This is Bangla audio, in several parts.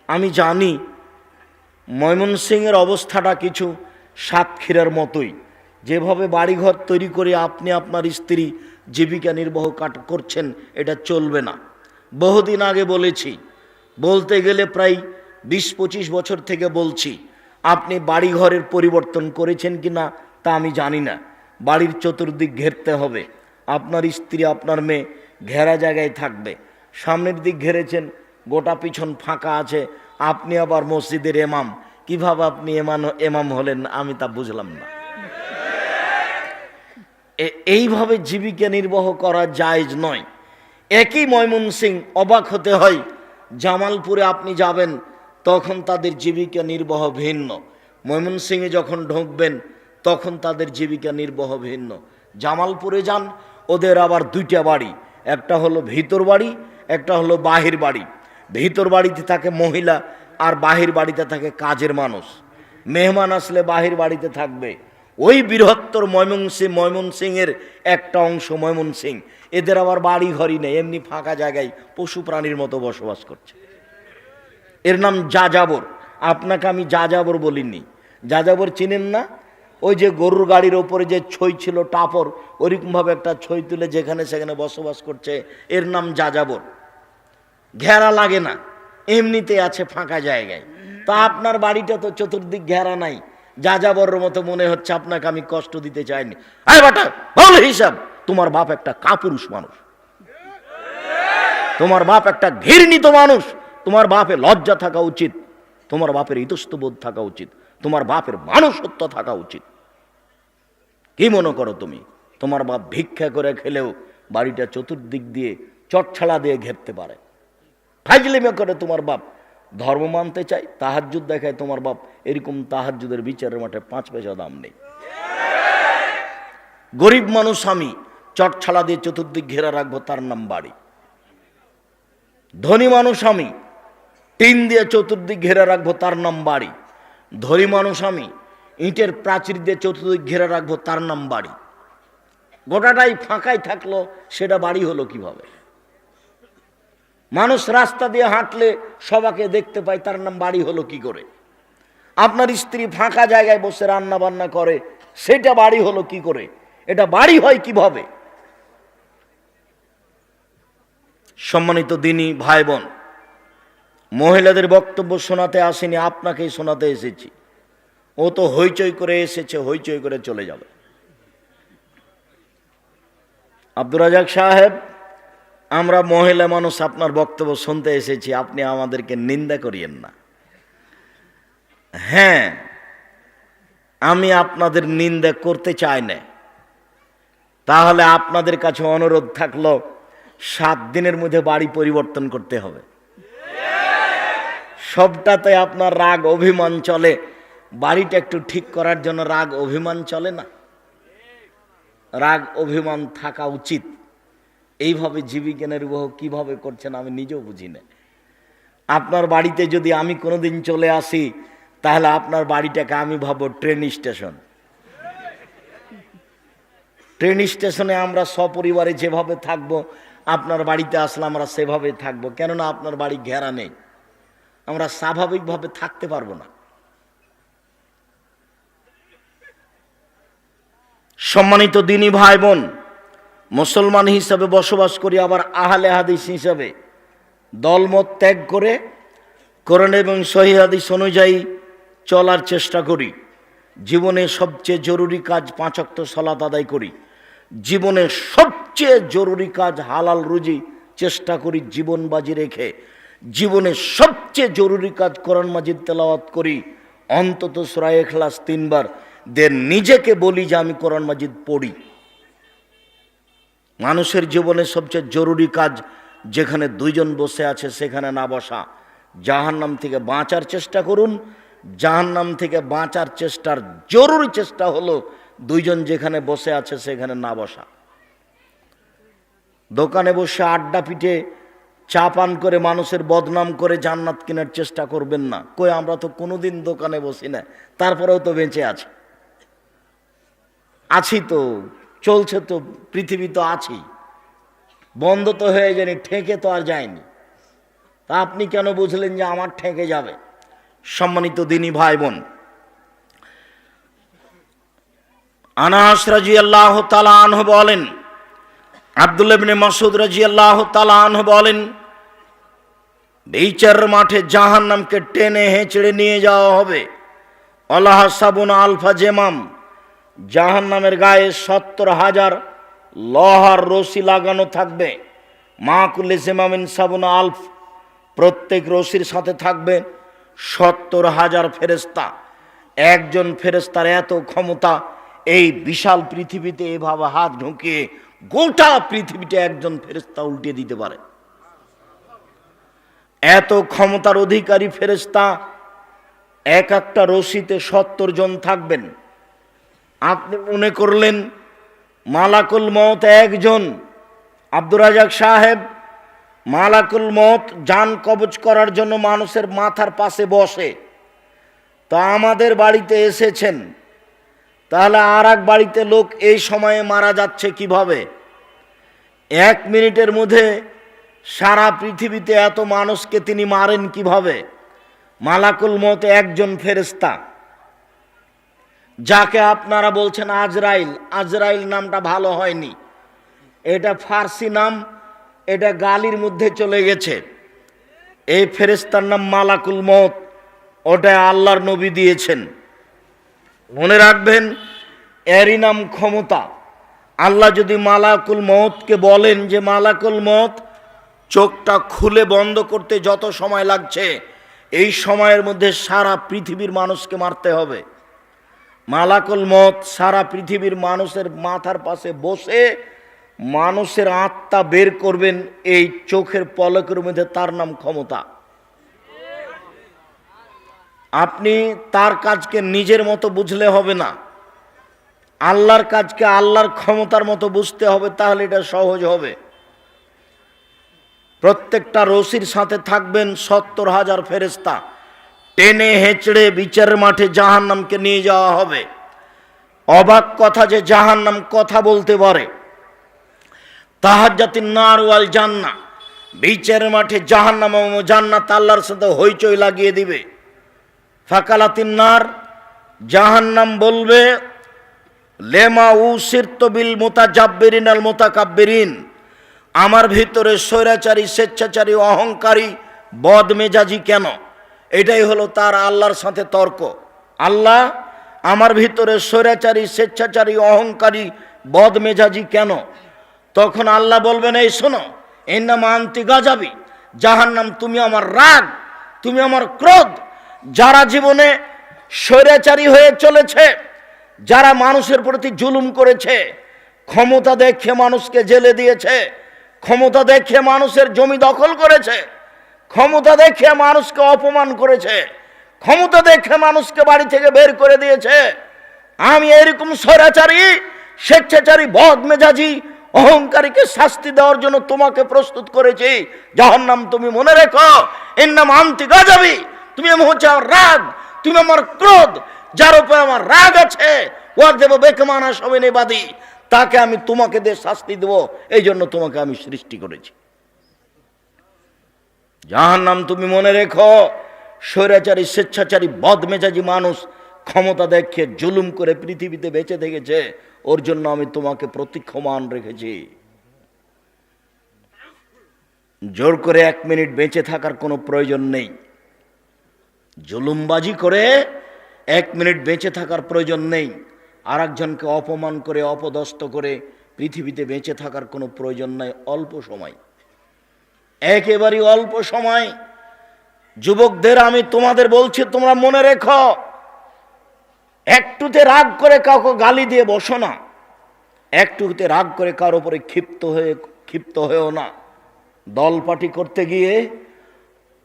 আমি জানি ময়মনসিংহের অবস্থাটা কিছু সাতক্ষীরার মতোই। যেভাবে বাড়িঘর তৈরি করে আপনি আপনার স্ত্রী জীবিকা নির্বাহ করছেন, এটা চলবে না। বহুদিন আগে বলেছি, বলতে গেলে প্রায় 20-25 বছর থেকে বলছি। আপনি বাড়িঘরের পরিবর্তন করেছেন কি না তা আমি জানি না। বাড়ির চতুর্দিক ঘেরতে হবে, আপনার স্ত্রী আপনার মেয়ে ঘেরা জায়গায় থাকবে। সামনের দিক ঘেরেছেন, গোটা পিছন ফাঁকা আছে, আপনি আবার মসজিদের এমাম। কিভাবে আপনি এমাম হলেন আমি তা বুঝলাম না। এইভাবে জীবিকা নির্বাহ করা জায়েজ নয়। একই ময়মনসিংহ, অবাক হতে হয়, জামালপুরে আপনি যাবেন তখন তাদের জীবিকা নির্বাহ ভিন্ন, ময়মনসিংহে যখন ঢুকবেন তখন তাদের জীবিকা নির্বাহ ভিন্ন। জামালপুরে যান, ওদের আবার দুইটা বাড়ি, একটা হলো ভিতর বাড়ি, একটা হলো বাহির বাড়ি। ভিতর বাড়িতে থাকে মহিলা, আর বাহির বাড়িতে থাকে কাজের মানুষ। মেহমান আসলে বাহির বাড়িতে থাকবে। ওই বৃহত্তর ময়মনসিংহের একটা অংশ ময়মনসিংহ, এদের আবার বাড়ি ঘরই নেই, এমনি ফাঁকা জায়গায় পশু প্রাণীর মতো বসবাস করছে। এর নাম যাযাবর। আপনাকে আমি যাযাবর বলিনি। যাযাবর চিনেন না? ওই যে গরুর গাড়ির ওপরে যে ছই ছিল টাপর, ওইরকমভাবে একটা ছই তুলে যেখানে সেখানে বসবাস করছে, এর নাম যাযাবর। ঘেরা লাগে না, এমনিতে আছে ফাঁকা জায়গায়। তা আপনার বাড়িটা তো চতুর্দিক ঘেরা নাই, যাযাবরের মতো মনে হচ্ছে। আপনাকে আমি কষ্ট দিতে চাইনি। আয় বাটা, বল হিসাব, তোমার বাপ একটা কাপুরুষ মানুষ, তোমার বাপ একটা ঘৃণিত মানুষ, তোমার বাপের লজ্জা থাকা উচিত, তোমার বাপের ইতস্তবোধ থাকা উচিত, তোমার বাপের মানুষত্ব থাকা উচিত। কি মনে করো তুমি? তোমার বাপ ভিক্ষা করে খেলেও বাড়িটা চতুর্দিক দিয়ে চটছাড়া দিয়ে ঘেরতে পারে। ফাজলিমে করে তোমার বাপ ধর্ম মানতে চায়, তাহাজ্জুদ দেখায় তোমার বাপ, এরকম তাহাজ্জুদের বিচারের মাঠে 5 পয়সা দাম নেই। গরিব মানুষ আমি, চটছাড়া দিয়ে চতুর্দিক ঘেরা রাখবো, তার নাম বাড়ি। ধনী মানুষ আমি, টিন দিয়ে চতুর্দিক ঘেরা রাখবো, তার নাম বাড়ি। ধনী মানুষ আমি, ইটের প্রাচীর দিয়ে চতুর্দিক ঘেরা রাখবো, তার নাম বাড়ি। গোটাটাই ফাঁকাই থাকলো, সেটা বাড়ি হলো কিভাবে? মানুষ রাস্তা দিয়ে হাঁটলে সবাইকে দেখতে পায়, তার নাম বাড়ি হলো কি করে? আপনার স্ত্রী ফাঁকা জায়গায় বসে রান্না বান্না করে, সেটা বাড়ি হলো কি করে? এটা বাড়ি হয় কিভাবে? সম্মানিত দিনী ভাই বোন, মহিলাদের বক্তব্য শোনাতে আসেনি, আপনাকেই শোনাতে এসেছি। ও তো হইচই করে এসেছে, হইচই করে চলে যাবে। আব্দুর রাজাক সাহেব, আমরা মহিলা মানুষ আপনার বক্তব্য শুনতে এসেছি, আপনি আমাদেরকে নিন্দা করিয়েন না। হ্যাঁ, আমি আপনাদের নিন্দা করতে চাই না। তাহলে আপনাদের কাছে অনুরোধ থাকলো, 7 দিনের মধ্যে বাড়ি পরিবর্তন করতে হবে। সবটাতে আপনার রাগ অভিমান চলে, বাড়িটা একটু ঠিক করার জন্য রাগ অভিমান চলে না? রাগ অভিমান থাকা উচিত। এইভাবে জীবিকা নির্বাহ কিভাবে করছেন আমি নিজেও বুঝি না। আপনার বাড়িতে যদি আমি কোনোদিন চলে আসি, তাহলে আপনার বাড়িটাকে আমি ভাবো ট্রেন স্টেশন। ট্রেন স্টেশনে আমরা সপরিবারে যেভাবে থাকবো, আপনার বাড়িতে আসলে আমরা সেভাবে থাকবো। কেননা আপনার বাড়ি ঘেরা নেই, আমরা স্বাভাবিকভাবে থাকতে পারবো না। সম্মানিত দিনী ভাই বোন, মুসলমান হিসাবে বসবাস করি, আবার আহলে হাদিস হিসাবে দলমত ত্যাগ করে কোরআন এবং সহিহ হাদিস অনুযায়ী চলার চেষ্টা করি। জীবনে সবচেয়ে জরুরি কাজ 5 ওয়াক্ত সালাত আদায় করি। জীবনে সবচেয়ে জরুরি কাজ হালাল রুজি চেষ্টা করি জীবন বাজি রেখে। জীবনে সবচেয়ে জরুরি কাজ কোরআন মাজিদ তেলাওয়াত করি, অন্তত সূরা ইখলাস 3 বার। নিজেকে বলি যে আমি কোরআন মাজিদ পড়ি। মানুষের জীবনে সবচেয়ে জরুরি কাজ, যেখানে 2 জন বসে আছে সেখানে না বসা। জাহান্নাম থেকে বাঁচার চেষ্টা করুন। জাহান্নাম থেকে বাঁচার চেষ্টার জরুরি চেষ্টা হলো 2 জন যেখানে বসে আছে সেখানে না বসা। দোকানে বসে আড্ডা পিটে চা পান করে মানুষের বদনাম করে জান্নাত কেনার চেষ্টা করবেন না। কই, আমরা তো কোনোদিন দোকানে বসি না, তারপরেও তো বেঁচে আছি তো, চলছে তো, পৃথিবী তো আছি। বন্ধ তো হয়ে যায়নি, ঠেকে তো আর যায়নি। তা আপনি কেন বুঝলেন যে আমার ঠেকে যাবে? সম্মানিত দিনী ভাই বোন, আনাস রাদিয়াল্লাহু তাআলা আনহু বলেন, আব্দুল্লাহ ইবনে মাসউদ রাদিয়াল্লাহু তাআলা আনহু বলেন, বিচার মাঠে জাহান্নামকে টেনে হেঁচড়ে নিয়ে যাওয়া হবে। আল্লাহ সাবুন আলফা জেমাম, জাহান্নামের গায়ে 70,000 লোহার রশি লাগানো থাকবে। মা কুল্লি জেমামিন সাবুন আলফ, প্রত্যেক রশির সাথে থাকবে 70,000 ফেরেশতা। একজন ফেরেশতার এত ক্ষমতা, এই বিশাল পৃথিবীতে এভাবে হাত ঢুকিয়ে গোটা পৃথিবীটা একজন ফেরেশতা উল্টে দিতে পারে। এত ক্ষমতার অধিকারী ফেরেশতা, এক একটা রশিতে 70 জন থাকবেন। আপনি মনে করলেন মালাকুল মউত একজন। আব্দুর রাজাক সাহেব, মালাকুল মউত জান কবজ করার জন্য মানুষের মাথার পাশে বসে। তো আমাদের বাড়িতে এসেছেন, তাহলে আর এক বাড়িতে লোক এই সময়ে মারা যাচ্ছে কিভাবে? 1 মিনিটের মধ্যে সারা পৃথিবীতে এত মানুষকে তিনি মারেন কিভাবে? মালাকুল মউত একজন ফেরেশতা, যাকে আপনারা বলছেন আজরাইল। আজরাইল নামটা ভালো হয়নি, এটা ফার্সি নাম, এটা গালির মধ্যে চলে গেছে। এই ফেরেশতার নাম মালাকুল মউত, ওটা আল্লাহর নবী দিয়েছেন। মনে রাখবেন, এরই নাম ক্ষমতা। আল্লাহ যদি মালাকুল মউতকে বলেন যে মালাকুল মউত, চোখটা খুলে বন্ধ করতে যত সময় লাগছে এই সময়ের মধ্যে সারা পৃথিবীর মানুষকে মারতে হবে, মালাকুল মউত সারা পৃথিবীর মানুষের মাথার পাশে বসে মানুষের আত্মা বের করবেন এই চোখের পলকের মধ্যে। তার নাম ক্ষমতা। আপনি তার কাজকে নিজের মতো বুঝলে হবে না, আল্লাহর কাজকে আল্লাহর ক্ষমতার মতো বুঝতে হবে, তাহলে এটা সহজ হবে। প্রত্যেকটা রশির সাথে থাকবেন 70,000 ফেরেশতা। টেনে হেঁচড়ে বিচারের মাঠে জাহান্নামকে নিয়ে যাওয়া হবে। অবাক কথা যে জাহান্নাম কথা বলতে পারে। তাহাজ্জাতিন নার ওয়াল জান্নাহ, বিচারের মাঠে জাহান্নাম ও জান্নাত আল্লাহর সাথে হইচই লাগিয়ে দিবে। ফাকালাতিন নার, জাহান্নাম বলবে, লেমা উসিরতু বিল মুতাজাব্বিরিন আল মুতাকাব্বিরিন, আমার ভিতরে স্বৈরাচারী, স্বেচ্ছাচারী, অহংকারী, বদমেজাজি কেন? এটাই হলো তার আল্লাহর সাথে তর্ক। আল্লাহ, আমার ভিতরে স্বৈরাচারী, স্বেচ্ছাচারী, অহংকারী, বদমেজাজি কেন? তখন আল্লাহ বলবেন, এই শোনো, ইন্নামা আনতি গাজাবি, জাহান্নাম তুমি আমার রাগ, তুমি আমার ক্রোধ। যারা জীবনে স্বৈরাচারী হয়ে চলেছে, যারা মানুষের প্রতি জুলুম করেছে, ক্ষমতা দেখে মানুষকে জেলে দিয়েছে, ক্ষমতা দেখে মানুষের জমি দখল করেছে, ক্ষমতা দেখে মানুষকে অপমান করেছে, ক্ষমতা দেখে মানুষকে বাড়ি থেকে বের করে দিয়েছে, আমি এরকম স্বৈরাচারী, স্বেচ্ছাচারী, বদমেজাজি, অহংকারীকে শাস্তি দেওয়ার জন্য তোমাকে প্রস্তুত করেছি। জাহান্নাম তুমি মনে রেখো, এর নাম আনতি গাজাবি, তুমি হচ্ছে আমার রাগ, তুমি আমার ক্রোধ। যার উপর আমার রাগ আছে, ওর দেব বেকমানা সবিনেবাদী, তাকে আমি তোমাকে দিয়ে শাস্তি দেব, এই জন্য তোমাকে আমি সৃষ্টি করেছি। জাহান্নাম তুমি মনে রেখো, স্বৈরাচারী, স্বেচ্ছাচারী, বদমেজাজি মানুষ ক্ষমতা দেখে জুলুম করে পৃথিবীতে বেঁচে থেকেছে, ওর জন্য আমি তোমাকে প্রতীক্ষমান রেখেছি। জোর করে 1 মিনিট বেঁচে থাকার কোনো প্রয়োজন নেই। জুলুমবাজি করে 1 মিনিট বেঁচে থাকার প্রয়োজন নেই। আর একজনকে অপমান করে, অপদস্থ করে পৃথিবীতে বেঁচে থাকার কোনো প্রয়োজন নাই। অল্প সময়, একেবারে অল্প সময়। যুবকদের আমি তোমাদের বলছি, তোমরা মনে রেখো, একটুতে রাগ করে কাউকে গালি দিয়ে বসো না, একটুতে রাগ করে কার উপরে ক্ষিপ্ত হয়েও না। দল পার্টি করতে গিয়ে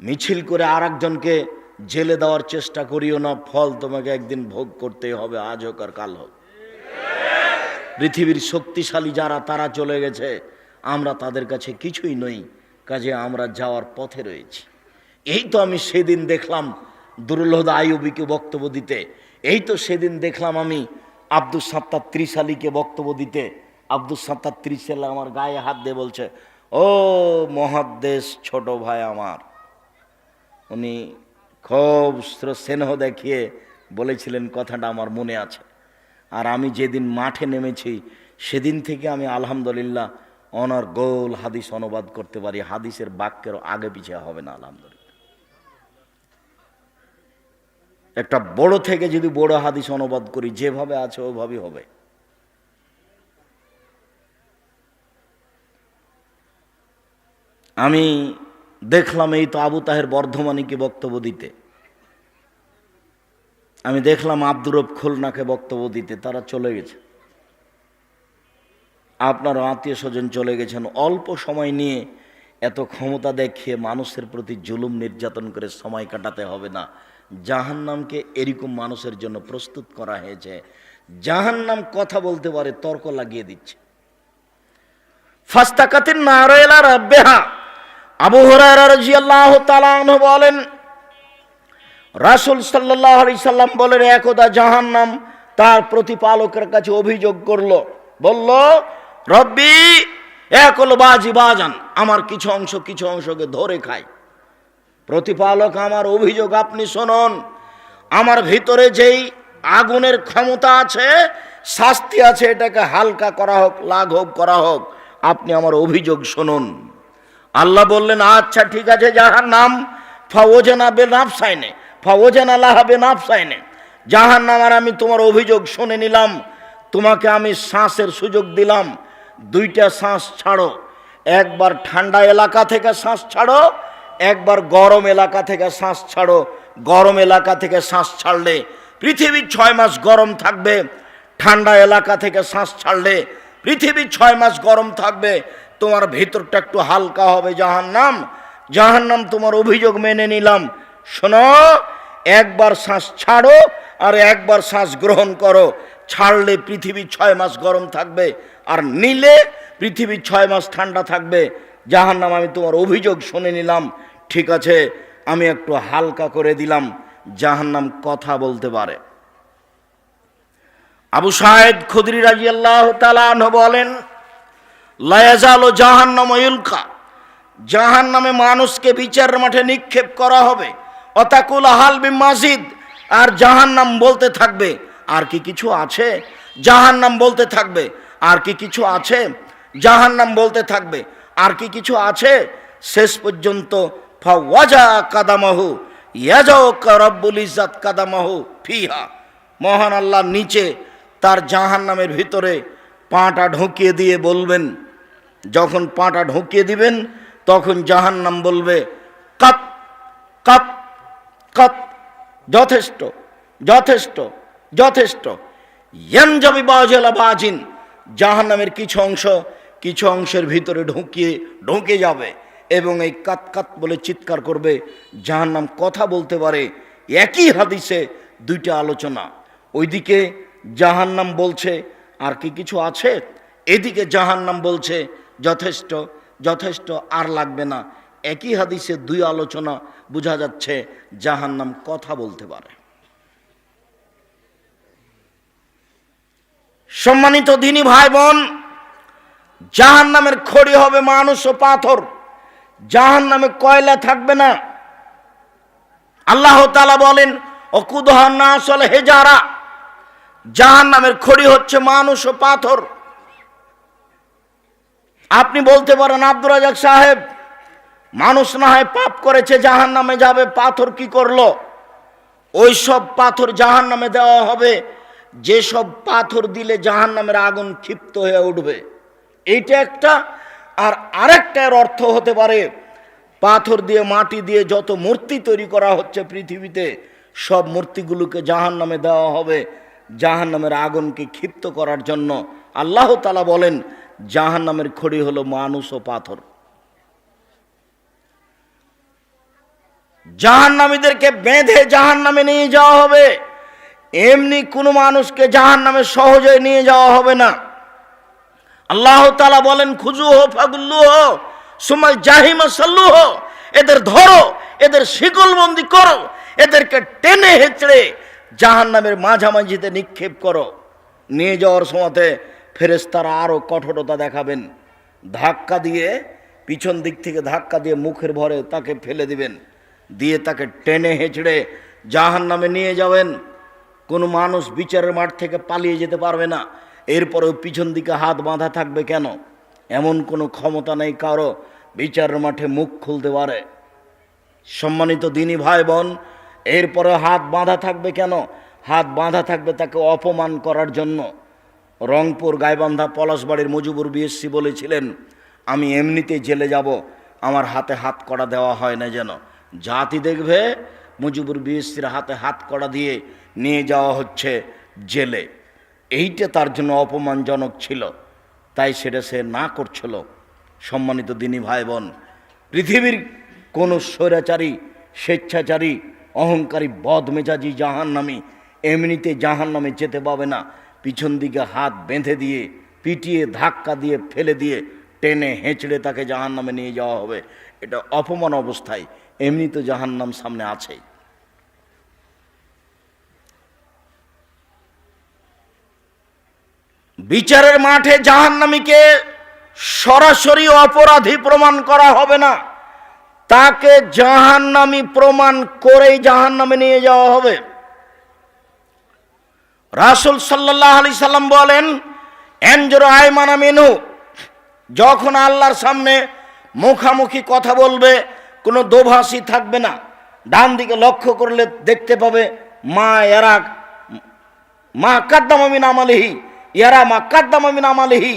মিছিল করে আর একজনকে জেলে দেওয়ার চেষ্টা করিও না, ফল তোমাকে একদিন ভোগ করতে হবে, আজ হোক আর কাল হোক। পৃথিবীর শক্তিশালী যারা, তারা চলে গেছে, আমরা তাদের কাছে কিছুই নই, কাজে আমরা যাওয়ার পথে রয়েছি। এই তো আমি সেদিন দেখলাম দুরুল হুদা আইয়ুবীকে বক্তব্য দিতে, এই তো সেদিন দেখলাম আমি আব্দুস সাত্তার ত্রিশালীকে বক্তব্য দিতে। আব্দুস সাত্তার ত্রিশালী আমার গায়ে হাত দিয়ে বলছে, ও মহাদ্দেশ ছোট ভাই আমার, উনি খুব স্নেহ দেখিয়ে বলেছিলেন, কথাটা আমার মনে আছে। আর আমি যেদিন মাঠে নেমেছি সেদিন থেকে আমি আলহামদুলিল্লাহ অনার গোল হাদিস অনুবাদ করতে পারি, হাদিসের বাক্যের আগে পিছিয়ে হবে না আলহামদুলিল্লাহ। একটা বড় থেকে যদি বড় হাদিস অনুবাদ করি, যেভাবে আছে ওইভাবেই হবে। আমি দেখলাম এই তো আবু তাহের বর্ধমানীকে বক্তব্য দিতে, আমি দেখলাম আব্দুর রব খুলনাকে বক্তব্য দিতে, তারা চলে গেছে। আপনার আত্মীয় স্বজন চলে গেছেন। অল্প সময় নিয়ে এত ক্ষমতা দেখিয়ে মানুষের প্রতি জুলুম নির্যাতন করে সময় কাটাতে হবে না। জাহান্নামকে এরকম মানুষের জন্য প্রস্তুত করা হয়েছে। জাহান্নাম কথা বলতে পারে, তর্ক লাগিয়ে দিচ্ছে। ফাস্তাকাতিন নারু ইলা রাব্বিহা, আবু হুরায়রা রাদিয়াল্লাহু তাআলা আনহু বলেন, রাসূল সাল্লাল্লাহু আলাইহি সাল্লাম বলেন, একদা জাহান্নাম তার প্রতিপালকের কাছে অভিযোগ করলো, বলল, রব্বি একল বাজি বাজান, আমার কিছু অংশকে ধরে খায়। প্রতিপালক, আমার অভিযোগ আপনি শুনুন, আমার ভিতরে যেই আগুনের ক্ষমতা আছে, শাস্তি আছে, এটাকে হালকা করা হোক, লাঘব করা হোক, আপনি আমার অভিযোগ শুনুন। আল্লাহ বললেন, আচ্ছা ঠিক আছে, জাহান্নাম ফাওজানা বিনাফসাইনে ফাওজানা লাহা বিনাফসাইনে, জাহান্নাম আর আমি তোমার অভিযোগ শুনে নিলাম, তোমাকে আমি শ্বাসের সুযোগ দিলাম, দুইটা শ্বাস ছাড়ো, একবার ঠান্ডা এলাকা থেকে শ্বাস ছাড়ো, একবার গরম এলাকা থেকে শ্বাস ছাড়ো। গরম এলাকা থেকে শ্বাস ছাড়লে পৃথিবী 6 মাস গরম থাকবে, ঠান্ডা এলাকা থেকে শ্বাস ছাড়লে পৃথিবী 6 মাস গরম থাকবে, তোমার ভিতরটা একটু হালকা হবে। জাহান্নাম তোমার অভিযোগ মেনে নিলাম, শোনো, একবার শ্বাস ছাড়ো আর একবার শ্বাস গ্রহণ করো। ছাড়লে পৃথিবী 6 মাস গরম থাকবে, আর নিলে পৃথিবী 6 মাস ঠান্ডা থাকবে। জাহান্নাম, আমি তোমার অভিযোগ শুনে নিলাম, ঠিক আছে, আমি একটু হালকা করে দিলাম। জাহান্নাম কথা বলতে পারে। আবু সাঈদ খুদরি রাদিয়াল্লাহু তাআলা আনহু বলেন, লা ইয়াজালু জাহান্নাম ইলকা, জাহান্নামে মানুষকে বিচারের মাঠে নিক্ষেপ করা হবে। অতাকুল হাল বি মাজিদ, আর জাহান্নাম বলতে থাকবে, আর কি কিছু আছে? জাহান্নাম বলতে থাকবে, আর কি কিছু আছে? জাহান্নাম বলতে থাকবে, আর কি কিছু আছে? শেষ পর্যন্ত ফাওয়াজা কাদামাহু ইয়াজাউকা রাব্বুল ইজ্জাত কাদামাহু ফিহা, মহান আল্লাহ নিচে তার জাহান্নামের ভিতরে পাটা ঢুকিয়ে দিয়ে বলবেন, যখন পাটা ঢুকিয়ে দিবেন তখন জাহান্নাম বলবে, কাত কাত কাত, যথেষ্ট যথেষ্ট যথেষ্ট। ইয়ানজাবি বাজিলা বাজিন, জাহান্নামের কিছু অংশের ভিতরে ঢুকে যাবে এবং এই কাত কাত বলে চিৎকার করবে। জাহান্নাম কথা বলতে পারে। একই হাদিসে দুইটা আলোচনা, ওইদিকে জাহান্নাম বলছে আর কি কিছু আছে, এদিকে জাহান্নাম বলছে যথেষ্ট যথেষ্ট, আর লাগবে না। একই হাদিসে দুই আলোচনা, বোঝা যাচ্ছে জাহান্নাম কথা বলতে পারে। সম্মানিত দিনী ভাই বোন, জাহান্নামের খড়ি হবে মানুষ ও পাথর, জাহান্নামে কয়লা থাকবে না। আল্লাহ তাআলা বলেন, ওকুদুহা নাস ওয়াল হিজারা, জাহান্নামের খড়ি হচ্ছে মানুষ ও পাথর। আপনি বলতে পারেন, আব্দুর রাজ্জাক সাহেব, মানুষ না হয় পাপ করেছে, জাহান্নামে যাবে, পাথর কি করলো? ওই সব পাথর জাহান্নামে দেওয়া হবে যেসব পাথর দিলে জাহান্নামের আগুন ক্ষিপ্ত হয়ে উঠবে। এইটা একটা। আর আরেকটার অর্থ হতে পারে, পাথর দিয়ে মাটি দিয়ে যত মূর্তি তৈরি করা হচ্ছে পৃথিবীতে, সব মূর্তিগুলোকে জাহান্নামে দেওয়া হবে জাহান্নামের আগুনকে ক্ষিপ্ত করার জন্য। আল্লাহ তাআলা বলেন, জাহান্নামের খড়ি হলো মানুষ ও পাথর। জাহান্নামীদেরকে বেঁধে জাহান্নামে নিয়ে যাওয়া হবে। এমনি কোনো মানুষকে জাহান্নামে সহজে নিয়ে যাওয়া হবে না। আল্লাহ তাআলা বলেন, খুজুহু ফাগুল্লুহু সুমাল জাহিমা সাল্লুহু, এদের ধরো, এদের শিকলবন্দি করো, এদেরকে টেনে হেঁচড়ে জাহান্নামের মাঝামাঝিতে নিক্ষেপ করো। নিয়ে যাওয়ার সময়তে ফেরেশতারা আরো কঠোরতা দেখাবেন, ধাক্কা দিয়ে, পিছন দিক থেকে ধাক্কা দিয়ে মুখের ভরে তাকে ফেলে দিবেন। দিয়ে তাকে টেনে হেঁচড়ে জাহান্নামে নিয়ে যাবেন। কোনো মানুষ বিচারের মাঠ থেকে পালিয়ে যেতে পারবে না। এরপরেও পিছন দিকে হাত বাঁধা থাকবে কেন? এমন কোনো ক্ষমতা নেই কারো বিচারের মাঠে মুখ খুলতে পারে। সম্মানিত দিনী ভাই বোন, এরপরে হাত বাঁধা থাকবে কেন? হাত বাঁধা থাকবে তাকে অপমান করার জন্য। রংপুর গাইবান্ধা পলাশবাড়ির মুজিবুর বিএসসি বলেছিলেন, আমি এমনিতেই জেলে যাব, আমার হাতে হাত কড়া দেওয়া হয় না যেন। জাতি দেখবে মুজিবুর বিএসসির হাতে হাত কড়া দিয়ে নিয়ে যাওয়া হচ্ছে জেলে। এইটা তার জন্য অপমানজনক ছিল, তাই সেটা সে না করছিল। সম্মানিত দিনী ভাই বোন, পৃথিবীর কোনো স্বৈরাচারী, স্বেচ্ছাচারী, অহংকারী, বদমেজাজি জাহান্নামী এমনিতে জাহান্নামে যেতে পাবে না। পিছন দিকে হাত বেঁধে দিয়ে, পিটিয়ে, ধাক্কা দিয়ে, ফেলে দিয়ে, টেনে হেঁচড়ে তাকে জাহান্নামে নিয়ে যাওয়া হবে। এটা অপমান অবস্থায়, এমনি তো জাহান্নাম সামনে আছেই। বিচারের মাঠে জাহান্নামীকে সরাসরি অপরাধী প্রমাণ করা হবে না, তাকে জাহান্নামী প্রমাণ করেই জাহান্নামে নিয়ে যাওয়া হবে। রাসূল সাল্লাল্লাহু আলাইহি সাল্লাম বলেন, এনজুর আয়মানা মিনহু, যখন আল্লাহর সামনে মুখামুখি কথা বলবে, কোনো দোভাষী থাকবে না। ডান দিকে লক্ষ্য করলে দেখতে পাবে মা কাদ্দামা মিন আমালিহি, ইয়ারা মা কাদ্দামা মিন আমালিহি,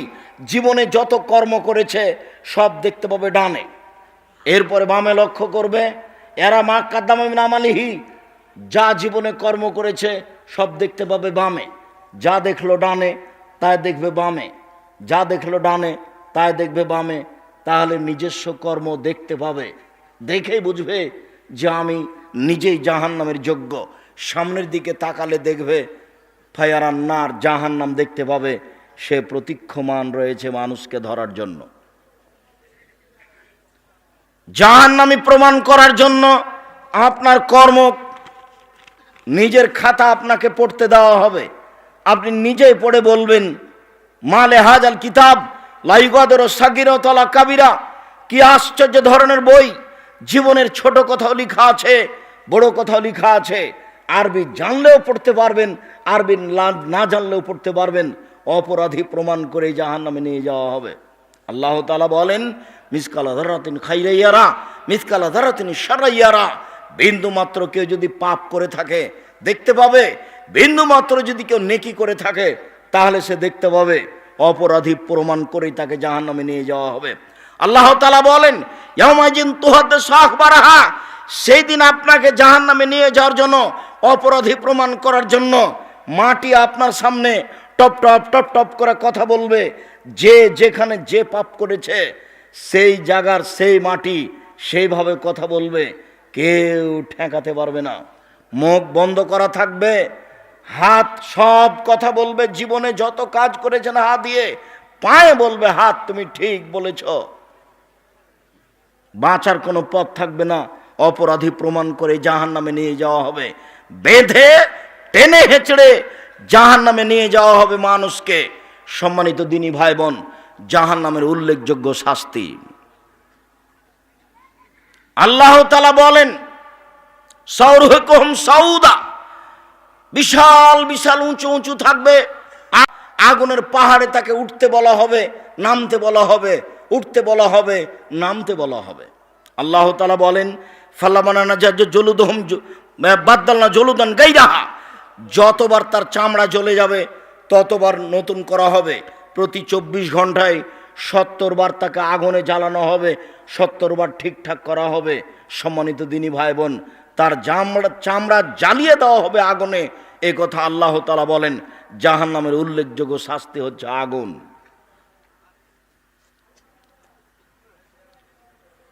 জীবনে যত কর্ম করেছে সব দেখতে পাবে ডানে। এরপরে বামে লক্ষ্য করবে, এরা মা কাদ্দামা মিন আমালিহি, যা জীবনে কর্ম করেছে সব দেখতে পাবে বামে। যা দেখলো ডানে তাই দেখবে বামে, যা দেখলো ডানে তাই দেখবে বামে। তাহলে নিজস্ব কর্ম দেখতে পাবে, দেখেই বুঝবে যে আমি নিজেই জাহান্নামের যোগ্য। সামনের দিকে তাকালে দেখবে ফায়ারান্নার, জাহান্নাম দেখতে পাবে, সে প্রতীক্ষমান রয়েছে মানুষকে ধরার জন্য। জাহান্নামী প্রমাণ করার জন্য আপনার কর্ম, নিজের খাতা আপনাকে পড়তে দেওয়া হবে। আপনি নিজেই পড়ে বলবেন, মালে হাজাল কিতাব লা ইউগাদিরু সাগীরাতান ওয়ালা কাবীরা, কি আশ্চর্য ধরনের বই! জীবনের ছোট কথাও লেখা আছে, বড় কথাও লেখা আছে। আরবি জানলেও পড়তে পারবেন, আরবি না জানলেও পড়তে পারবেন। অপরাধী প্রমাণ করে জাহান্নামে নিয়ে যাওয়া হবে। আল্লাহ তাআলা বলেন, মিসকালা যারাতিন খাইরান ইয়ারা, মিসকালা যারাতিন শাররান ইয়ারা। বিন্দু মাত্র কেউ যদি পাপ করে থাকে দেখতে পাবে, বিন্দু মাত্র যদি কেউ নেকি করে থাকে তাহলে সে দেখতে পাবে। অপরাধী প্রমাণ করেই তাকে জাহান্নামে নিয়ে যাওয়া হবে। আল্লাহ তাআলা বলেন, ইয়াউমাইযিন তুহাদ্দিসু আখবারাহা, সেই দিন আপনাকে জাহান্নামে নিয়ে যাওয়ার জন্য, অপরাধী প্রমাণ করার জন্য মাটি আপনার সামনে টপ টপ টপ টপ করে কথা বলবে। যে যেখানে যে পাপ করেছে সেই জায়গার সেই মাটি সেইভাবে কথা বলবে, কেউ ঠেকাতে পারবে না। মুখ বন্ধ করা থাকবে, হাত সব কথা বলবে। জীবনে যত কাজ করেছেন হাত দিয়ে, পায়ে বলবে হাত তুমি ঠিক বলেছ। বাঁচার কোনো পথ থাকবে না। অপরাধী প্রমাণ করে জাহান্নামে নিয়ে যাওয়া হবে, বেঁধে টেনে হেঁচড়ে জাহান্নামে নিয়ে যাওয়া হবে মানুষকে। সম্মানিত দিনী ভাই বোন, জাহান্নামের উল্লেখযোগ্য শাস্তি আল্লাহ তাআলা বলেন, সাউরুহুকুম সাউদা, বিশাল বিশাল উঁচু উঁচু থাকবে আগুনের পাহাড়ে। তাকে উঠতে বলা হবে, নামতে বলা হবে, উঠতে বলা হবে, নামতে বলা হবে। আল্লাহ তাআলা বলেন, ফালামানা জলুদহুম বাদদালনা জলুদান গায়রাহা, যতবার তার চামড়া জ্বলে যাবে ততবার নতুন করা হবে। প্রতি 24 ঘন্টায় 70 বার তাকে আগুনে জ্বালানো হবে, 70 বার ঠিকঠাক করা হবে। সম্মানিত দিনী ভাই বোন, তার চামড়া জ্বালিয়ে দেওয়া হবে আগুনে। এ কথা আল্লাহ তাআলা বলেন। জাহান্নামের উল্লেখযোগ্য শাস্তি হচ্ছে আগুন।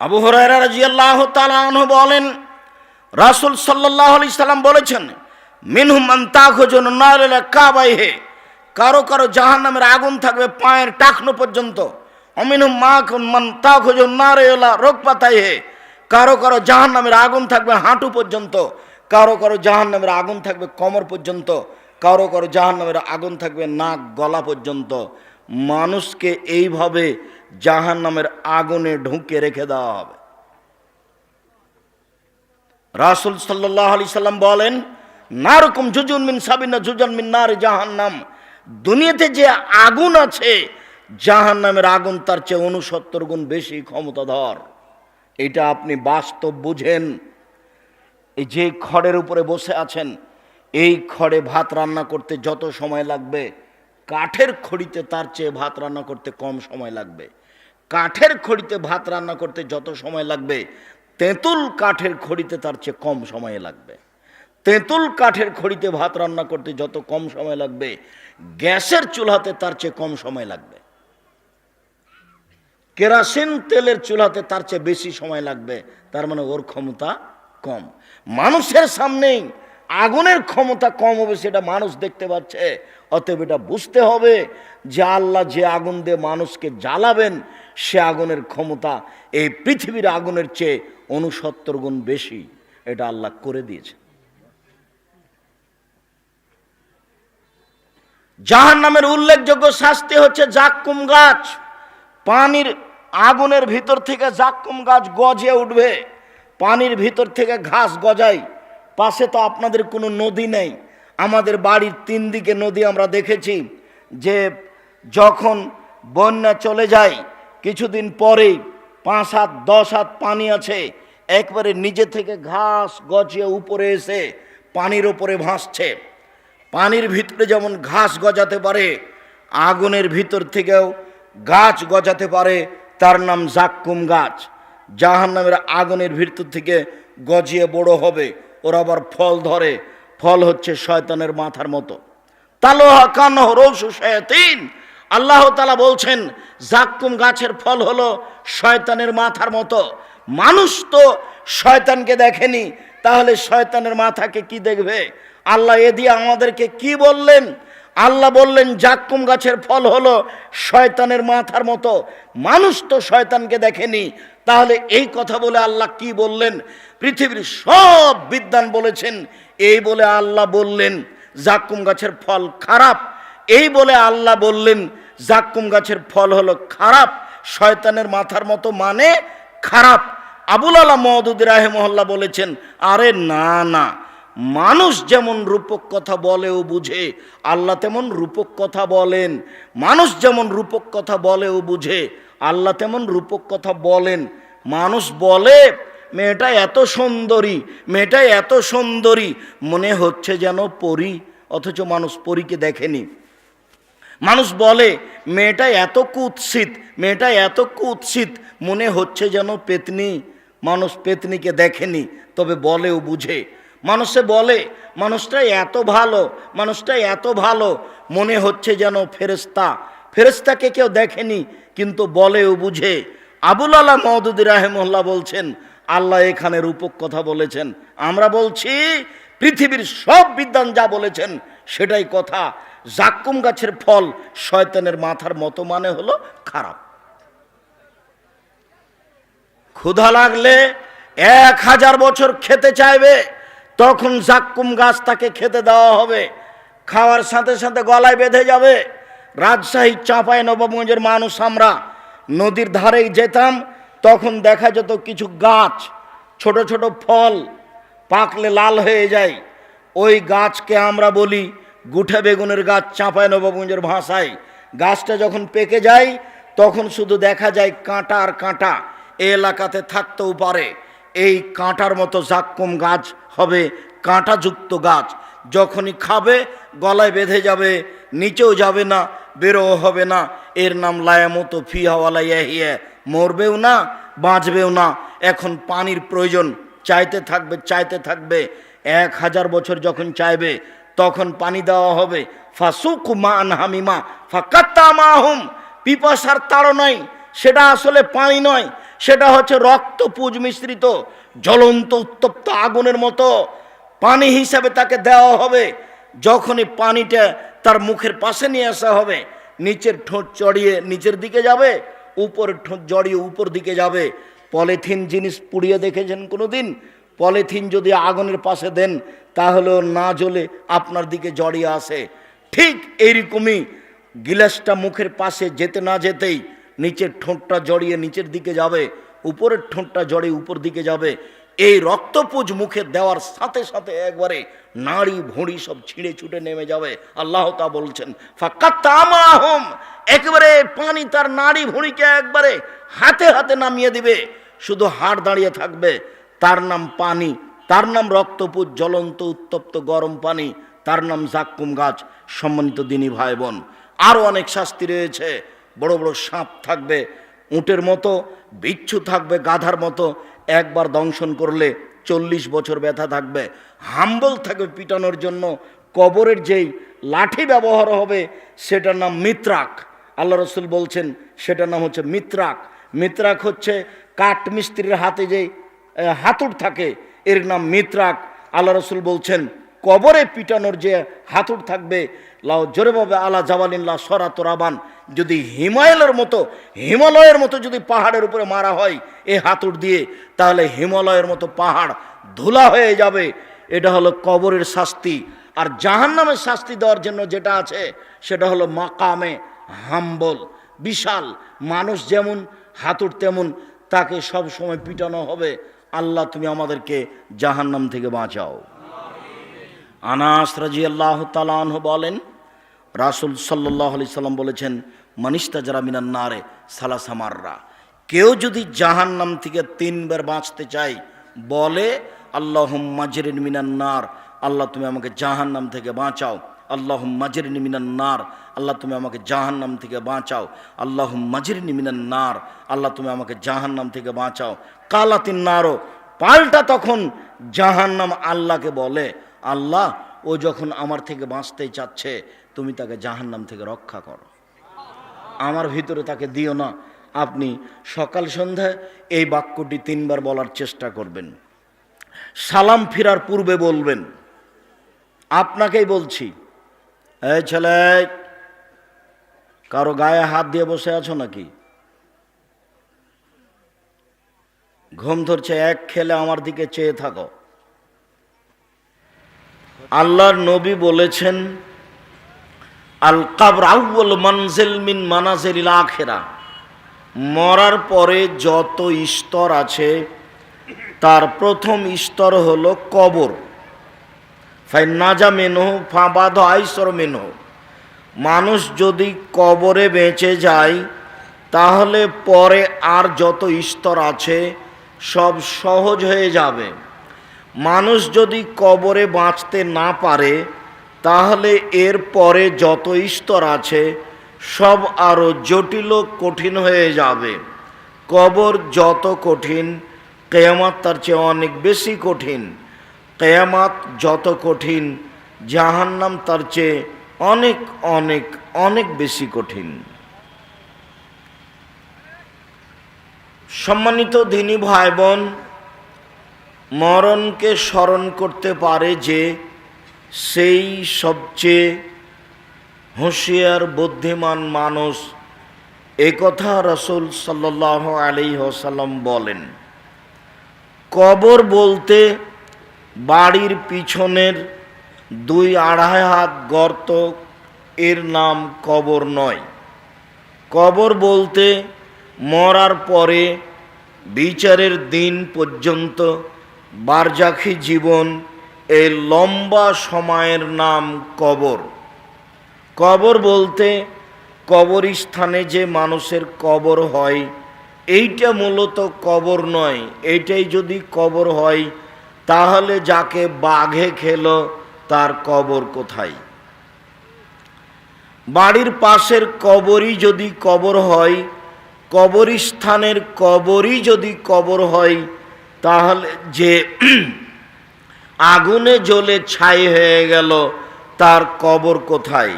আবু হুরায়রা রাদিয়াল্লাহু তাআলা আনহু বলেন, রাসূল সাল্লাল্লাহু আলাইহি সাল্লাম বলেছেন, মিনহুম মান তাখুজুন নার ইলা কাবাইহি, কারো কারো জাহান্নামের আগুন থাকবে পায়ের টাকনো পর্যন্ত। অমিনহুম মান তাখুজুন নার ইলা রুকবাতাইহি, কারো কারো জাহান্নামের আগুন থাকবে হাঁটু পর্যন্ত, কারো কারো জাহান্নামের আগুন থাকবে কোমর পর্যন্ত, কারো কারো জাহান্নামের আগুন থাকবে নাক গলা পর্যন্ত। মানুষকে এইভাবে জাহান্নামের আগুনে ঢুকে রেখে দেওয়া হবে। রাসূল সাল্লাল্লাহু আলাইহি সাল্লাম বলেন, নারকুম জুজুন মিন সাবিনা জুজান মিন নার জাহান্নাম, দুনিয়াতে যে আগুন আছে জাহান্নামের আগুন তার চেয়ে 69 গুণ বেশি ক্ষমতাধর। এটা আপনি বাস্তব বুঝেন। এই যে খড়ের উপরে বসে আছেন, এই খড়ে ভাত রান্না করতে যত সময় লাগবে, কাঠের খড়িতে তার চেয়ে ভাত রান্না করতে কম সময় লাগবে। কাঠের খড়িতে ভাত রান্না করতে যত সময় লাগবে, তেঁতুল কাঠের খড়িতে তার চেয়ে কম সময় লাগবে। তেঁতুল কাঠের খড়িতে ভাত রান্না করতে যত কম সময় লাগবে, গ্যাসের চুলাতে তার চেয়ে কম সময় লাগবে। কেরোসিন তেলের চুলাতে তার চেয়ে বেশি সময় লাগবে। তার মানে ওর ক্ষমতা কম। মানুষের সামনেই আগুনের ক্ষমতা কম হবে, সেটা মানুষ দেখতে পাচ্ছে। অতএব এটা বুঝতে হবে যে আল্লাহ যে আগুন দিয়ে মানুষকে জ্বালাবেন, সে আগুনের ক্ষমতা এই পৃথিবীর আগুনের চেয়ে 69 গুণ বেশি। এটা আল্লাহ করে দিয়েছে। জাহান্নামের উল্লেখযোগ্য শাস্তি হচ্ছে জাক্কুম গাছ। পানির আগুনের ভিতর থেকে জাক্কুম গাছ গজে উঠবে। পানির ভিতর থেকে ঘাস গজায়। পাশে তো আপনাদের কোনো নদী নেই। আমাদের বাড়ির 3 দিকে নদী আমরা দেখেছি যে যখন বন্যা চলে যায়, কিছুদিন পরেই 5 হাত 10 হাত পানি আছে, একবারে নিজে থেকে ঘাস গজিয়ে উপরে এসে পানির ওপরে ভাসছে। পানির ভিতরে যেমন ঘাস গজাতে পারে, আগুনের ভিতর থেকেও গাছ গজাতে পারে। তার নাম জাক্কুম গাছ। জাহান্নামের আগুনের ভিতর থেকে গজিয়ে বড় হবে, ওরা আবার ফল ধরে। ফল হচ্ছে শয়তানের মাথার মতো। তালোহা কানহ রৌসু শায়াতিন। আল্লাহ তাআলা বলছেন জাক্কুম গাছের ফল হলো শয়তানের মাথার মতো। মানুষ তো শয়তানকে দেখেনি, তাহলে শয়তানের মাথাকে কি দেখবে? আল্লাহ এ দিয়ে আমাদেরকে কি বললেন? আল্লাহ বললেন জাক্কুম গাছের ফল হলো শয়তানের মাথার মতো। মানুষ তো শয়তানকে দেখেনি, তাহলে এই কথা বলে আল্লাহ কি বললেন? পৃথিবীর সব বিদ্বান বলেছেন এই বলে আল্লাহ বললেন জাক্কুম গাছের ফল খারাপ। এই বলে আল্লাহ বললেন জাক্কুম গাছের ফল হলো খারাপ, শয়তানের মাথার মতো মানে খারাপ। আবুল আলা মওদুদী রাহিমাহুল্লাহ বলেছেন, আরে না না, মানুষ যেমন রূপক কথা বলে ও বুঝে, আল্লাহ তেমন রূপক কথা বলেন। মানুষ যেমন রূপক কথা বলে ও বুঝে, আল্লাহ তেমন রূপক কথা বলেন। মানুষ বলে মেয়েটা এত সুন্দরী, মেয়েটা এত সুন্দরী, মনে হচ্ছে যেন পরী, অথচ মানুষ পরীকে দেখেনি। মানুষ বলে মেয়েটা এত কুৎসিত, মেয়েটা এত কুৎসিত, মনে হচ্ছে যেন পেতনি, মানুষ পেতনিকে দেখেনি, তবে বলেও বুঝে। মানুষে বলে মানুষটা এত ভালো, মানুষটা এত ভালো, মনে হচ্ছে যেন ফেরেশতা, ফেরেশতাকে কেউ দেখেনি কিন্তু বলেও বুঝে। আবুল আলা মওদুদী রাহিমাহুল্লাহ বলছেন আল্লাহ এখানে রূপক কথা বলেছেন। আমরা বলছি পৃথিবীর সব বিদ্বান যা বলেছেন সেটাই কথা। জাক্কুম গাছের ফল শয়তানের মাথার মতো মানে হলো খারাপ। ক্ষুধা লাগলে 1000 বছর খেতে চাইবে, তখন জাক্কুম গাছ তাকে খেতে দেওয়া হবে। খাওয়ার সাথে সাথে গলায় বেঁধে যাবে। রাজশাহী চাঁপাইনবাবগঞ্জের মানুষ আমরা নদীর ধারেই যেতাম, তখন দেখা যেত কিছু গাছ, ছোট ছোট ফল পাকলে লাল হয়ে যায়। ওই গাছকে আমরা বলি গুঠে বেগুনের গাছ চাঁপাইনবাবগঞ্জের ভাষায়। গাছটা যখন পেকে যায় তখন শুধু দেখা যায় কাঁটা আর কাঁটা। এই এলাকাতে থাকতেও পারে এই কাঁটার মতো জাক্কুম গাছ হবে, কাঁটাযুক্ত গাছ। যখনই খাবে গলায় বেঁধে যাবে, নিচেও যাবে না, বেরো হবে না। এর নাম লায়ামতো ফিহা ওয়ালা ইয়াহিয়া, মরবেও না বাঁচবেও না। এখন পানির প্রয়োজন, চাইতে থাকবে চাইতে থাকবে। 1000 বছর যখন চাইবে তখন পানি দেওয়া হবে। ফাসুকু মান হামিমা ফাকাত্তা মাহুম, পিপাসার তাড়নায় সেটা আসলে পানি নয়, সেটা হচ্ছে রক্ত পুজ মিশ্রিত জ্বলন্ত উত্তপ্ত আগুনের মতো পানি হিসাবে তাকে দেওয়া হবে। যখনই পানিটা তার মুখের পাশে নিয়ে আসা হবে, নিচের ঠোঁট চড়িয়ে নিচের দিকে যাবে, উপরের ঠোঁট জড়িয়ে উপর দিকে যাবে। পলিথিন জিনিস পুড়িয়ে দেখেছেন কোনো দিন? পলিথিন যদি আগুনের পাশে দেন তাহলেও না জ্বলে আপনার দিকে জড়িয়ে আসে। ঠিক এইরকমই গিলাসটা মুখের পাশে যেতে না যেতেই নিচের ঠোঁটটা জড়িয়ে নিচের দিকে যাবে, উপরের ঠোঁটটা জড়িয়ে উপর দিকে যাবে। এই রক্তপুঁজ মুখে দেওয়ার সাথে সাথে একবারে নাড়ি ভুঁড়ি সব ছিঁড়ে ছুটে নেমে যাবে। আল্লাহ তা বলছেন ফাকাত্তামাহুম, একেবারে পানি তার নাড়ি ভুঁড়িকে একবারে হাতে হাতে নামিয়ে দিবে, শুধু হাড় দাঁড়িয়ে থাকবে। তার নাম পানি, তার নাম রক্তপুঁজ, জ্বলন্ত উত্তপ্ত গরম পানি, তার নাম জাক্কুম গাছ। সম্মানিত দিনী ভাই বোন, আরও অনেক শাস্তি রয়েছে। বড় বড় সাপ থাকবে, উটের মতো, বিচ্ছু থাকবে গাধার মতো, একবার দংশন করলে 40 বছর ব্যথা থাকবে। হাম্বল থাকবে পিটানোর জন্য। কবরের যেই লাঠি ব্যবহার হবে সেটার নাম মিত্রাক। আল্লাহ রসুল বলছেন সেটার নাম হচ্ছে মিত্রাক। মিত্রাক হচ্ছে কাঠ মিস্ত্রির হাতে যে হাতুড় থাকে, এর নাম মিত্রাক। আল্লাহ রসুল বলছেন কবরে পিটানোর যে হাতুড় থাকবে, লাও জোরেভাবে আলা জাবালিল্লাহ সরাত রাবান, যদি হিমালয়ের মতো যদি পাহাড়ের উপরে মারা হয় এই হাতুড় দিয়ে, তাহলে হিমালয়ের মতো পাহাড় ধুলা হয়ে যাবে। এটা হলো কবরের শাস্তি। আর জাহান্নামের শাস্তি দেওয়ার জন্য যেটা আছে সেটা হলো মাকামে হাম্বল, বিশাল মানুষ যেমন হাতুড় তেমন, তাকে সব সময় পিটানো হবে। আল্লাহ তুমি আমাদেরকে জাহান্নাম থেকে বাঁচাও। আনাস রাদিয়াল্লাহু তাআলা আনহু বলেন, রাসূল সাল্লাল্লাহু আলাইহি সাল্লাম বলেছেন, মানিস্তাজারা মিনান নারে সালাসা মাররা, কেউ যদি জাহান্নাম থেকে 3 বার বাঁচতে চায় বলে আল্লাহুম্মা আজরিনি মিনান নার, আল্লাহ তুমি আমাকে জাহান্নাম থেকে বাঁচাও। আল্লাহুম্মা আজরিনি মিনান নার, আল্লাহ তুমি আমাকে জাহান্নাম থেকে বাঁচাও। আল্লাহুম্মা আজরিনি মিনান নার, আল্লাহ তুমি আমাকে জাহান্নাম থেকে বাঁচাও। কালাতিন নারো, পাল্টা তখন জাহান্নাম আল্লাহকে বলে, আল্লাহ ও যখন আমার থেকে বাঁচতে চাচ্ছে তুমি তাকে জাহান্নাম থেকে রক্ষা করো, আমার ভিতরে তাকে দিও না। আপনি সকাল সন্ধ্যায় এই বাক্যটি 3 বার বলার চেষ্টা করবেন। সালাম ফিরার পূর্বে বলবেন। আপনাকেই বলছি, এই ছেলে, কারো গায়ে হাত দিয়ে বসে আছো নাকি? ঘুম ধরছে, এক খেলে আমার দিকে চেয়ে থাকো। আল্লাহর নবী বলেছেন, আল কবর আউয়াল মানজিল মিন মানাজিলিল আখিরাহ, মরার পরে যত স্তর আছে তার প্রথম স্তর হলো কবর। ফাইন নাজা মিনহু ফাবাদ আইসর মিনহু, মানুষ যদি কবরে বেঁচে যায় তাহলে পরে আর যত স্তর আছে সব সহজ হয়ে যাবে। মানুষ যদি কবরে বাঁচতে না পারে তাহলে এর পরে যত স্তর আছে সব আরও জটিল ও কঠিন হয়ে যাবে। কবর যত কঠিন, কিয়ামত তার চেয়ে অনেক বেশি কঠিন। কিয়ামত যত কঠিন, জাহান্নাম তার চেয়ে অনেক অনেক অনেক বেশি কঠিন। সম্মানিত দিনী ভাই বোন, মরণকে স্মরণ করতে পারে যে সেই সবচেয়ে হুঁশিয়ার বুদ্ধিমান মানুষ, একথা রাসূল সাল্লাল্লাহু আলাইহি ওয়াসাল্লাম বলেন। কবর বলতে বাড়ির পিছনের 2-2.5 হাত গর্ত, এর নাম কবর নয়। কবর বলতে মরার পরে বিচারের দিন পর্যন্ত বারজাখি জীবন, এই লম্বা সময়ের নাম কবর। কবর বলতে কবরস্থানে যে মানুষের কবর হয় এইটা মূলত কবর নয়। এইটাই যদি কবর হয় তাহলে যাকে বাঘে খেলো তার কবর কোথায়? বাড়ির পাশের কবরই যদি কবর হয়, কবরস্থানের কবরই যদি কবর হয়, তাহলে যে আগুনে জ্বলে ছাই হয়ে গেল তার কবর কোথায়?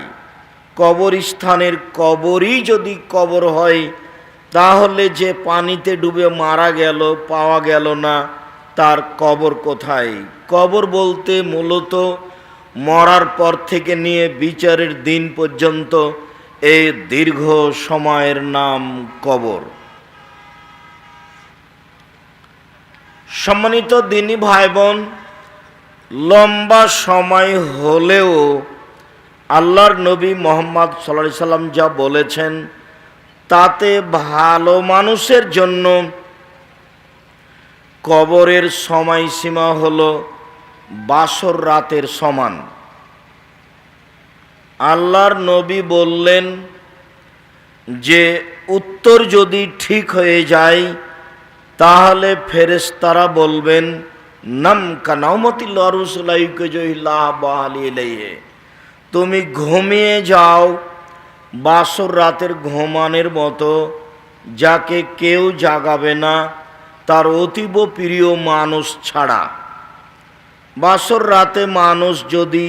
কবরস্থানের কবরই যদি কবর হয়, তাহলে যে পানিতে ডুবে মারা গেল, পাওয়া গেল না, তার কবর কোথায়? কবর বলতে মূলত মরার পর থেকে নিয়ে বিচারের দিন পর্যন্ত এই দীর্ঘ সময়ের নাম কবর। সম্মানিত দিনী ভাই বোন, লম্বা সময় হলেও আল্লাহর নবী মুহাম্মদ সাল্লাল্লাহু আলাইহি সাল্লাম যা বলেছেন তাতে ভালো মানুষের জন্য কবরের সময়সীমা হলো বাসর রাতের সমান। আল্লাহর নবী বললেন যে উত্তর যদি ঠিক হয়ে যায় তাহলে ফেরেশতারা বলবেন নাম কানাউমতিল রসুলাইকে, তুমি ঘুমিয়ে যাও বাসর রাতের ঘুমানোর মতো, যাকে কেউ জাগাবে না তার অতীব প্রিয় মানুষ ছাড়া। বাসর রাতে মানুষ যদি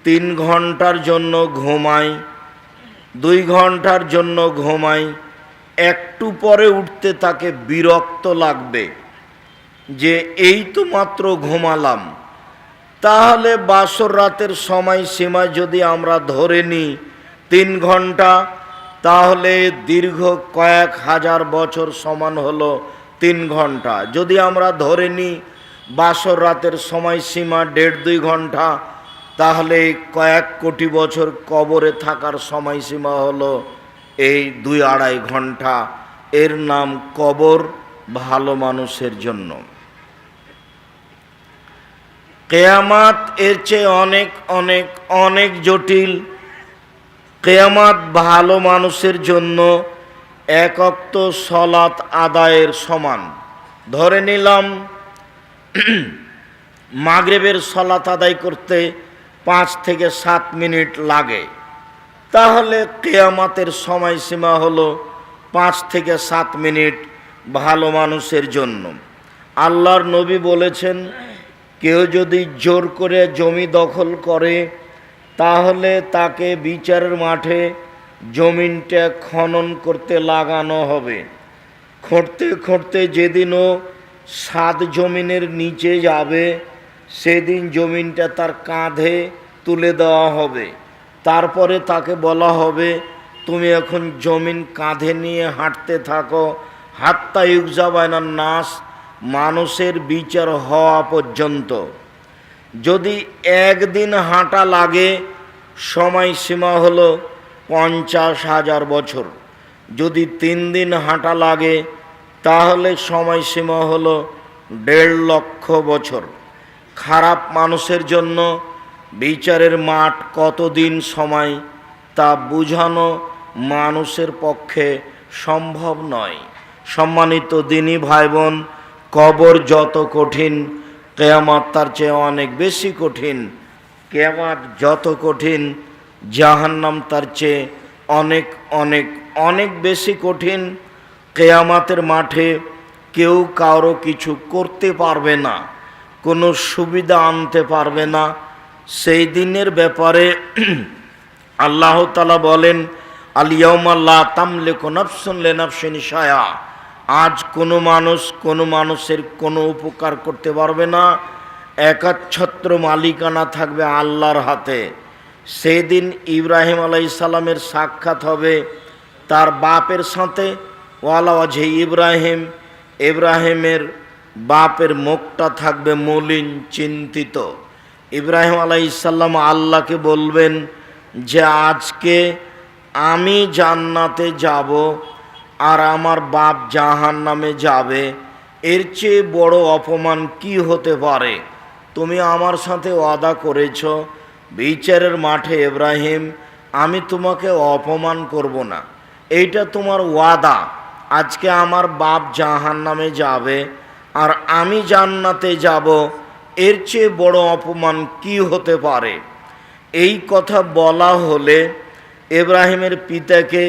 3 ঘন্টার জন্য ঘুমায়, 2 ঘন্টার জন্য ঘুমায়, একটু পরে উঠতে তাকে বিরক্ত লাগবে যে এই তো মাত্র ঘুমালাম। তাহলে বাসর রাতের সময়সীমা যদি আমরা ধরে নিই 3 ঘন্টা, তাহলে দীর্ঘ কয়েক হাজার বছর সমান হলো 3 ঘন্টা। যদি আমরা ধরে নিই বাসর রাতের সময়সীমা 1.5-2 ঘন্টা, তাহলে কয়েক কোটি বছর কবরে থাকার সময়সীমা হলো এই 2-2.5 ঘন্টা। এর নাম কবর ভালো মানুষের জন্য। কিয়ামত এর চেয়ে অনেক অনেক অনেক জটিল। কিয়ামত ভালো মানুষের জন্য 1 ওয়াক্ত সালাত আদায়ের সমান। ধরে নিলাম মাগরিবের সালাত আদায় করতে 5 থেকে 7 মিনিট লাগে, তাহলে কিয়ামতের সময়সীমা হলো 5 থেকে 7 মিনিট ভালো মানুষের জন্য। আল্লাহর নবী বলেছেন কেউ যদি জোর করে জমি দখল করে তাহলে তাকে বিচারের মাঠে জমিনটা খনন করতে লাগানো হবে। খুঁড়তে খুঁড়তে যেদিনও 7 জমিনের নিচে যাবে সেদিন জমিনটা তার কাঁধে তুলে দেওয়া হবে। তারপরে তাকে বলা হবে তুমি এখন জমিন কাঁধে নিয়ে হাঁটতে থাকো হাত্তা ইউজাবায়নার নাস, মানুষের বিচার হওয়া পর্যন্ত। যদি 1 দিন হাঁটা লাগে সময়সীমা হলো 50,000 বছর। যদি 3 দিন হাঁটা লাগে তাহলে সময়সীমা হলো 1.5 লক্ষ বছর। খারাপ মানুষের জন্য বিচারের মাঠ কতদিন সময় তা বোঝানো মানুষের পক্ষে সম্ভব নয়। সম্মানিত দিনী ভাই বোন, কবর যত কঠিন কিয়ামত তার চেয়ে অনেক বেশি কঠিন। কিয়ামত যত কঠিন জাহান্নাম তার চেয়ে অনেক অনেক অনেক বেশি কঠিন। কিয়ামতের মাঠে কেউ কারো কিছু করতে পারবে না, কোনো সুবিধা আনতে পারবে না। সেই দিনের ব্যাপারে আল্লাহ তাআলা বলেন আল-ইয়াওমা লা তামলিকু নাফসুন লিনাফসিন শাইআ, আজ কোনো মানুষ কোনো মানুষের কোনো উপকার করতে পারবে না। একাচ্ছত্র মালিকানা থাকবে আল্লাহর হাতে। সেদিন ইব্রাহিম আলাইহিস সালামের সাক্ষাৎ হবে তার বাপের সাথে। ওয়ালা ওয়াজহি ইব্রাহিম, ইব্রাহিমের বাপের মুখটা থাকবে মলিন, চিন্তিত। ইব্রাহিম আলাইহিস সালাম আল্লাহকে বলবেন যে আজকে আমি জান্নাতে যাব আর আমার বাপ জাহান্নামে যাবে, এর চেয়ে বড় অপমান কি হতে পারে? তুমি আমার সাথে ওয়াদা করেছ বিচারের মাঠে ইব্রাহিম আমি তোমাকে অপমান করব না, এইটা তোমার ওয়াদা। আজকে আমার বাপ জাহান্নামে যাবে আর আমি জান্নাতে যাব, এর চেয়ে বড় অপমান কি হতে পারে? এই কথা বলা হলে ইব্রাহিমের পিতাকে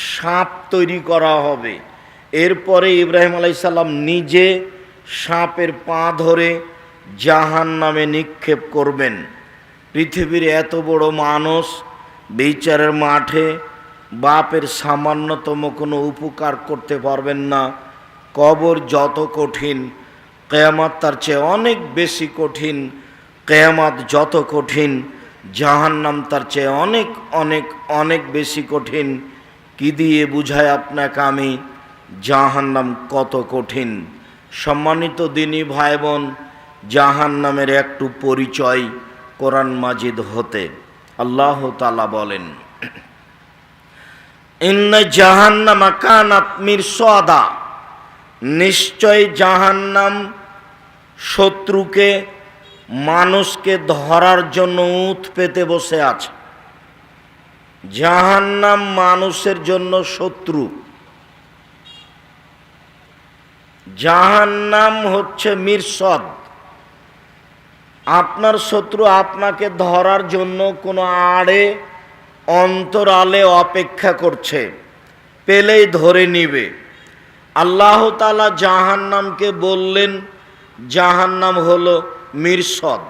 সাপ তৈরি করা হবে। এরপরে ইব্রাহিম আলাইহিস সালাম নিজে সাপের পা ধরে জাহান্নামে নিক্ষেপ করবেন। পৃথিবীর এত বড় মানুষ বিচারের মাঠে বাপের সামান্যতম কোনো উপকার করতে পারবেন না। কবর যত কঠিন কিয়ামত তার চেয়ে অনেক বেশি কঠিন। কিয়ামত যত কঠিন জাহান্নাম তার চেয়ে অনেক অনেক অনেক বেশি কঠিন। কি দিয়ে বুঝায় আপনাকে আমি জাহান্নাম কত কঠিন? সম্মানিত দিনী ভাই বোন, জাহান্নামের একটু পরিচয় কোরআন মাজিদ হতে। আল্লাহ তাআলা বলেন ইন্না জাহান্নামা কানাত মিরসাদা, নিশ্চয় জাহান্নাম শত্রুকে মানুষকে ধরার জন্য উৎ পেতে বসে আছে। জাহান্নাম মানুষের জন্য শত্রু। জাহান্নাম হচ্ছে মিরসদ। আপনার শত্রু আপনাকে ধরার জন্য কোনো আড়ে অন্তরালে অপেক্ষা করছে, পেলেই ধরে নিবে। আল্লাহ তাআলা জাহান্নামকে বললেন জাহান্নাম হলো মিরসদ,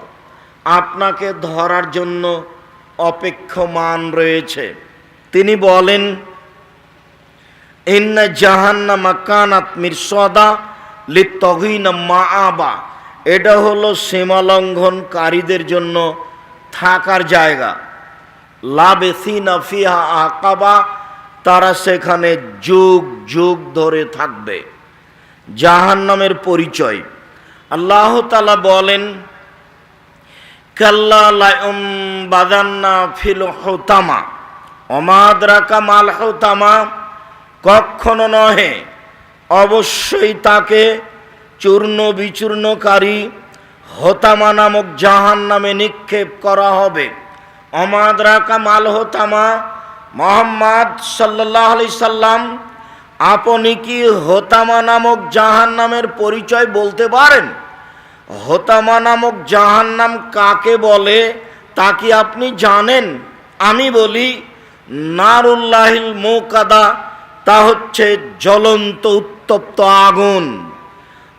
আপনাকে ধরার জন্য অপেক্ষমান রয়েছে। তিনি বলেন ইন্না জাহান্নামা কানাত মিরসদা লিত্তাগিনা মাআবা, এটা হলো সীমালঙ্ঘনকারীদের জন্য থাকার জায়গা। লাবেসিনা ফিহা আকাবা, তারা সেখানে যুগ যুগ ধরে থাকবে। জাহান্নামের পরিচয় আল্লাহ তাআলা বলেন কাল্লা লায়ুমবাদান্না ফিল হুতামা ওমা আদরাকা মাল হুতামা, কখনো নহে অবশ্যই তাকে চূর্ণ বিচূর্ণকারী হোতামা নামক জাহান্নামে নিক্ষেপ করা হবে। ওমা আদরাকা মাল হোতামা, মুহাম্মদ সাল্লাল্লাহু আলাইহি সাল্লাম আপনি কি হোতামা নামক জাহান্নামের পরিচয় বলতে পারেন? হোতামা নামক জাহান্নাম কাকে বলে তা কি আপনি জানেন? আমি বলি নারুল্লাহিল মুকাদা, তা হচ্ছে জ্বলন্ত উত্তপ্ত আগুন।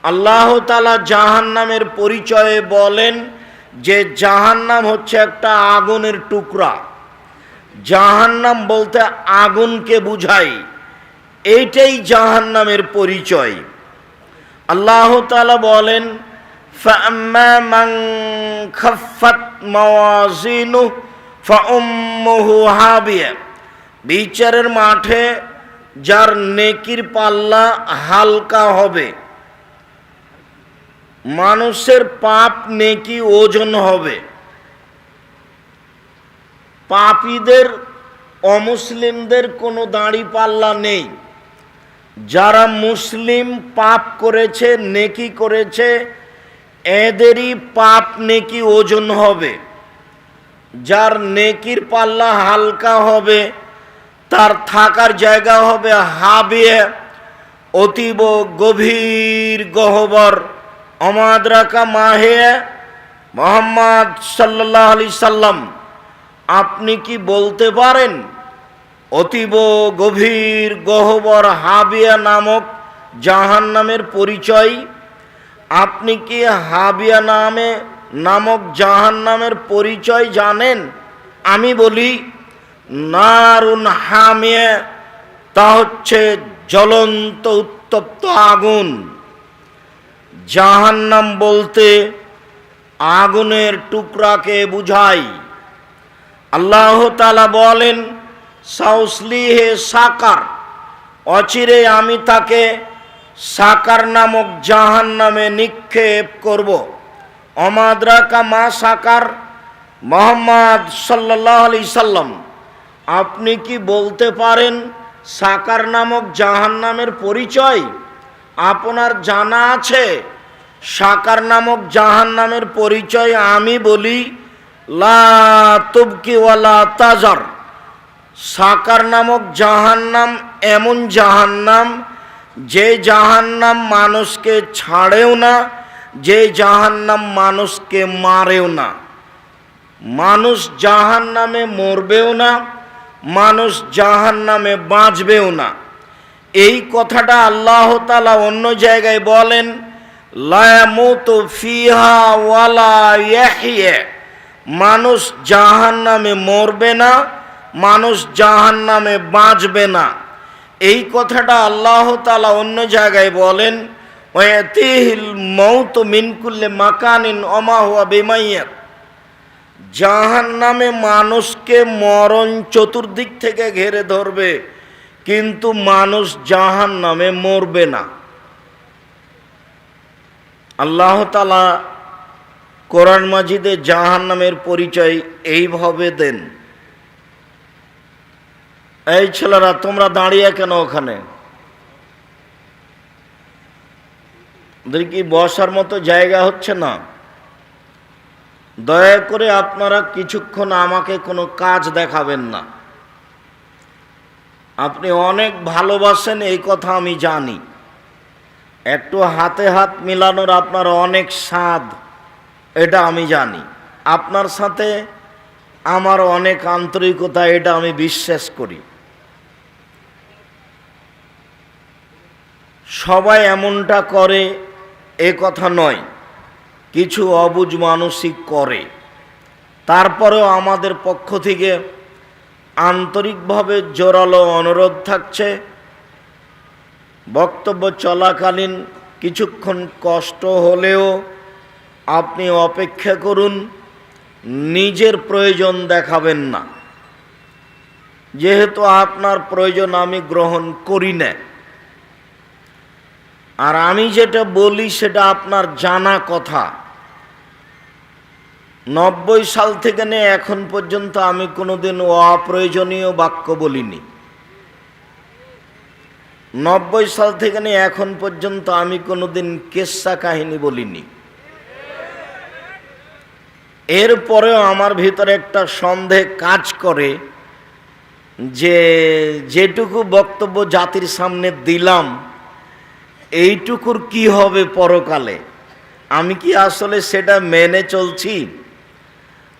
আল্লাহ তাআলা জাহান্নামের পরিচয়ে বলেন যে জাহান্নাম হচ্ছে একটা আগুনের টুকরা। জাহান্নাম বলতে আগুনকে বুঝায়, এইটাই জাহান্নামের পরিচয়। আল্লাহ তাআলা বলেন ফাআম্মা মান খাফফাত মাওয়াজিনুহু ফাউম্মুহু হাবিয়া, বিচারের মাঠে যার নেকির পাল্লা হালকা হবে, মানুষের পাপ নেকি ওজন হবে। পাপীদের অমুসলিমদের কোনো দাড়ি পাল্লা নেই। যারা মুসলিম পাপ করেছে নেকি করেছে এদেরই পাপ নেকি ওজন হবে। যার নেকির পাল্লা হালকা হবে তার থাকার জায়গা হবে হাবিয়ে, অতীব গভীর গহ্বর। অমাদ্রাকা মাহে, মুহাম্মদ সাল্লাল্লাহু আলাইহি সাল্লাম আপনি কি বলতে পারেন অতীব গভীর গহ্বর হাবিয়া নামক জাহান্নামের পরিচয়? আপনি কি হাবিয়া নামক জাহান্নামের পরিচয় জানেন? আমি বলি নারুন হামিয়া, তা হচ্ছে জ্বলন্ত উত্তপ্ত আগুন। জাহান্নাম বলতে আগুনের টুকরাকে বুঝায়। আল্লাহ তাআলা বলেন সাউসলিহে সাকার, অচিরে আমি তাকে সাকার নামক জাহান্নামে নিক্ষেপ করব। অমাদ্রাকা মা সাকার, মুহাম্মদ সাল্লাল্লাহু আলাইহি সাল্লাম আপনি কি বলতে পারেন সাকার নামক জাহান্নামের পরিচয়? আপনার জানা আছে সাকার নামক জাহান্নামের পরিচয়? আমি বলি লা তুবকি ওয়ালা তাজার। সাকার নামক জাহান্নাম এমন জাহান্নাম যে জাহান্নাম মানুষকে ছাড়েও না, যে জাহান্নাম মানুষকে মারেও না। মানুষ জাহান্নামে মরবেও না, মানুষ জাহান্নামে বাঁচবেও না। এই কথাটা আল্লাহ তাআলা অন্য জায়গায় বলেন লা ইয়ামুতু ফিহা ওয়ালা ইয়াহইয়া, মানুষ জাহান্নামে মরবে না, মানুষ জাহান্নামে বাঁচবে না। এই কথাটা আল্লাহ তাআলা অন্য জায়গায় বলেন ওয়াতিহিল মাউতু মিন কুল্লি মাকানিন ওমা হুয়া বিমাইয়্যিত, জাহান্নামে মানুষকে মরণ চতুর্দিক থেকে ঘিরে ধরবে কিন্তু মানুষ জাহান্নামে মরবে না। আল্লাহ তাআলা কোরআন মাজিদে জাহান্নামের পরিচয় এইভাবে দেন। এই ছেলেরা তোমরা দাঁড়িয়ে কেন ওখানে? ওদের কি বসার মতো জায়গা হচ্ছে না? দয়া করে আপনারা কিছুক্ষণ আমাকে কোনো কাজ দেখাবেন না। আপনি অনেক ভালোবাসেন এই কথা আমি জানি, একটু হাতে হাত মিলানোর আপনার অনেক স্বাদ এটা আমি জানি, আপনার সাথে আমার অনেক আন্তরিকতা এটা আমি বিশ্বাস করি। সবাই এমনটা করে এ কথা নয়, কিছু অবুঝ মানসিক করে। তারপরেও আমাদের পক্ষ থেকে আন্তরিকভাবে জোরালো অনুরোধ থাকছে, বক্তব্য চলাকালীন কিছুক্ষণ কষ্ট হলেও আপনি অপেক্ষা করুন, নিজের প্রয়োজন দেখাবেন না। যেহেতু আপনার প্রয়োজন আমি গ্রহণ করি না, আর আমি যেটা বলি সেটা আপনার জানা কথা। 90 সাল থেকে নিয়ে এখন পর্যন্ত আমি কোনোদিন অপ্রয়োজনীয় বাক্য বলিনি। 90 সাল থেকে নিয়ে এখন পর্যন্ত আমি কোনোদিন কেচ্ছা কাহিনী বলিনি। এরপরেও আমার ভিতরে একটা সন্দেহ কাজ করে যে যেটুকু বক্তব্য জাতির সামনে দিলাম এইটুকুর কি হবে পরকালে, আমি কি আসলে সেটা মেনে চলছি?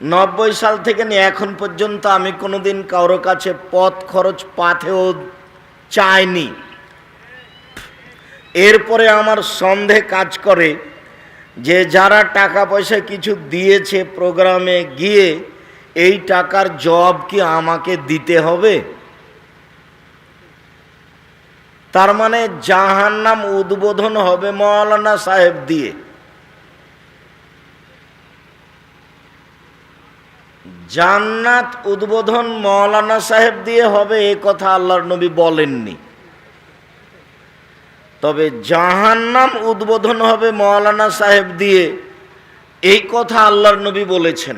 90 সাল থেকে নিয়ে এখন পর্যন্ত আমি কোনোদিন কারো কাছে পথ খরচ পাথেও চাইনি। এরপরে আমার সন্দেহ কাজ করে যে যারা টাকা পয়সা কিছু দিয়েছে প্রোগ্রামে গিয়ে, এই টাকার জবাব কি আমাকে দিতে হবে? তার মানে জাহান্নাম উদ্বোধন হবে মৌলানা সাহেব দিয়ে। জান্নাত উদ্বোধন মৌলানা সাহেব দিয়ে হবে এ কথা আল্লাহর নবী বলেননি, তবে জাহান্নাম উদ্বোধন হবে মৌলানা সাহেব দিয়ে এই কথা আল্লাহর নবী বলেছেন।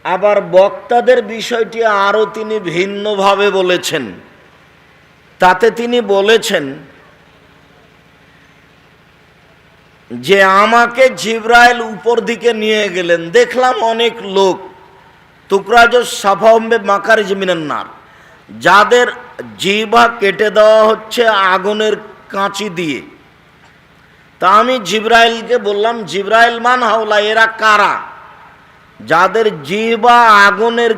আবার বক্তাদের বিষয়টি আরও তিনি ভিন্নভাবে বলেছেন। তাতে তিনি বলেছেন যে আমাকে জিবরাইল উপর দিকে নিয়ে গেলেন, দেখলাম অনেক লোক তুকরাজ সাফাম্বে মাকার জমিনের নার, যাদের জিহ্বা কেটে দেওয়া হচ্ছে আগুনের কাঁচি দিয়ে। তা আমি জিবরাইলকে বললাম, জিবরাইল মান হাওলা, এরা কারা? যাদের জিহ্বা আগুনের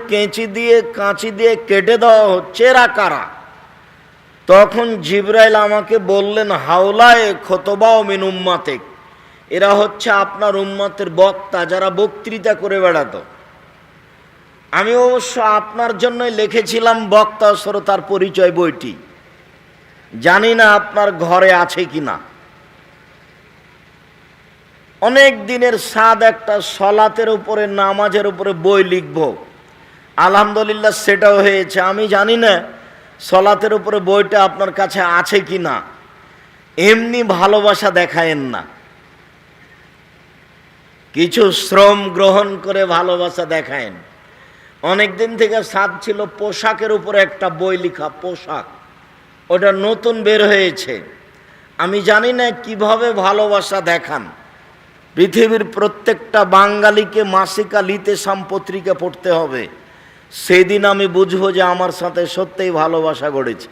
কাঁচি দিয়ে কেটে দেওয়া হচ্ছে এরা কারা? তখন জিবরাইল আমাকে বললেন, হাওলায়ে খতবাও মিন উম্মাতিক, এরা হচ্ছে আপনার উম্মতের বক্তা, যারা বক্তৃতা করে বেড়াতো। আমি অবশ্য আপনার জন্যই লিখেছিলাম বক্তা শ্রোতার পরিচয় বইটি, জানি না আপনার ঘরে আছে কিনা। অনেক দিনের স্বাদ একটা সলাতের উপরে, নামাজের উপরে বই লিখব, আলহামদুলিল্লাহ সেটাও হয়েছে। আমি জানি না সলাতের উপরে বইটা আপনার কাছে আছে কিনা। এমনি ভালোবাসা দেখায়েন না, কিছু শ্রম গ্রহণ করে ভালোবাসা দেখায়েন। অনেক দিন থেকে স্বাদ ছিল পোশাকের উপরে একটা বই লেখা, পোশাক, ওটা নতুন বের হয়েছে। আমি জানি না কিভাবে ভালোবাসা দেখান। পৃথিবীর প্রত্যেকটা বাঙালিকে মাসিকা লিতে পত্রিকা পড়তে হবে, সেদিন আমি বুঝবো যে আমার সাথে সত্যিই ভালোবাসা গড়েছে।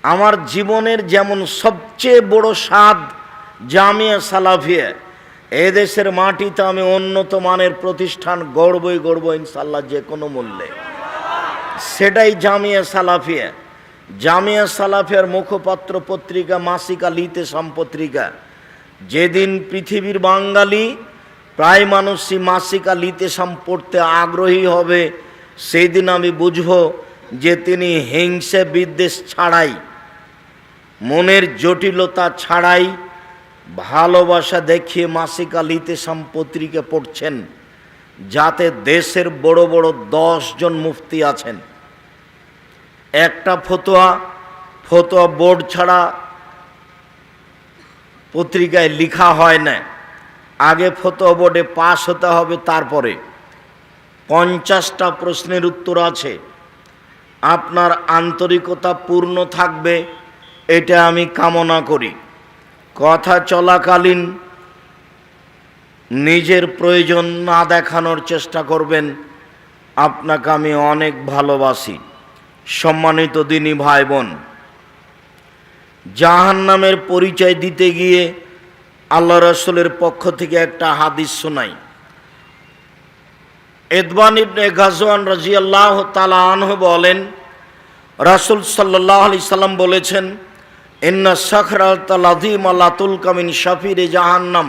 আমার জীবনের যেমন সবচেয়ে বড় স্বাদ জামিয়া সালাফিয়া, এদেশের মাটিতে আমি উন্নত মানের প্রতিষ্ঠান গড়ব ইনশাল্লাহ যে কোনো মূল্যে, সেটাই জামিয়া সালাফিয়া। জামিয়া সালাফিয়ার মুখপাত্র পত্রিকা মাসিকা লিতে পত্রিকা। যেদিন পৃথিবীর বাঙালি প্রায় মানুষই মাসিকা লিতে পড়তে আগ্রহী হবে, সেই দিন আমি বুঝব যে তিনি হিংসা বিদ্বেষ ছাড়াই, মনের জটিলতা ছাড়াই ভালোবাসা দেখিয়ে মাসিকা লিতে পত্রিকা পড়ছেন। যাতে দেশের বড় বড় 10 জন মুফতি আছেন, একটা ফতোয়া বোর্ড ছাড়া পত্রিকায় লেখা হয় না। আগে ফতোয়া বোর্ডে পাশ হতে হবে, তারপরে 50টা প্রশ্নের উত্তর আছে। আপনার আন্তরিকতা পূর্ণ থাকবে, এটা আমি কামনা করি। কথা চলাকালীন নিজের প্রয়োজন না দেখানোর চেষ্টা করবেন। আপনাকে আমি অনেক ভালোবাসি। সম্মানিত দিনী ভাই বোন, জাহান্নামের পরিচয় দিতে গিয়ে আল্লাহ রাসূলের পক্ষ থেকে একটা হাদিস শোনাই। ইদবান ইবনে গাজওয়ান রাদিয়াল্লাহু তাআলা আনহু বলেন, রাসূল সাল্লাল্লাহু আলাইহি সাল্লাম বলেছেন, ইন্না সাখরাতাল আযীমা লা তুলকা মিন শাফিরি জাহান্নাম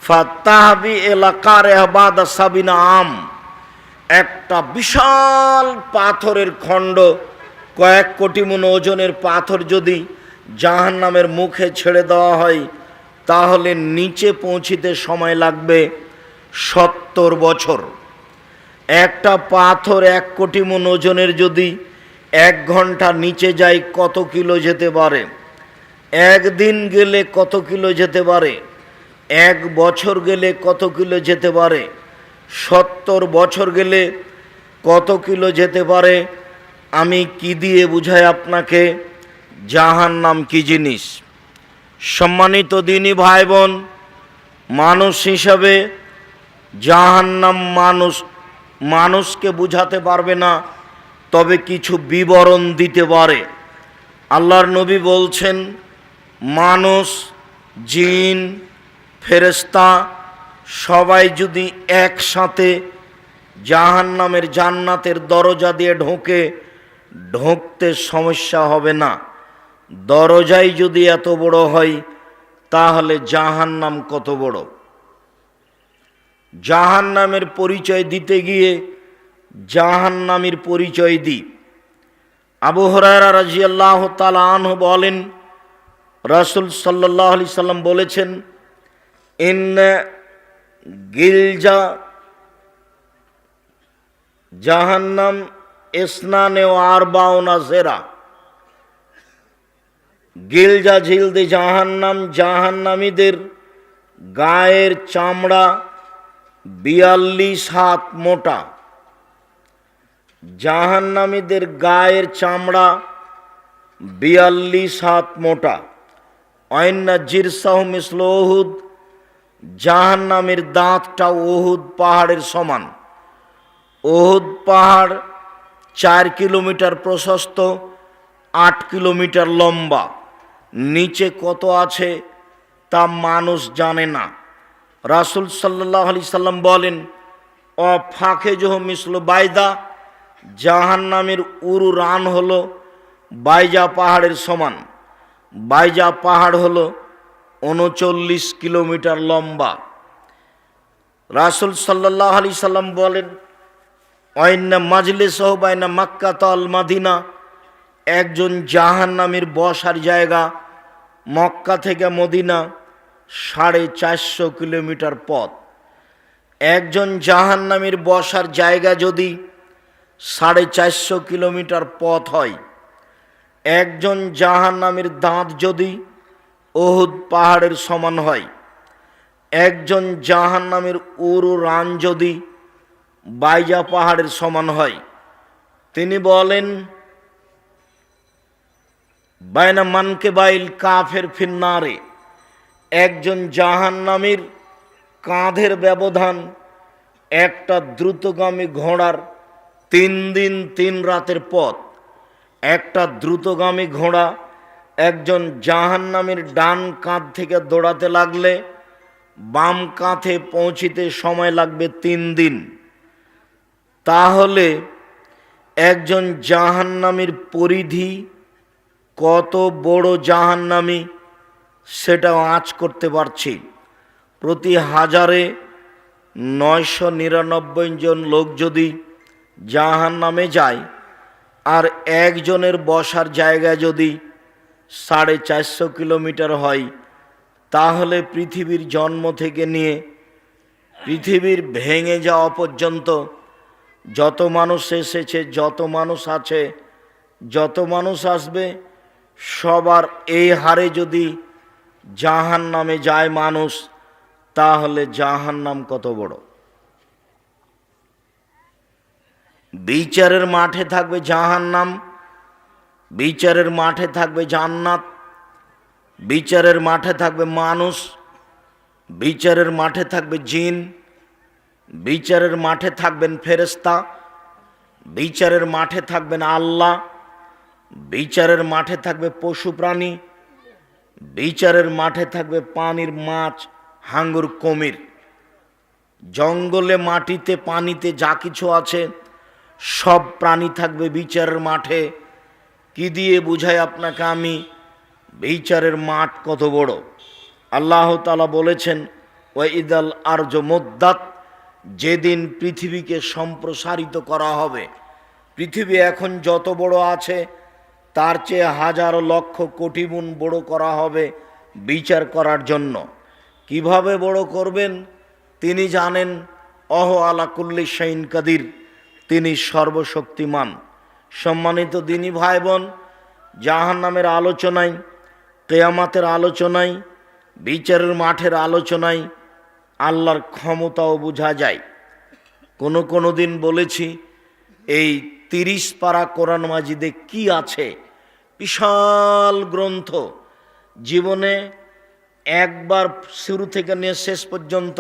ফাতাহবি ইলা কারিহা বাদা সাবিনা আম। একটা বিশাল পাথরের খণ্ড, কয়েক কোটি মণ ওজনের পাথর যদি জাহান্নামের মুখে ছেড়ে দেওয়া হয়, তাহলে নিচে পৌঁছিতে সময় লাগবে 70 বছর। একটা পাথর 1 কোটি মণ ওজনের যদি 1 ঘন্টা নিচে যায়, কত কিলো যেতে পারে? 1 দিন গেলে কত কিলো যেতে পারে? 1 বছর গেলে কত কিলো যেতে পারে? 70 বছর গেলে কত কিলো যেতে পারে? আমি কি দিয়ে বুঝাই আপনাকে জাহান্নাম কি জিনিস? সম্মানিত দিনী ভাই বোন, মানুষ হিসাবে জাহান্নাম মানুষকে বুঝাতে পারবে না, তবে কিছু বিবরণ দিতে পারে। আল্লাহর নবী বলছেন, মানুষ, জিন, ফেরেশতা সবাই যদি একসাথে জাহান্নামের জান্নাতের দরজা দিয়ে ঢুকতে সমস্যা হবে না। দরজাই যদি এত বড় হয়, তাহলে জাহান্নাম কত বড়? জাহান্নামের পরিচয় দিতে গিয়ে জাহান্নামীর পরিচয় দিই। আবু হুরায়রা রাদিয়াল্লাহু তাআলা আনহু বলেন, রাসূল সাল্লাল্লাহু আলাইহি সাল্লাম বলেছেন, ইন্না গিলজা জাহান্নাম ইসনানে ও আরবাউনা জেরা। গিলজা জিলদে জাহান্নাম, জাহান্নামীদের গায়ের চামড়া 42 হাত মোটা। জাহান্নামীদের গায়ের চামড়া 42 হাত মোটা। অন্না জিরসাহু মিসল উহুদ, জাহান্নামের দাঁতটা উহুদ পাহাড়ের সমান। উহুদ পাহাড় 4 কিলোমিটার প্রশস্ত, 8 কিলোমিটার লম্বা। নিচে কত আছে তা মানুষ জানে না। রাসূল সাল্লাল্লাহু আলাইহি সাল্লাম বলেন, অ ফাঁকে জহ মিসল বাইদা, জাহান্নামের উরু রান হলো বাইজা পাহাড়ের সমান। বাইজা পাহাড় হলো 39 কিলোমিটার লম্বা। রাসূল সাল্লাল্লাহু আলাইহি সাল্লাম বলেন, অয়না মাজলিসহু বাইনা মক্কা আল মাদিনা, একজন জাহান্নামীর বসার জায়গা মক্কা থেকে মদিনা 450 কিলোমিটার পথ। একজন জাহান্নামীর বসার জায়গা যদি 450 কিলোমিটার পথ হয়, একজন জাহান্নামীর দাঁত যদি উহুদ পাহাড়ের সমান হয়, একজন জাহান্নামীর উরু রান যদি বাইজা পাহাড়ের সমান হয়, তিনি বলেন, বাইনা মানকে বাইল কাফের ফিন্নারে, একজন জাহান্নামীর কাঁধের ব্যবধান একটা দ্রুতগামী ঘোড়ার 3 দিন 3 রাতের পথ। একটা দ্রুতগামী ঘোড়া একজন জাহান্নামীর ডান কাঁধ থেকে দৌড়াতে লাগলে বাম কাঁধে পৌঁছিতে সময় লাগবে 3 দিন। তাহলে একজন জাহান্নামীর পরিধি কত বড় জাহান্নামী সেটাও আঁচ করতে পারছি। প্রতি 1000-এ 999 জন লোক যদি জাহান্নামে যায়, আর একজনের বসার জায়গা যদি 450 কিলোমিটার হয়, তাহলে পৃথিবীর জন্ম থেকে নিয়ে পৃথিবীর ভেঙে যাওয়া পর্যন্ত যত মানুষ এসেছে, যত মানুষ আছে, যত মানুষ আসবে, সবার এই হারে যদি জাহান্নামে যায় মানুষ, তাহলে জাহান্নাম কত বড়? বিচারের মাঠে থাকবে জাহান্নাম, বিচারের মাঠে থাকবে জান্নাত। বিচারের মাঠে থাকবে মানুষ, বিচারের মাঠে থাকবে জিন, বিচারের মাঠে থাকবেন ফেরেশতা, বিচারের মাঠে থাকবেন আল্লাহ, বিচারের মাঠে থাকবে পশু প্রাণী, বিচারের মাঠে থাকবে পানির মাছ, হাঙ্গর, কুমির। জঙ্গলে, মাটিতে, পানিতে যা কিছু আছে সব প্রাণী থাকবে বিচারের মাঠে। কি দিয়ে বুঝাই আপনাকে আমি বিচারের মাঠ কত বড়? আল্লাহ তাআলা বলেছেন, ওয়াইদাল আরজ মুদ্দাত, যেদিন পৃথিবীকে সম্প্রসারিত করা হবে। পৃথিবী এখন যত বড় আছে তার চেয়ে হাজার লক্ষ কোটি গুণ বড় করা হবে বিচার করার জন্য। কিভাবে বড় করবেন তিনি জানেন। অহ আলা কুল্লি শাইইন কাদির, তিনি সর্বশক্তিমান। সম্মানিত দিনী ভাই বোন, জাহান্নামের আলোচনায়, কিয়ামতের আলোচনায়, বিচারের মাঠের আলোচনায় আল্লাহর ক্ষমতাও বোঝা যায়। কোনো দিন বলেছি এই 30 পারা কোরআন মাজিদে কি আছে, বিশাল গ্রন্থ। জীবনে একবার শুরু থেকে নিয়ে শেষ পর্যন্ত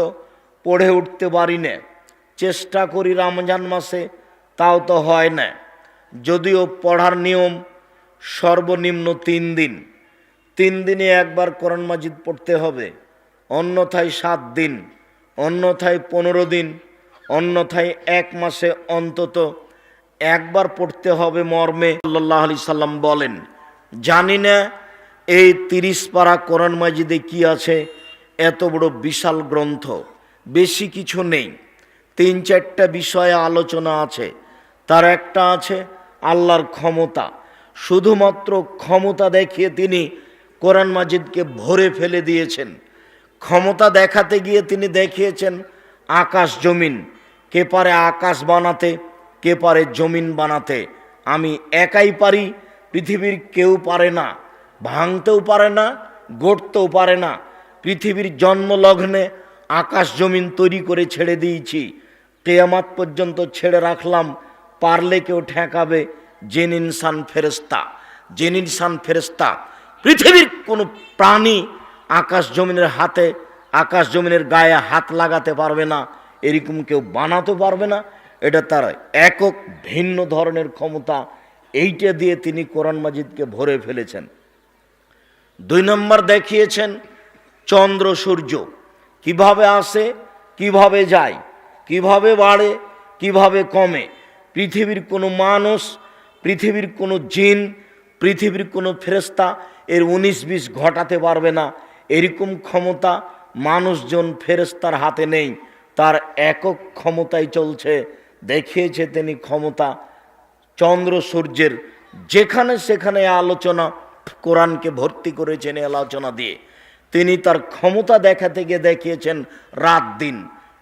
পড়ে উঠতে পারি না। চেষ্টা করি রমজান মাসে, তাও তো হয় না। যদিও পড়ার নিয়ম সর্বনিম্ন 3 দিন, 3 দিনে একবার কোরআন মাজিদ পড়তে হবে, অন্যথায় 7 দিন, অন্যথায় 15 দিন, অন্যথায় 1 মাসে অন্তত একবার পড়তে হবে মর্মে সাল্লাল্লাহু আলাইহি সাল্লাম বলেন। জানি না এই 30 পারা কোরআন মাজিদে কি আছে, এত বড় বিশাল গ্রন্থ। বেশি কিছু নেই, 3-4টা বিষয়ে আলোচনা আছে। তার একটা আছে আল্লাহর ক্ষমতা। শুধুমাত্র ক্ষমতা দেখিয়ে তিনি কোরআন মাজিদকে ভরে ফেলে দিয়েছেন। ক্ষমতা দেখাতে গিয়ে তিনি দেখিয়েছেন আকাশ জমিন। কে পারে আকাশ বানাতে, কে পারে জমিন বানাতে? আমি একাই পারি, পৃথিবীর কেউ পারে না। ভাঙতেও পারে না, গড়তেও পারে না। পৃথিবীর জন্মলগ্নে আকাশ জমিন তৈরি করে ছেড়ে দিয়েছি, কিয়ামত পর্যন্ত ছেড়ে রাখলাম। পারলে কেউ ঠেকাবে? জিন ইনসান ফেরেশতা, জিন ইনসান ফেরেশতা। পৃথিবীর কোনো প্রাণী আকাশ জমিনের হাতে, আকাশ জমিনের গায়ে হাত লাগাতে পারবে না, এরকম কেউ বানাতে পারবে না। এটা তার একক ভিন্ন ধরনের ক্ষমতা। এইটা দিয়ে তিনি কোরআন মাজিদকে ভরে ফেলেছেন। 2 নম্বর দেখিয়েছেন চন্দ্র সূর্য কিভাবে আসে, কিভাবে যায়, কিভাবে বাড়ে, কিভাবে কমে। পৃথিবীর কোনো মানুষ, পৃথিবীর কোনো জিন, পৃথিবীর কোনো ফেরেশতা এর 19-20 ঘটাতে পারবে না। এরকম ক্ষমতা মানুষজন ফেরেশতার হাতে নেই, তার একক ক্ষমতায় চলছে। দেখিয়েছে তিনি ক্ষমতা চন্দ্র সূর্যের। যেখানে সেখানে আলোচনা, কোরআনকে ভর্তি করেছেন আলোচনা দিয়ে। তিনি তার ক্ষমতা দেখাতে গিয়ে দেখিয়েছেন রাত দিন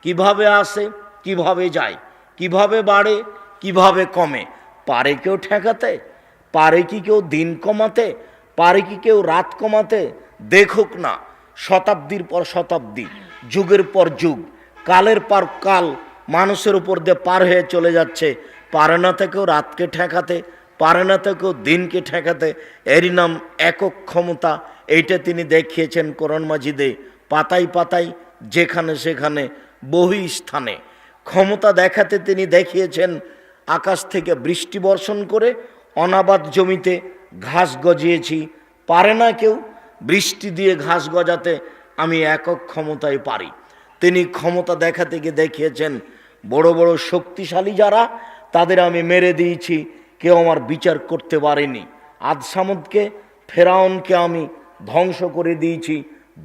কিভাবে আসে, কিভাবে যায়, কিভাবে বাড়ে, কিভাবে কমে। পারে কেউ ঠেকাতে? পারে কি কেউ দিন কমাতে? পারে কি কেউ রাত কমাতে? দেখুক না, শতাব্দীর পর শতাব্দী, যুগের পর যুগ, কালের পর কাল মানুষের উপর দিয়ে পার হয়ে চলে যাচ্ছে। পারে না তো কেউ রাতকে ঠেকাতে, পারে না তো কেউ দিনকে ঠেকাতে। এরই নাম একক ক্ষমতা। এইটা তিনি দেখিয়েছেন কোরআন মাজিদে, পাতায় পাতায়, যেখানে সেখানে, বহু স্থানে। ক্ষমতা দেখাতে তিনি দেখিয়েছেন আকাশ থেকে বৃষ্টি বর্ষণ করে অনাবাদ জমিতে ঘাস গজিয়েছি। পারে না কেউ বৃষ্টি দিয়ে ঘাস গজাতে, আমি একক ক্ষমতায় পারি। তিনি ক্ষমতা দেখাতে গিয়ে দেখিয়েছেন বড় বড় শক্তিশালী যারা, তাদের আমি মেরে দিয়েছি, কেউ আমার বিচার করতে পারেনি। আদ সামুদকে, ফেরাউনকে আমি ধ্বংস করে দিয়েছি,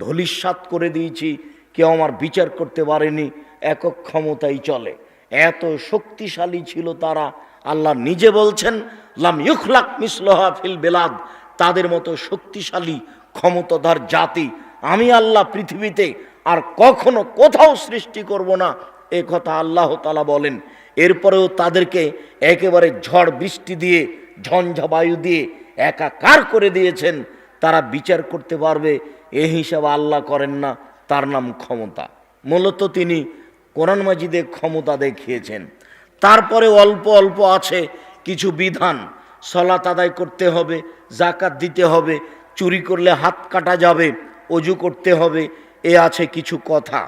ধূলিসাৎ করে দিয়েছি, কেউ আমার বিচার করতে পারেনি। একক ক্ষমতাই চলে। এত শক্তিশালী ছিল তারা। আল্লাহ নিজে বলছেন লাম ইউখলাক মিসলুহা ফিল বিলাদ, তাদের মতো শক্তিশালী ক্ষমতাধর জাতি আমি আল্লাহ পৃথিবীতে আর কখনো কোথাও সৃষ্টি করব না, এ কথা আল্লাহ তাআলা বলেন। এরপরেও তাদেরকে একেবারে ঝড় বৃষ্টি দিয়ে, ঝঞ্ঝা বায়ু দিয়ে একাকার করে দিয়েছেন। তারা বিচার করতে পারবে এ হিসাব আল্লাহ করেন না, তার নাম ক্ষমতা। মূলত তিনি কোরআন মাজিদে ক্ষমতা দেখিয়েছেন। তারপরে অল্প অল্প আছে কিছু বিধান। সালাত আদায় করতে হবে, যাকাত দিতে হবে, চুরি করলে হাত কাটা যাবে, অজু করতে হবে, এ আছে কিছু কথা।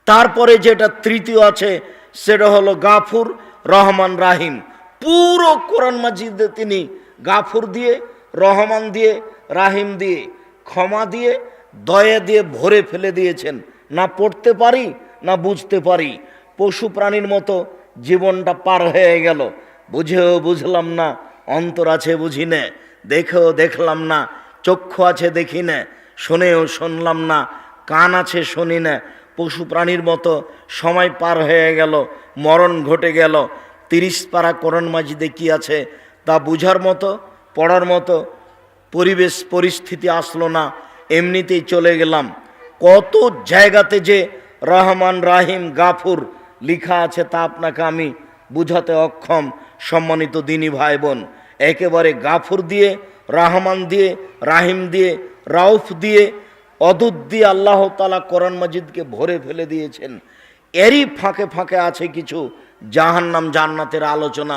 তারপরে যেটা তৃতীয় আছে সেটা হলো গাফুর, রহমান, রাহিম। পুরো কোরআন মাজিদে তিনি গাফুর দিয়ে, রহমান দিয়ে, রাহিম দিয়ে, ক্ষমা দিয়ে, দয়া দিয়ে ভরে ফেলে দিয়েছেন। না পড়তে পারি না বুঝতে পারি, পশু প্রাণীর মতো জীবনটা পার হয়ে গেল। বুঝেও বুঝলাম না, অন্তর আছে বুঝি না, দেখেও দেখলাম না, চক্ষু আছে দেখি না, শুনেও শুনলাম না, কান আছে শুনি না। পশু প্রাণীর মতো সময় পার হয়ে গেল, মরণ ঘটে গেল। 30 পারা কোরআন মাজিদে কি আছে তা বুঝার মতো, পড়ার মতো পরিবেশ পরিস্থিতি আসলো না, এমনিতেই চলে গেলাম। কত জায়গাতে যে রহমান, রাহিম, গাফুর লেখা আছে তা আপনাকে আমি বুঝাতে অক্ষম। সম্মানিত দিনী ভাই বোন, একেবারে গাফুর দিয়ে, রহমান দিয়ে, রাহিম দিয়ে, রাউফ দিয়ে, অদূত দিয়ে আল্লাহ তাআলা কোরআন মাজিদকে ভরে ফেলে দিয়েছেন। এরই ফাঁকে ফাঁকে আছে কিছু জাহান্নাম জান্নাতের আলোচনা।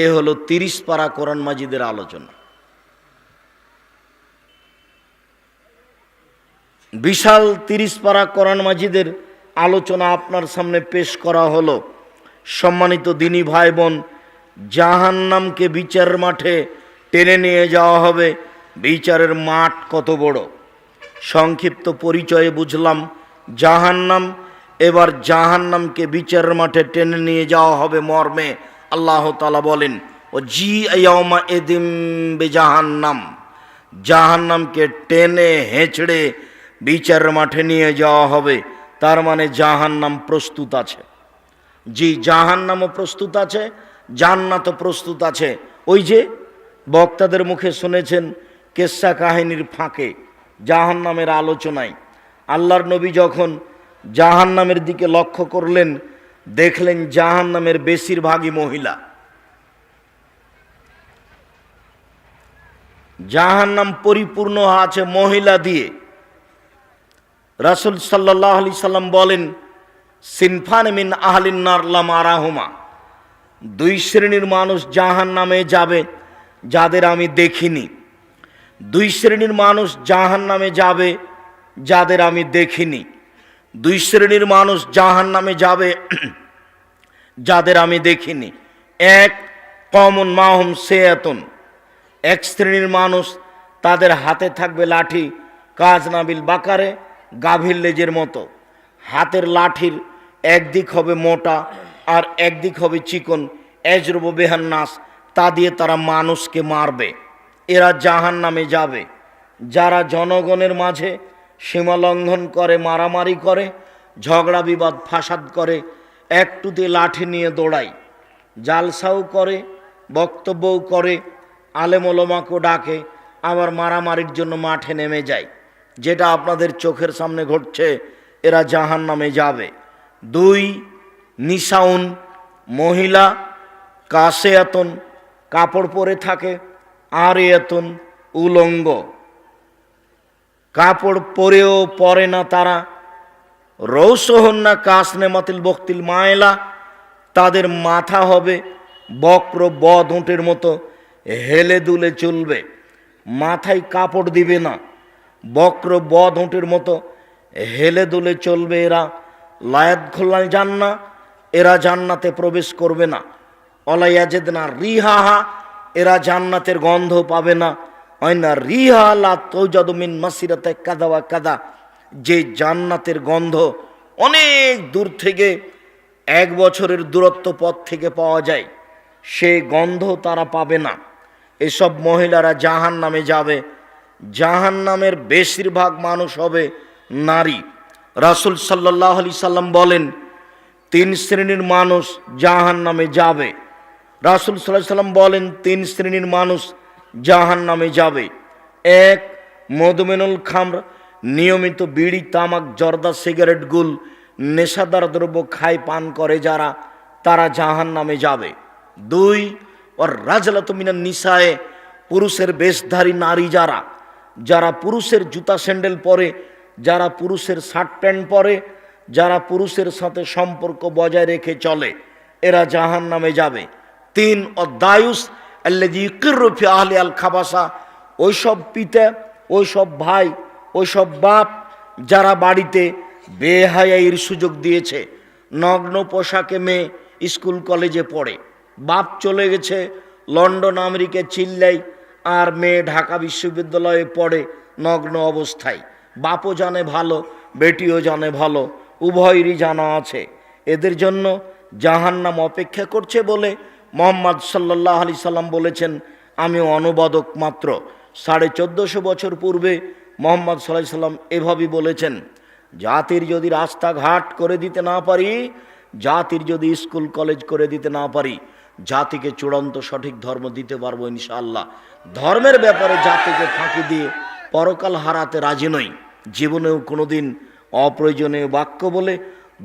এ হলো 30 পারা কোরআন মাজিদের আলোচনা। বিশাল 30 পারা কোরআন মাজিদের আলোচনা আপনার সামনে পেশ করা হলো। সম্মানিত দিনী ভাই বোন, জাহান্নামকে বিচারের মাঠে টেনে নিয়ে যাওয়া হবে। বিচারের মাঠ কত বড়, সংক্ষিপ্ত পরিচয়ে বুঝলাম জাহান্নাম। এবার জাহান্নামকে বিচারের মাঠে টেনে নিয়ে যাওয়া হবে মর্মে আল্লাহ তাআলা বলেন, ও জি ইয়াউমা ইদিম বিজাহান্নাম, জাহান্নামকে টেনে হেঁচড়ে বিচারের মাঠে নিয়ে যাওয়া হবে। তার মানে জাহান্নাম প্রস্তুত আছে। জি, জাহান্নামও প্রস্তুত আছে, জান্নাতও প্রস্তুত আছে। ওই যে বক্তাদের মুখে শুনেছেন কেসা কাহিনীর ফাঁকে জাহান্নামের আলোচনায় আল্লাহর নবী যখন জাহান্নামের দিকে লক্ষ্য করলেন, দেখলেন জাহান্নামের বেশিরভাগই মহিলা। জাহান্নাম পরিপূর্ণ আছে মহিলা দিয়ে। রাসূল সাল্লাল্লাহু আলাইহি সাল্লাম বলেন, সিনফান মিন আহলিন নার লাম আরাহুমা, 2 শ্রেণীর মানুষ জাহান্নামে যাবে যাদের আমি দেখিনি। 2 শ্রেণীর মানুষ জাহান্নামে যাবে যাদের আমি দেখিনি। 2 শ্রেণীর মানুষ জাহান্নামে যাবে যাদের আমি দেখিনি। এক, কওমুন মাহুম সিয়াতুন, 1 শ্রেণীর মানুষ তাদের হাতে থাকবে লাঠি, কাজনাবিল বাকারে, গাভীর লেজের মতো। হাতের লাঠির একদিক হবে মোটা আর একদিক হবে চিকন, এজরব বেহান্নাস, তা দিয়ে তারা মানুষকে মারবে। এরা জাহান্নামে যাবে। যারা জনগণের মাঝে সীমা লঙ্ঘন করে, মারামারি করে, ঝগড়া বিবাদ ফাসাদ করে, একটুতে লাঠি নিয়ে দৌড়ায়, জালসাও করে, বক্তব্যও করে, আলেম ওলামাকেও ডাকে, আবার মারামারির জন্য মাঠে নেমে যায়, যেটা আপনাদের চোখের সামনে ঘটছে। এরা জাহান্নামে যাবে। 2, নিসাউন, মহিলা, কাসিয়াতুন, কাপড় পরে থাকে, আরিয়াতুন, উলঙ্গ, কাপড় পরেও পরে না তারা। রৌসহন্না কাসনেমাতিল বক্তিল মায়লা, তাদের মাথা হবে বক্র বদ উটের মতো, হেলে দুলে চলবে, মাথায় কাপড় দিবে না, বক্র বদ উটের মতো হেলে দুলে চলবে। এরা লায়াত খোলায় জান্না, এরা জান্নাতে প্রবেশ করবে না। অলায়াজেদ না রিহাহা, এরা জান্নাতের গন্ধ পাবে না। অয়না রিহা লা তৌজাদু মিন মাসিরাতে কাদা ওয়া কাদা, যে জান্নাতের গন্ধ অনেক দূর থেকে 1 বছরের দূরত্ব পথ থেকে পাওয়া যায়, সে গন্ধ তারা পাবে না। এসব মহিলারা জাহান্নামে যাবে। জাহান্নামের বেশিরভাগ মানুষ হবে নারী। রাসূল সাল্লাল্লাহু আলাইহি সাল্লাম বলেন, 3 শ্রেণীর মানুষ জাহান্নামে যাবে। রাসূল সাল্লাল্লাহু আলাইহি সাল্লাম বলেন 3 শ্রেণীর মানুষ জাহান্নামে যাবে। 1, মদমিনুল খামর, নিয়মিত বিড়ি, তামাক, জর্দা, সিগারেট, গুল, নেশাদার দ্রব্য খায় পান করে যারা, তারা জাহান্নামে যাবে। 2, ওর রাজলাতু মিনান নিসায়ে, পুরুষের বেশধারী নারী যারা, যারা পুরুষের জুতা স্যান্ডেল পরে, যারা পুরুষের শার্ট প্যান্ট পরে, যারা পুরুষের সাথে সম্পর্ক বজায় রেখে চলে, এরা জাহান্নামে যাবে। 3, ও দায়ুস আল্লাযী ইকিরু ফি আহলি আল খাবাসা ওইসব পিতা, ওইসব ভাই, ওইসব বাপ যারা বাড়িতে বেহায়াইয়ের সুযোগ দিয়েছে, নগ্ন পোশাকে মেয়ে স্কুল কলেজে পড়ে, বাপ চলে গেছে লন্ডন আমেরিকা চিল্লাই, আর মেয়ে ঢাকা বিশ্ববিদ্যালয়ে পড়ে নগ্ন অবস্থায়। বাপও জানে ভালো, বেটিও জানে ভালো, উভয়েরই জানা আছে এদের জন্য জাহান্নাম অপেক্ষা করছে বলে মুহাম্মদ সাল্লাল্লাহু আলাইহি সাল্লাম বলেছেন, আমি অনুবাদক মাত্র। 1450 বছর পূর্বে মুহাম্মদ সাল্লাল্লাহু আলাইহি সাল্লাম এভাবেই বলেছেন, জাতির যদি রাস্তাঘাট করে দিতে না পারি, জাতির যদি স্কুল কলেজ করে দিতে না পারি, জাতিকে চূড়ান্ত সঠিক ধর্ম দিতে পারবো ইনশাআল্লাহ। ধর্মের ব্যাপারে জাতিকে ফাঁকি দিয়ে পরকাল হারাতে রাজি নই। জীবনেও কোনোদিন অপ্রয়োজনীয় বাক্য বলে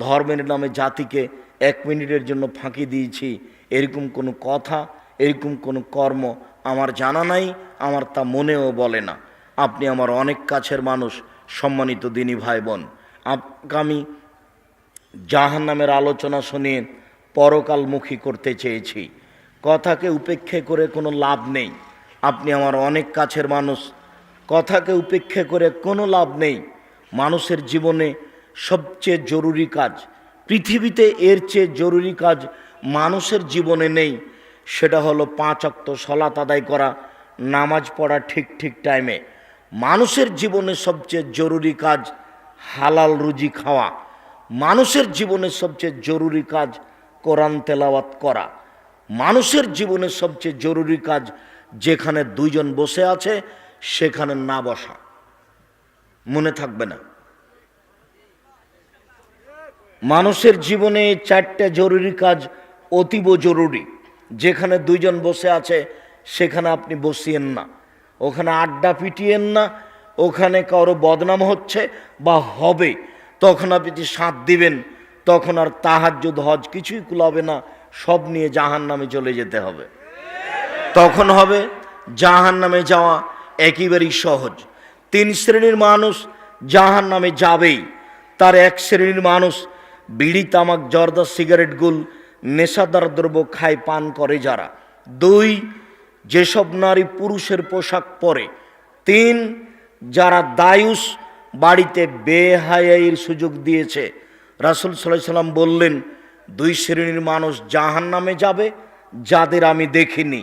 ধর্মের নামে জাতিকে 1 মিনিটের জন্য ফাঁকি দিয়েছি, এরকম কোনো কথা, এরকম কোনো কর্ম আমার জানা নাই, আমার তা মনেও বলে না। আপনি আমার অনেক কাছের মানুষ, সম্মানিত দিনী ভাই বোন। আগামী জাহান্নামের আলোচনা শুনিয়ে পরকালমুখী করতে চেয়েছি। কথাকে উপেক্ষা করে কোনো লাভ নেই। আপনি আমার অনেক কাছের মানুষ, কথাকে উপেক্ষা করে কোনো লাভ নেই। মানুষের জীবনে সবচেয়ে জরুরি কাজ, পৃথিবীতে এর চেয়ে জরুরি কাজ মানুষের জীবনে নেই, সেটা হলো 5 ওয়াক্ত সালাত আদায় করা, নামাজ পড়া ঠিক ঠিক টাইমে। মানুষের জীবনে সবচেয়ে জরুরি কাজ হালাল রুজি খাওয়া। মানুষের জীবনে সবচেয়ে জরুরি কাজ কোরআন তেলাওয়াত করা। মানুষের জীবনে সবচেয়ে জরুরি কাজ যেখানে 2 জন বসে আছে সেখানে না বসা। মনে থাকবে না? মানুষের জীবনে 4টে জরুরি কাজ অতীব জরুরি। যেখানে 2 জন বসে আছে সেখানে আপনি বসিয়েন না, ওখানে আড্ডা পিটিয়েন না, ওখানে কারো বদনাম হচ্ছে বা হবে তখন আপনি সাথ দিবেন, তখন আর তাহাজ্জুদ হজ কিছুই কুলাবে না, সব নিয়ে জাহান্নামে চলে যেতে হবে। তখন হবে জাহান্নামে যাওয়া একেবারেই সহজ। 3 শ্রেণীর মানুষ জাহান্নামে যাবেই। তার 1 শ্রেণীর মানুষ বিড়ি, তামাক, জর্দা, সিগারেট, গুল, নেশাদার দ্রব্য খায়, পান করে যারা। 2, যেসব নারী পুরুষের পোশাক পরে। 3, যারা দায়ুস, বাড়িতে বেহায়াইয়ের সুযোগ দিয়েছে। রাসূল সাল্লাল্লাহু আলাইহি সাল্লাম বললেন, 2 শ্রেণীর মানুষ জাহান্নামে যাবে যাদের আমি দেখিনি।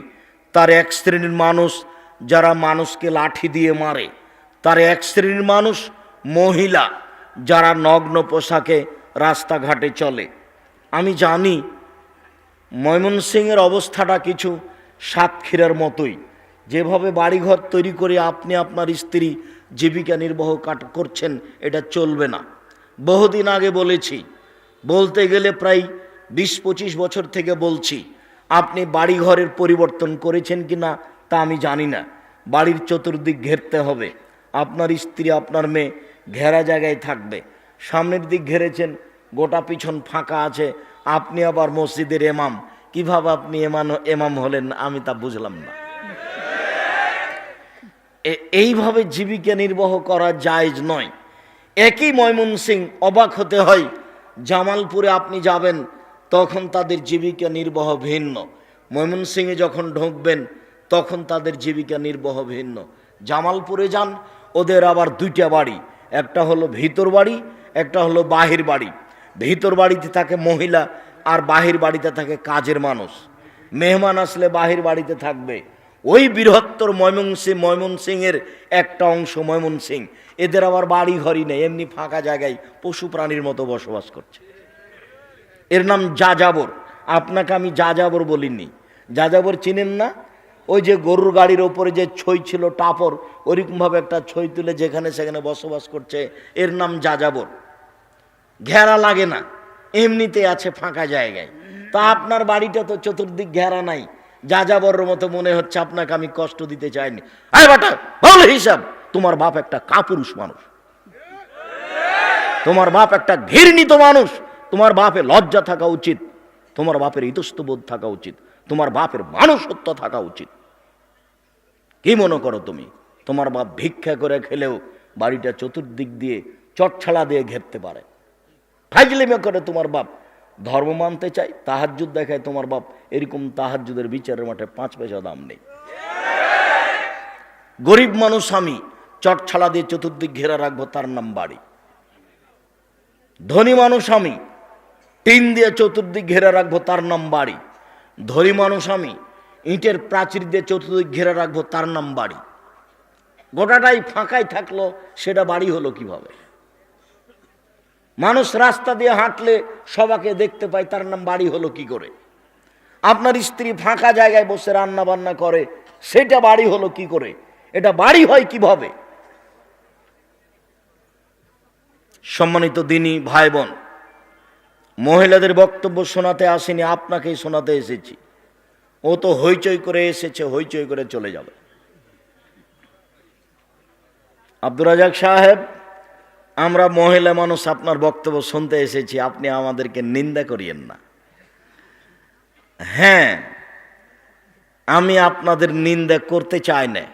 তার 1 শ্রেণীর মানুষ যারা মানুষকে লাঠি দিয়ে মারে। তার 1 শ্রেণীর মানুষ মহিলা যারা নগ্ন পোশাকে রাস্তাঘাটে চলে। আমি জানি ময়মনসিংহের অবস্থাটা কিছু সাতক্ষীরার মতোই। যেভাবে বাড়িঘর তৈরি করে আপনি আপনার স্ত্রী জীবিকা নির্বাহ করছেন, এটা চলবে না। বহুদিন আগে বলেছি, বলতে গেলে প্রায় 20-25 বছর থেকে বলছি। আপনি বাড়িঘরের পরিবর্তন করেছেন কি না তা আমি জানি না। বাড়ির চতুর্দিক ঘেরতে হবে। আপনার স্ত্রী, আপনার মেয়ে ঘেরা জায়গায় থাকবে। সামনের দিক ঘেরেছেন, গোটা পিছন ফাঁকা আছে, আপনি আবার মসজিদের ইমাম। কিভাবে আপনি ইমাম হলেন আমি তা বুঝলাম না। এইভাবে জীবিকা নির্বাহ করা জায়েজ নয়। একই ময়মনসিংহ, অবাক হতে হয়, জামালপুরে আপনি যাবেন তখন তাদের জীবিকা নির্বাহ ভিন্ন। ময়মনসিংহে যখন ঢুকবেন তখন তাদের জীবিকা নির্বাহ ভিন্ন। জামালপুরে যান, ওদের আবার 2টা বাড়ি, একটা হলো ভিতর বাড়ি, একটা হলো বাহির বাড়ি। ভিতর বাড়িতে থাকে মহিলা আর বাহির বাড়িতে থাকে কাজের মানুষ। মেহমান আসলে বাহির বাড়িতে থাকবে। ওই বৃহত্তর ময়মনসিংহের একটা অংশ ময়মনসিংহ, এদের আবার বাড়ি ঘরই নেই, এমনি ফাঁকা জায়গায় পশু প্রাণীর মতো বসবাস করছে। এর নাম যাযাবর। আপনাকে আমি যাযাবর বলিনি। যাযাবর চিনেন না? ওই যে গরুর গাড়ির ওপরে যে ছই ছিল টাপর, ওইরকমভাবে একটা ছই তুলে যেখানে সেখানে বসবাস করছে, এর নাম যাযাবর। ঘেরা লাগে না, এমনিতে আছে ফাঁকা জায়গায়। তা আপনার বাড়িটা তো চতুর্দিক ঘেরা নাই, যাযাবরের মতো মনে হচ্ছে। আপনাকে আমি কষ্ট দিতে চাইনি। আরে বাটা, বল হিসাব। তোমার বাপ একটা কাপুরুষ মানুষ, তোমার বাপ একটা ঘৃণিত মানুষ, তোমার বাপের লজ্জা থাকা উচিত, তোমার বাপের ইতস্তবোধ থাকা উচিত, তোমার বাপের মানুষত্ব থাকা উচিত। কি মনে করো তুমি? তোমার বাপ ভিক্ষা করে খেলেও বাড়িটা চতুর্দিক দিয়ে চটছাড়া দিয়ে ঘেরতে পারে। ফাজলিমে করে তোমার বাপ ধর্ম মানতে চাই, তাহাজ্জুদ দেখায় তোমার বাপ, এরকম তাহাজ্জুদের বিচারের মাঠে 5 পয়সা দাম নেই। গরিব মানুষ আমি, চটছালা দিয়ে চতুর্দিক ঘেরা রাখবো, তার নাম বাড়ি। ধনী মানুষ আমি, টিন দিয়ে চতুর্দিক ঘেরা রাখবো, তার নাম বাড়ি। ধনী মানুষ আমি, ইটের প্রাচীর দিয়ে চতুর্দিক ঘেরা রাখবো, তার নাম বাড়ি। গোটাটাই ফাঁকাই থাকলো, সেটা বাড়ি হলো কিভাবে? মানুষ রাস্তা দিয়ে হাঁটলে সবাকে দেখতে পায়, তার নাম বাড়ি হলো কি করে? আপনার স্ত্রী ফাঁকা জায়গায় বসে রান্না বান্না করে, সেটা বাড়ি হলো কি করে? এটা বাড়ি হয় কিভাবে? সম্মানিত দিনী ভাই বোন, মহিলাদের বক্তব্য শোনাতে আসেনি, আপনাকেই শোনাতে এসেছি। ও তো হইচই করে এসেছে, হইচই করে চলে যাবে। আব্দুর রাজাক সাহেব, আমরা মহিলা মানুষ আপনার বক্তব্য শুনতে এসেছি, আপনি আমাদেরকে নিন্দা করিয়েন না। হ্যাঁ, আমি আপনাদের নিন্দা করতে চাই না।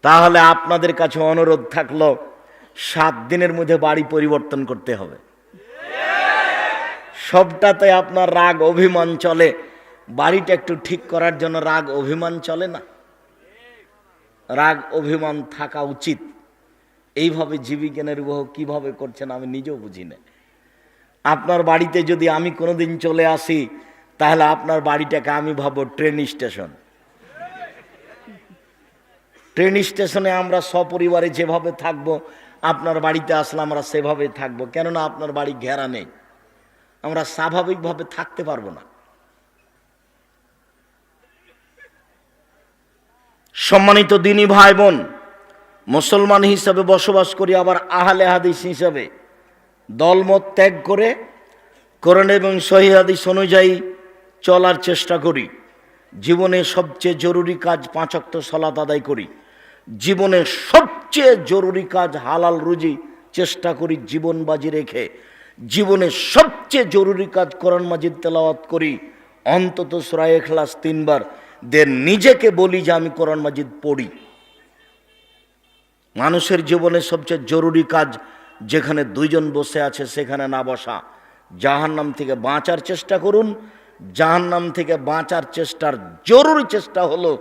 তাহলে আপনাদের কাছে অনুরোধ থাকলো, 7 দিনের মধ্যে বাড়ি পরিবর্তন করতে হবে। সবটাতে আপনার রাগ অভিমান চলে, বাড়িটা একটু ঠিক করার জন্য রাগ অভিমান চলে না? রাগ অভিমান থাকা উচিত। এইভাবে জীবিকা নির্বাহ কিভাবে করছেন আমি নিজেও বুঝি না। আপনার বাড়িতে যদি আমি কোনোদিন চলে আসি, তাহলে আপনার বাড়িটাকে আমি ভাবো ট্রেন স্টেশন। ট্রেন স্টেশনে আমরা সপরিবারে যেভাবে থাকবো, আপনার বাড়িতে আসলে আমরা সেভাবে থাকবো। কেননা আপনার বাড়ি ঘেরা নেই, আমরা স্বাভাবিকভাবে থাকতে পারবো না। সম্মানিত দিনী ভাই বোন, মুসলমান হিসাবে বসবাস করি, আবার আহলে হাদিস হিসাবে দলমত ত্যাগ করে কোরআন এবং সহিহ হাদিস অনুযায়ী চলার চেষ্টা করি। জীবনে সবচেয়ে জরুরি কাজ 5 ওয়াক্ত সালাত আদায় করি। জীবনে সবচেয়ে জরুরি কাজ হালাল রুজি চেষ্টা করি জীবন বাজি রেখে। জীবনে সবচেয়ে জরুরি কাজ কোরআন মাজিদ তেলাওয়াত করি, অন্তত সূরা ইখলাস 3 বার। নিজেকে বলি যে আমি কোরআন মাজিদ পড়ি। মানুষের জীবনে সবচেয়ে জরুরি কাজ, যেখানে 2 জন বসে আছে সেখানে না বসা। জাহান্নাম থেকে বাঁচার চেষ্টা করুন। জাহান্নাম থেকে বাঁচার চেষ্টার জরুরি চেষ্টা হলো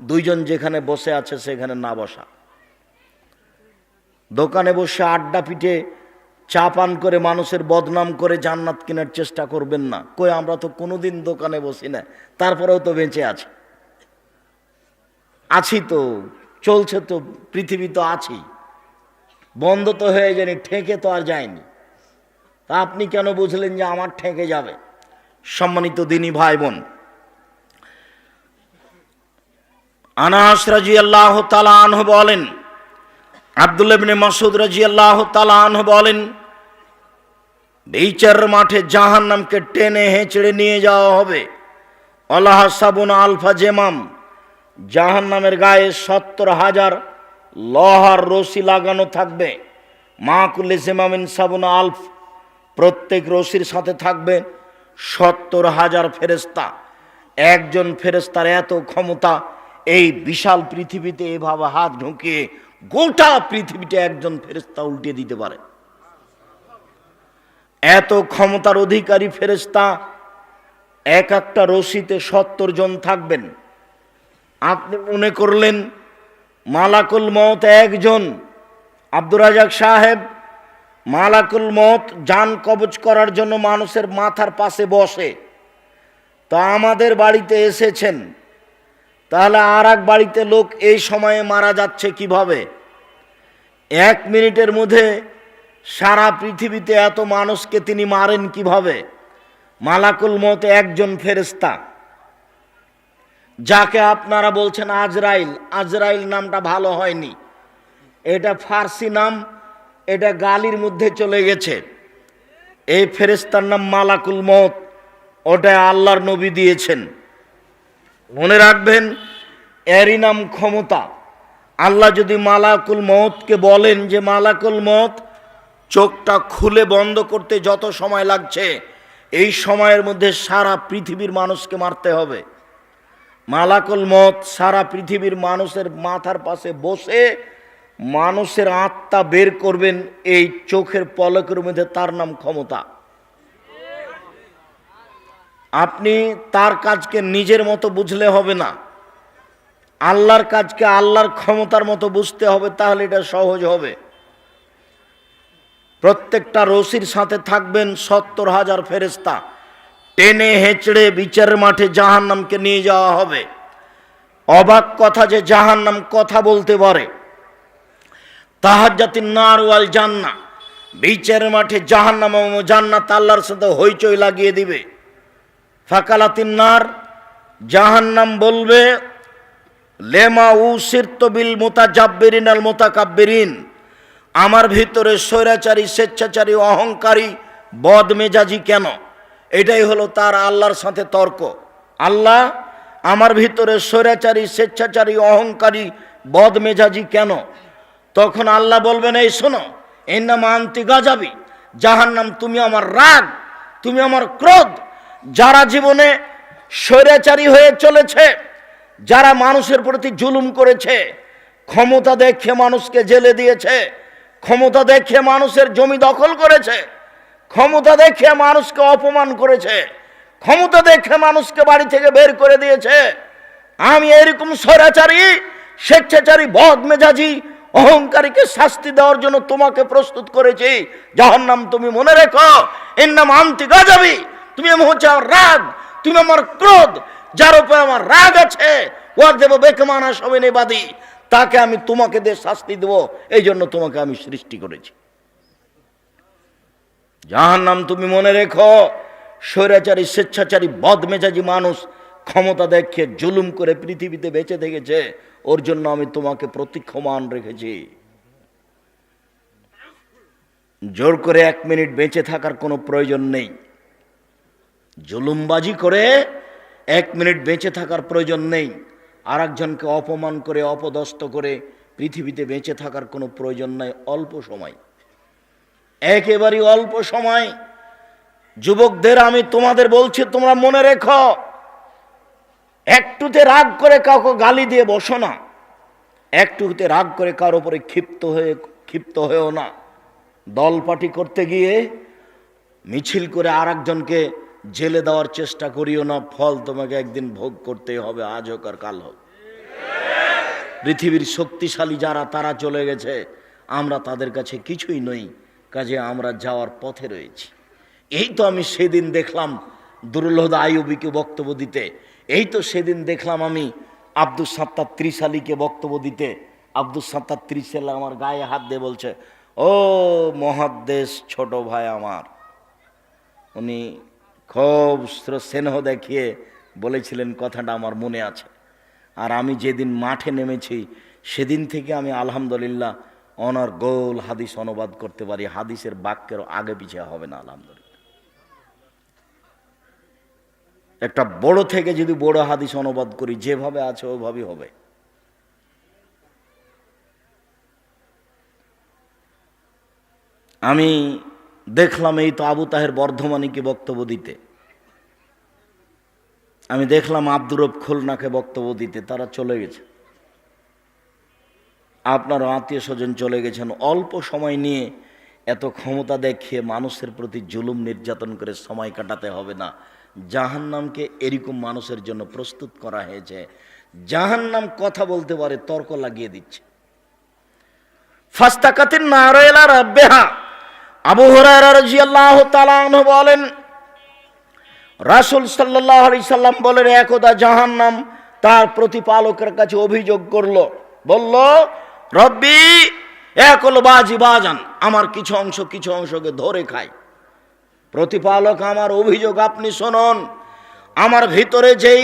2 জন যেখানে বসে আছে সেখানে না বসা। দোকানে বসে আড্ডা পিটে চা পান করে মানুষের বদনাম করে জান্নাত কেনার চেষ্টা করবেন না। কই, আমরা তো কোনোদিন দোকানে বসি না, তারপরেও তো বেঁচে আছি তো, চলছে তো, পৃথিবী তো আছি। বন্ধ তো হয়ে যায়নি, ঠেকে তো আর যায়নি। তা আপনি কেন বুঝলেন যে আমার ঠেকে যাবে? সম্মানিত দিনী ভাই বোন, আনাস রাদিয়াল্লাহু তাআলা আনহু বলেন, আব্দুল্লাহ ইবনে মাসউদ রাদিয়াল্লাহু তাআলা আনহু বলেন, বিচার মাঠে জাহান্নামকে টেনে হেঁচড়ে নিয়ে যাওয়া হবে। আল্লাহ সাবুন আলফা জেমাম, জাহান্নামের গায়ে 70,000 লোহার রশি লাগানো থাকবে। মা কুল্লি জেমামিন সাবুন আলফ, প্রত্যেক রশির সাথে থাকবে 70,000 ফেরেশতা। একজন ফেরেশতার এত ক্ষমতা, এই বিশাল পৃথিবীতে এভাবে হাত ঢুকিয়ে গোটা পৃথিবীটা একজন ফেরেশতা উল্টে দিতে পারে। এত ক্ষমতার অধিকারী ফেরেশতা, এক একটা রশিতে 70 জন থাকবেন। আপনি মনে করলেন মালাকুল মউত একজন। আব্দুর রাজাক সাহেব, মালাকুল মউত জান কবজ করার জন্য মানুষের মাথার পাশে বসে। তা আমাদের বাড়িতে এসেছেন, তাহলে আর এক বাড়িতে লোক এই সময়ে মারা যাচ্ছে কিভাবে? 1 মিনিটের মধ্যে সারা পৃথিবীতে এত মানুষকে তিনি মারেন কিভাবে? মালাকুল মউত একজন ফেরেশতা, যাকে আপনারা বলছেন আজরাইল। আজরাইল নামটা ভালো হয়নি, এটা ফার্সি নাম, এটা গালির মধ্যে চলে গেছে। এই ফেরেশতার নাম মালাকুল মউত, ওটা আল্লাহর নবী দিয়েছেন। মনে রাখবেন, এরই নাম ক্ষমতা। আল্লাহ যদি মালাকুল মউতকে বলেন যে মালাকুল মউত, চোখটা খুলে বন্ধ করতে যত সময় লাগছে, এই সময়ের মধ্যে সারা পৃথিবীর মানুষকে মারতে হবে। মালাকুল মউত সারা পৃথিবীর মানুষের মাথার পাশে বসে মানুষের আত্মা বের করবেন এই চোখের পলকের মধ্যে। তার নাম ক্ষমতা। আপনি তার কাজকে নিজের মতো বুঝলে হবে না। আল্লাহর কাজকে আল্লাহর ক্ষমতার মতো বুঝতে হবে, তাহলে এটা সহজ হবে। প্রত্যেকটা রশির সাথে থাকবেন 70,000 ফেরেশতা, টেনে হেঁচড়ে বিচারের মাঠে জাহান্নামকে নিয়ে যাওয়া হবে। অবাক কথা যে জাহান্নাম কথা বলতে পারে। তাহাজ্জাতিন নার ওয়াল জান্নাহ, বিচারের মাঠে জাহান্নাম ও জান্নাত আল্লাহর সাথে হইচই লাগিয়ে দিবে। ফাকালাতিন নার, জাহান্নাম বলবে, লেমা উসিরতু বিল মুতাজাব্বিরিন আল মুতাকাব্বিরিন, আমার ভিতরে স্বৈরাচারী, স্বেচ্ছাচারী, অহংকারী, বদমেজাজি কেন? এটাই হলো তার আল্লাহর সাথে তর্ক। আল্লাহ, আমার ভিতরে স্বৈরাচারী, স্বেচ্ছাচারী, অহংকারী, বদমেজাজি কেন? তখন আল্লাহ বলবেন, এই শোনো, ইন্নামা আনতি গাজাবি, জাহান্নাম তুমি আমার রাগ, তুমি আমার ক্রোধ। যারা জীবনে স্বৈরাচারী হয়ে চলেছে, যারা মানুষের প্রতি জুলুম করেছে, ক্ষমতা দেখে মানুষকে জেলে দিয়েছে, ক্ষমতা দেখে মানুষের জমি দখল করেছে, ক্ষমতা দেখে মানুষকে অপমান করেছে, ক্ষমতা দেখে মানুষকে বাড়ি থেকে বের করে দিয়েছে, আমি এরকম স্বৈরাচারী, স্বেচ্ছাচারী, বদমেজাজি, অহংকারীকে শাস্তি দেওয়ার জন্য তোমাকে প্রস্তুত করেছি। জাহান্নাম তুমি মনে রেখো, ইন্নামা আনতি গাজাবি, তুমি হচ্ছে আমার রাগ, তুমি আমার ক্রোধ। যার উপরে আমার রাগ আছে, ওয়ার দেব বেকমানা সবিনেবাদী, তাকে আমি তোমাকে দিয়ে শাস্তি দেব, এই জন্য তোমাকে আমি সৃষ্টি করেছি। জাহান্নাম তুমি মনে রেখো, স্বৈরাচারী, স্বেচ্ছাচারী, বদমেজাজি মানুষ ক্ষমতা দেখিয়ে জুলুম করে পৃথিবীতে বেঁচে থেকেছে, ওর জন্য আমি তোমাকে প্রতীক্ষমান রেখেছি। জোর করে 1 মিনিট বেঁচে থাকার কোনো প্রয়োজন নেই। জুলুমবাজি করে 1 মিনিট বেঁচে থাকার প্রয়োজন নেই। আর একজনকে অপমান করে, অপদস্থ করে পৃথিবীতে বেঁচে থাকার কোনো প্রয়োজন নাই। অল্প সময়, একেবারেই অল্প সময়। যুবকদের আমি তোমাদের বলছি, তোমরা মনে রেখো, একটুতে রাগ করে কাউকে গালি দিয়ে বসো না, একটুতে রাগ করে কারোর উপরে ক্ষিপ্ত হয়েও না। দল পার্টি করতে গিয়ে মিছিল করে আর একজনকে জেলে দেওয়ার চেষ্টা করিও না, ফল তোমাকে একদিন ভোগ করতেই হবে, আজ হোক আর কাল হোক। পৃথিবীর শক্তিশালী যারা, তারা চলে গেছে, আমরা তাদের কাছে কিছুই নই, কাজে আমরা যাওয়ার পথে রয়েছি। এই তো আমি সেদিন দেখলাম দুরুল-হুদা আইয়ুবীকে বক্তব্য দিতে, এই তো সেদিন দেখলাম আমি আব্দুস সাত্তার ত্রিশালীকে বক্তব্য দিতে। আব্দুস সাত্তার ত্রিশালী আমার গায়ে হাত দিয়ে বলছে, ও মহাদ্দেশ ছোট ভাই আমার। উনি খুব স্নেহ দেখিয়ে বলেছিলেন, কথাটা আমার মনে আছে। আর আমি যেদিন মাঠে নেমেছি, সেদিন থেকে আমি আলহামদুলিল্লাহ অনর্গল হাদিস অনুবাদ করতে পারি, হাদিসের বাক্যের আগে পিছিয়ে হবে না, আলহামদুলিল্লাহ। একটা বড় থেকে যদি বড় হাদিস অনুবাদ করি, যেভাবে আছে ওইভাবেই হবে। আমি দেখলাম এই তো আবু তাহের বর্ধমানীকে বক্তব্য দিতে, আমি দেখলাম আব্দুর রব খুলনাকে বক্তব্য দিতে, তারা চলে গেছে। আপনার আত্মীয় স্বজন চলে গেছেন। অল্প সময় নিয়ে এত ক্ষমতা দেখিয়ে মানুষের প্রতি জুলুম নির্যাতন করে সময় কাটাতে হবে না। জাহান্নামকে এরকম মানুষের জন্য প্রস্তুত করা হয়েছে। জাহান্নাম কথা বলতে পারে, তর্ক লাগিয়ে দিচ্ছে। ফাস্তাকাতিন নার ইলা রাব্বিহা, আবু হুরায়রা রাদিয়াল্লাহু তাআলা আনহু বলেন, রাসূল সাল্লাল্লাহু আলাইহি সাল্লাম বলেন, একদা জাহান্নাম তার প্রতিপালকের কাছে অভিযোগ করলো, বলল, রব্বি একল বাজি বাজান, আমার কিছু অংশকে ধরে খায়। প্রতিপালক, আমার অভিযোগ আপনি শুনুন, আমার ভিতরে যেই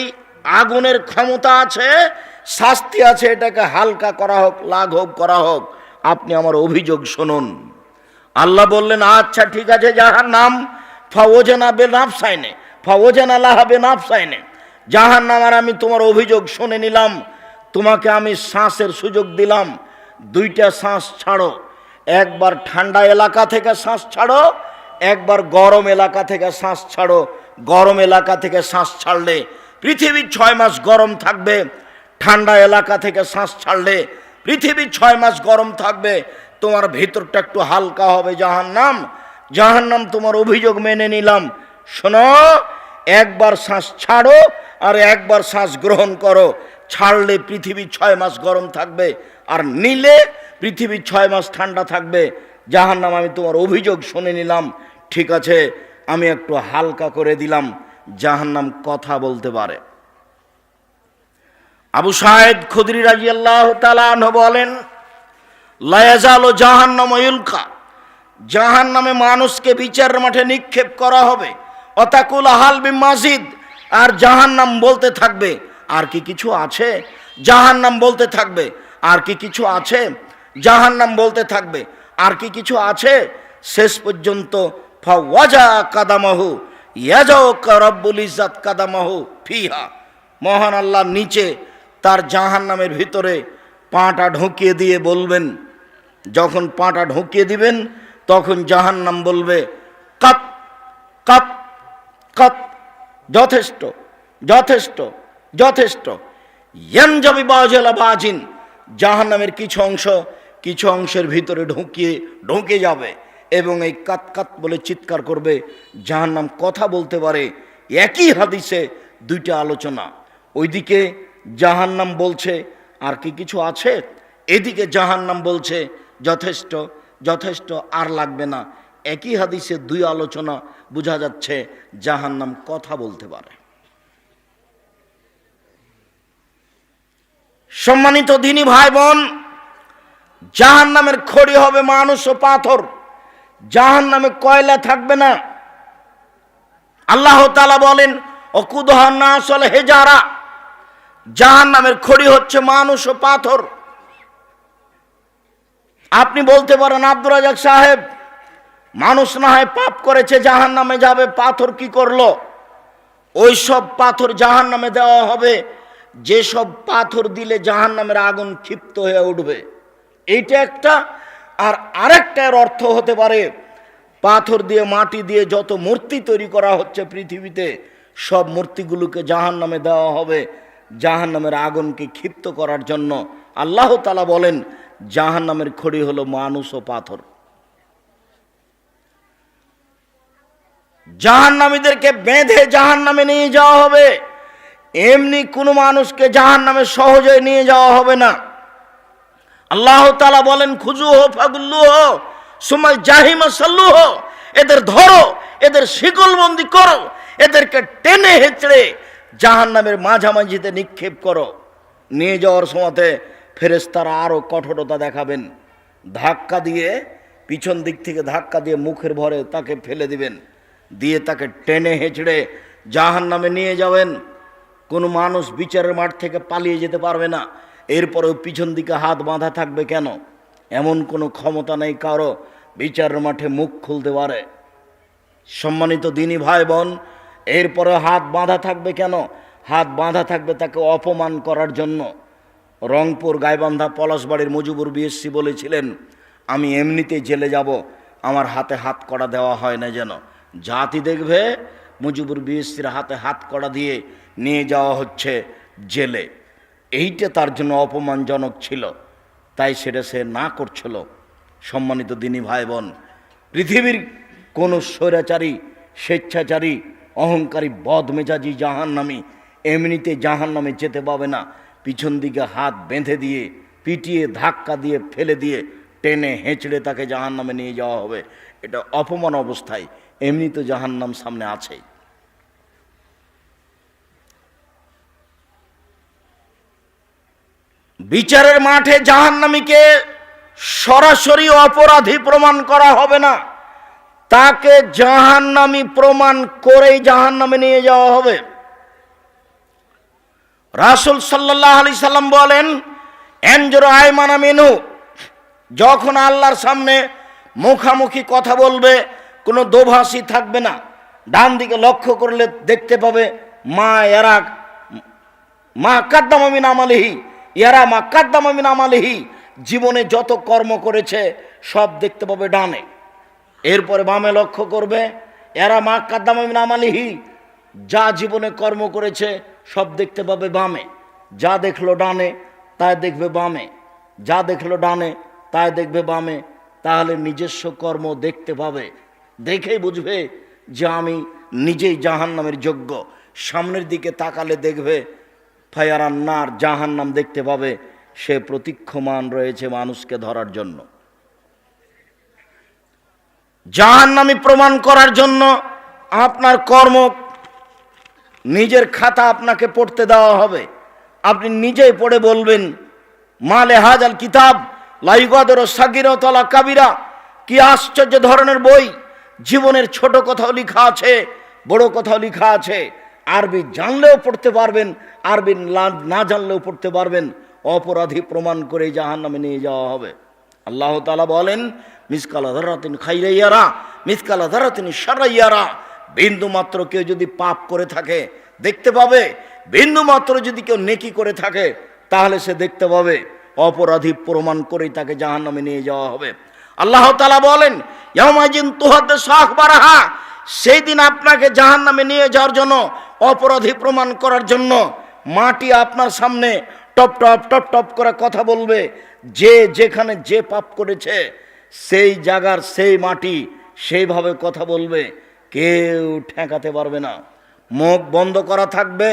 আগুনের ক্ষমতা আছে, শাস্তি আছে, এটাকে হালকা করা হোক, লাঘব করা হোক, আপনি আমার অভিযোগ শুনুন। আল্লাহ বললেন, আচ্ছা ঠিক আছে জাহান্নাম, ফাওজানা বেনাফসাইনে ফাওজানা লাহা বেনাফসাইনে, জাহান্নাম আর আমি তোমার অভিযোগ শুনে নিলাম, তোমাকে আমি শ্বাসের সুযোগ দিলাম। 2টা শ্বাস ছাড়ো, একবার ঠান্ডা এলাকা থেকে শ্বাস ছাড়ো, একবার গরম এলাকা থেকে শ্বাস ছাড়ো। গরম এলাকা থেকে শ্বাস ছাড়লে পৃথিবী 6 মাস গরম থাকবে, ঠান্ডা এলাকা থেকে শ্বাস ছাড়লে পৃথিবী 6 মাস গরম থাকবে, তোমার ভিতরটা একটু হালকা হবে। জাহান্নাম তোমার অভিযোগ মেনে নিলাম, শোনো, একবার শ্বাস ছাড়ো আর একবার শ্বাস গ্রহণ করো, ছাড়লে পৃথিবী 6 মাস গরম থাকবে, আর নিলে পৃথিবী 6 মাস ঠান্ডা থাকবে। জাহান্নাম, আমি তোমার অভিযোগ শুনে নিলাম, ঠিক আছে, আমি একটু হালকা করে দিলাম। জাহান্নাম কথা বলতে পারে। আবু সাঈদ খুদরি রাদিয়াল্লাহু তাআলা আনহু বলেন, লা ইয়াজালু জাহান্নাম ইলকা, জাহান্নামে মানুষকে বিচারের মাঠে নিক্ষেপ করা হবে। অতাকুল হাল বিন মাজিদ, আর জাহান্নাম বলতে থাকবে আর কি কিছু আছে। জাহান্নাম বলতে থাকবে আর কি কিছু আছে। জাহান্নাম বলতে থাকবে আর কি কিছু আছে। শেষ পর্যন্ত ফাওয়াজা কাদামাহু ইয়াজাউকা রাব্বুল ইজ্জাত কাদামাহু ফিহা, মহান আল্লাহ নিচে তার জাহান্নামের ভিতরে পাটা ঢুকিয়ে দিয়ে বলবেন, যখন পাটা ঢুকিয়ে দিবেন তখন জাহান্নাম বলবে, কাত কাত কাত, যথেষ্ট যথেষ্ট যথেষ্ট। ইয়ানজাবি বাজিলা বাজিন, জাহান্নামের কিছু অংশের ভিতরে ঢুকে যাবে এবং এই কাত কাত বলে চিৎকার করবে। জাহান্নাম কথা বলতে পারে। একই হাদিসে দুইটা আলোচনা। ওইদিকে জাহান্নাম বলছে আর কি কিছু আছে, এদিকে জাহান্নাম বলছে যথেষ্ট যথেষ্ট, আর লাগবে না। একই হাদিসে দুই আলোচনা, বোঝা যাচ্ছে জাহান্নাম কথা বলতে পারে। সম্মানিত দিনী ভাই বোন, জাহান্নামের খড়ি হবে মানুষ ও পাথর, জাহান্নামে কয়লা থাকবে না। আল্লাহ তাআলা বলেন, অকুদহান নাস ওয়াল হিজারা, জাহান্নামের খড়ি হচ্ছে মানুষ ও পাথর। আপনি বলতে পারেন, আব্দুর রাজ্জাক সাহেব, মানুষ না হয় পাপ করেছে জাহান্নামে যাবে, পাথর কি করলো? ওই সব পাথর জাহান্নামে দেওয়া হবে যেসব পাথর দিলে জাহান্নামের আগুন ক্ষিপ্ত হয়ে উঠবে। এইটা একটা। আর আরেকটার অর্থ হতে পারে, পাথর দিয়ে মাটি দিয়ে যত মূর্তি তৈরি করা হচ্ছে পৃথিবীতে, সব মূর্তিগুলোকে জাহান্নামে দেওয়া হবে জাহান্নামের আগুনকে ক্ষিপ্ত করার জন্য। আল্লাহ তাআলা বলেন, জাহান্নামের খড়ি হলো মানুষ ও পাথর। জাহান্নামীদেরকে বেঁধে জাহান্নামে নিয়ে যাওয়া হবে। এমনি কোনো মানুষকে জাহান্নামে সহজে নিয়ে যাওয়া হবে না। আল্লাহ তাআলা বলেন, খুজুহু ফাগুল্লুহু সুম্মা জাহিমা সাল্লুহু, এদের ধরো, এদের শিকলবন্দি করো, এদেরকে টেনে হেঁচড়ে জাহান্নামের মাঝামাঝিতে নিক্ষেপ করো। নিয়ে যাওয়ার সময়তে ফেরেশতারা আরো কঠোরতা দেখাবেন। ধাক্কা দিয়ে, পিছন দিক থেকে ধাক্কা দিয়ে মুখের ভরে তাকে ফেলে দিবেন, দিয়ে তাকে টেনে হেঁচড়ে জাহান্নামে নিয়ে যাবেন। কোনো মানুষ বিচারের মাঠ থেকে পালিয়ে যেতে পারবে না। এরপরেও পিছন দিকে হাত বাঁধা থাকবে কেন? এমন কোনো ক্ষমতা নেই কারো বিচারের মাঠে মুখ খুলতে পারে। সম্মানিত দিনী ভাই বোন, এরপরে হাত বাঁধা থাকবে কেন? হাত বাঁধা থাকবে তাকে অপমান করার জন্য। রংপুর গাইবান্ধা পলাশবাড়ির মুজিবুর বিএসসি বলেছিলেন, আমি এমনিতেই জেলে যাব, আমার হাতে হাত কড়া দেওয়া হয় না যেন। জাতি দেখবে মুজিবুর বিএসসির হাতে হাত কড়া দিয়ে নিয়ে যাওয়া হচ্ছে জেলে। এইটা তার জন্য অপমানজনক ছিল, তাই সেটা সে না করছিল। সম্মানিত দিনী ভাই বোন, পৃথিবীর কোনো স্বৈরাচারী, স্বেচ্ছাচারী, অহংকারী, বদমেজাজি জাহান্নামী এমনিতে জাহান্নামে যেতে পাবে না। পিছন দিকে হাত বেঁধে দিয়ে, পিটিয়ে, ধাক্কা দিয়ে, ফেলে দিয়ে, টেনে হেঁচড়ে তাকে জাহান্নামে নিয়ে যাওয়া হবে। এটা অপমান অবস্থায়, এমনি তো জাহান্নাম সামনে আছেই। বিচারের মাঠে জাহান্নামীকে সরাসরি অপরাধী প্রমাণ করা হবে না, তাকে জাহান্নামী প্রমাণ করেই জাহান্নামে নিয়ে যাওয়া হবে। রাসূল সাল্লাল্লাহু আলাইহি সাল্লাম বলেন, এনজুরু আইমানা মিনহু, যখন আল্লাহর সামনে মুখামুখি কথা বলবে, কোনো দোভাষী থাকবে না। ডান দিকে লক্ষ্য করলে দেখতে পাবে মা ইয়ারা মা কাদ্দামা মিন আমালিহি, ইয়ারা মা কাদ্দামা মিন আমালিহি, জীবনে যত কর্ম করেছে সব দেখতে পাবে ডানে। এরপরে বামে লক্ষ্য করবে, এরা মা কাদ্দামা মিন আমালিহি, যা জীবনে কর্ম করেছে সব দেখতে পাবে বামে। যা দেখলো ডানে তাই দেখবে বামে, যা দেখলো ডানে তাই দেখবে বামে। তাহলে নিজস্ব কর্ম দেখতে পাবে, দেখেই বুঝবে যে আমি নিজেই জাহান্নামের যোগ্য। সামনের দিকে তাকালে দেখবে ফায়ারান্নার, জাহান্নাম দেখতে পাবে। সে প্রতীক্ষমান রয়েছে মানুষকে ধরার জন্য। জাহান্নামী প্রমাণ করার জন্য আপনার কর্ম, নিজের খাতা আপনাকে পড়তে দেওয়া হবে। আপনি নিজেই পড়ে বলবেন, মালে হাজাল কিতাব লা ইউগাদিরু সাগীরাতান ওয়ালা কাবীরা। কি আশ্চর্য ধরনের বই! জীবনের ছোট কথাও লেখা আছে, বড় কথাও লেখা আছে। আরবি জানলেও পড়তে পারবেন, আরবি না জানলেও পড়তে পারবেন। অপরাধী প্রমাণ করে জাহান্নামে নিয়ে যাওয়া হবে। আল্লাহ তাআলা বলেন, মিসকালা যাররাতিন খাইরান ইয়ারা মিসকালা যাররাতিন শাররান ইয়ারা। বিন্দু মাত্র কেউ যদি পাপ করে থাকে দেখতে পাবে, বিন্দু মাত্র যদি কেউ নেকি করে থাকে তাহলে সে দেখতে পাবে। অপরাধী প্রমাণ করেই তাকে জাহান্নামে নিয়ে যাওয়া হবে। আল্লাহ তাআলা বলেন, ইয়াউমাইযিন তুহাদ্দিসু আখবারাহা। সেই দিন আপনাকে জাহান্নামে নিয়ে যাওয়ার জন্য, অপরাধী প্রমাণ করার জন্য মাটি আপনার সামনে টপ টপ টপ টপ করে কথা বলবে। যে যেখানে যে পাপ করেছে সেই জায়গার সেই মাটি সেইভাবে কথা বলবে, কেউ ঠেকাতে পারবে না। মুখ বন্ধ করা থাকবে,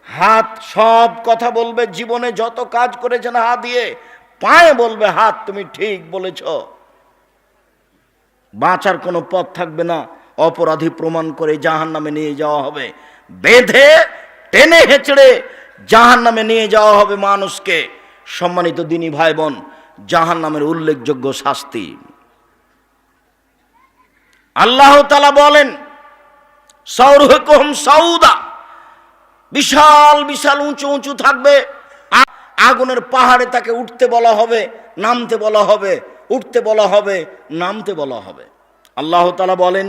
হাত সব কথা বলবে। জীবনে যত কাজ করেছেন হাত দিয়ে, পায়ে বলবে, হাত তুমি ঠিক বলেছ। বাঁচার কোনো পথ থাকবে না। অপরাধী প্রমাণ করে জাহান্নামে নিয়ে যাওয়া হবে। বেঁধে টেনে হেঁচড়ে জাহান্নামে নিয়ে যাওয়া হবে মানুষকে। সম্মানিত দিনী ভাই বোন, জাহান্নামের উল্লেখযোগ্য শাস্তি আল্লাহ তাআলা বলেন, সাউরুহুকুম সাউদা। বিশাল বিশাল উঁচু উঁচু থাকবে আগুনের পাহাড়ে। তাকে উঠতে বলা হবে, নামতে বলা হবে, উঠতে বলা হবে, নামতে বলা হবে। আল্লাহ তাআলা বলেন,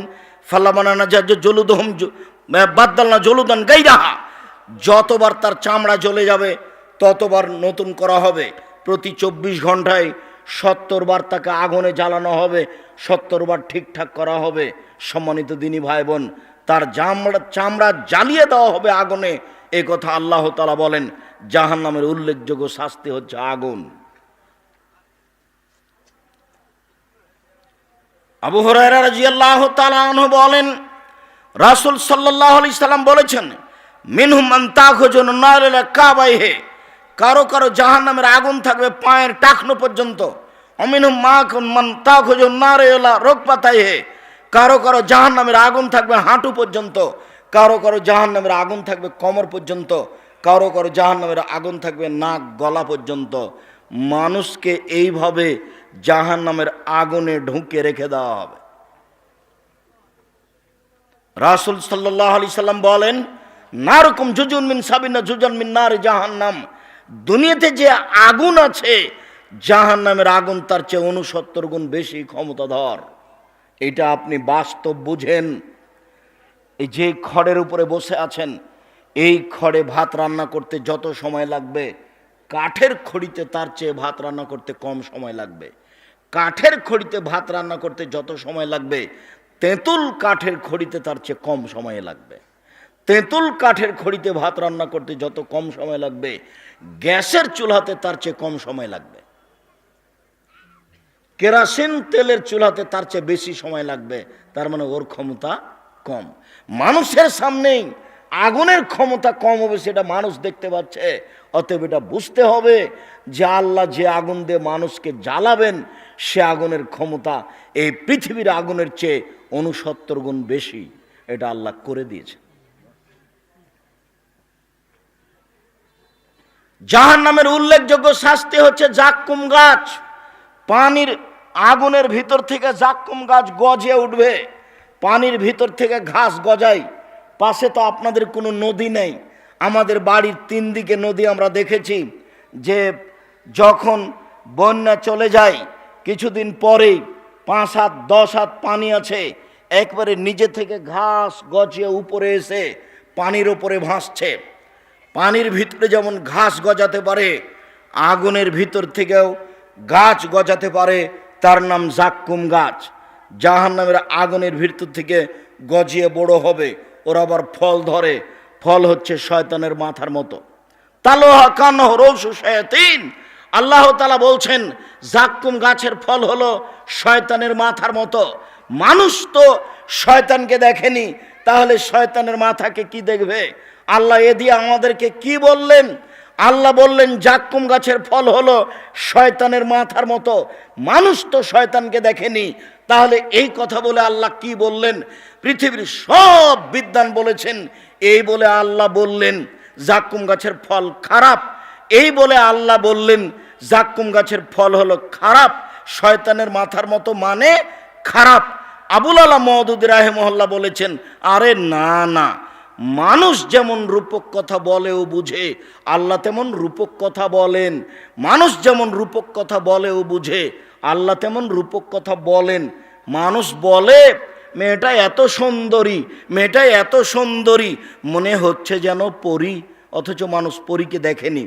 ফালামানা জলুদহুম বাদদালনা জলুদান গায়রাহা। যতবার তার চামড়া জ্বলে যাবে ততবার নতুন করা হবে। প্রতি 24 ঘন্টায় 70 বার তাকে আগুনে জ্বালানো হবে, 70 বার ঠিকঠাক করা হবে। সম্মানিত দিনী ভাই বোন, তার চামড়া জ্বালিয়ে দেওয়া হবে আগুনে। এ কথা আল্লাহ তাআলা বলেন। জাহান্নামের উল্লেখযোগ্য শাস্তি হচ্ছে আগুন। আবু হুরায়রা রাদিয়াল্লাহু তাআলা আনহু বলেন, রাসূল সাল্লাল্লাহু আলাইহি সাল্লাম বলেছেন, মিনহুম মান তাখুজুন নার ইলা কাবাইহি। কারো কারো জাহান্নামের আগুন থাকবে পায়ের টাকনো পর্যন্ত। অমিনহুম মান তাখুজুন নার ইলা রুকবাতাইহি। কারো কারো জাহান্নামের আগুন থাকবে হাঁটু পর্যন্ত। কারো কারো জাহান্নামের আগুন থাকবে কোমর পর্যন্ত। কারো কারো জাহান্নামের আগুন থাকবে নাক গলা পর্যন্ত। মানুষকে এইভাবে জাহান্নামের আগুনে ঢুকে রেখে দেওয়া হবে। রাসূল সাল্লাল্লাহু আলাইহি সাল্লাম বলেন, নারকুম জুজুন মিন সাবিনা জুজান মিন নার জাহান্নাম। দুনিয়াতে যে আগুন আছে, জাহান্নামের আগুন তার চেয়ে 69 গুণ বেশি ক্ষমতাধর। এটা আপনি বাস্তব বুঝেন। এই যে খড়ের উপরে বসে আছেন, এই খড়ে ভাত রান্না করতে যত সময় লাগবে, কাঠের খড়িতে তার চেয়ে ভাত রান্না করতে কম সময় লাগবে। কাঠের খড়িতে ভাত রান্না করতে যত সময় লাগবে, তেঁতুল কাঠের খড়িতে তার চেয়ে কম সময় লাগবে। তেঁতুল কাঠের খড়িতে ভাত রান্না করতে যত কম সময় লাগবে, গ্যাসের চুলাতে তার চেয়ে কম সময় লাগবে। কেরোসিন তেলের চুলাতে তার চেয়ে বেশি সময় লাগবে। তার মানে ওর ক্ষমতা কম। মানুষের সামনেই আগুনের ক্ষমতা কম হবে, সেটা মানুষ দেখতে পাচ্ছে। অতএব এটা বুঝতে হবে যে আল্লাহ যে আগুন দিয়ে মানুষকে জ্বালাবেন, সে আগুনের ক্ষমতা এই পৃথিবীর আগুনের চেয়ে 69 গুণ বেশি। এটা আল্লাহ করে দিয়েছে। জাহান্নামের উল্লেখযোগ্য শাস্তি হচ্ছে জাক্কুম গাছ। পানির আগুনের ভিতর থেকে জাক্কুম গাছ গজে উঠবে। পানির ভিতর থেকে ঘাস গজায়। পাশে তো আপনাদের কোনো নদী নেই। আমাদের বাড়ির 3 দিকে নদী আমরা দেখেছি যে যখন বন্যা চলে যায়, কিছুদিন পরেই 5 হাত 10 হাত পানি আছে, একবারে নিজে থেকে ঘাস গজিয়ে উপরে এসে পানির ওপরে ভাসছে। পানির ভিতরে যেমন ঘাস গজাতে পারে, আগুনের ভিতর থেকেও গাছ গজাতে পারে। তার নাম জাক্কুম গাছ। জাহান্নামের আগুনের ভিতর থেকে গজিয়ে বড় হবে। ওরা আবার ফল ধরে। ফল হচ্ছে শয়তানের মাথার মতো। তালোহা কানহ রৌসু শায়াতিন। আল্লাহ তাআলা বলছেন, জাক্কুম গাছের ফল হলো শয়তানের মাথার মতো। মানুষ তো শয়তানকে দেখেনি, তাহলে শয়তানের মাথাকে কি দেখবে? আল্লাহ এ দিয়ে আমাদেরকে কি বললেন? আল্লাহ বললেন জাক্কুম গাছের ফল হলো শয়তানের মাথার মতো। মানুষ তো শয়তানকে দেখেনি, তাহলে এই কথা বলে আল্লাহ কি বললেন? পৃথিবীর সব বিদ্বান বলেছেন, এই বলে আল্লাহ বললেন জাক্কুম গাছের ফল খারাপ, এই বলে আল্লাহ বললেন জাক্কুম গাছের ফল হলো খারাপ, শয়তানের মাথার মতো মানে খারাপ। আবুল আলা মওদুদী রাহিমাহুল্লাহ বলেছেন, আরে না না, মানুষ যেমন রূপক কথা বলে ও বুঝে, আল্লাহ তেমন রূপক কথা বলেন। মানুষ যেমন রূপক কথা বলে ও বুঝে, আল্লাহ তেমন রূপক কথা বলেন। মানুষ বলে মেয়েটা এত সুন্দরী, মেয়েটা এত সুন্দরী, মনে হচ্ছে যেন পরী, অথচ মানুষ পরীকে দেখেনি।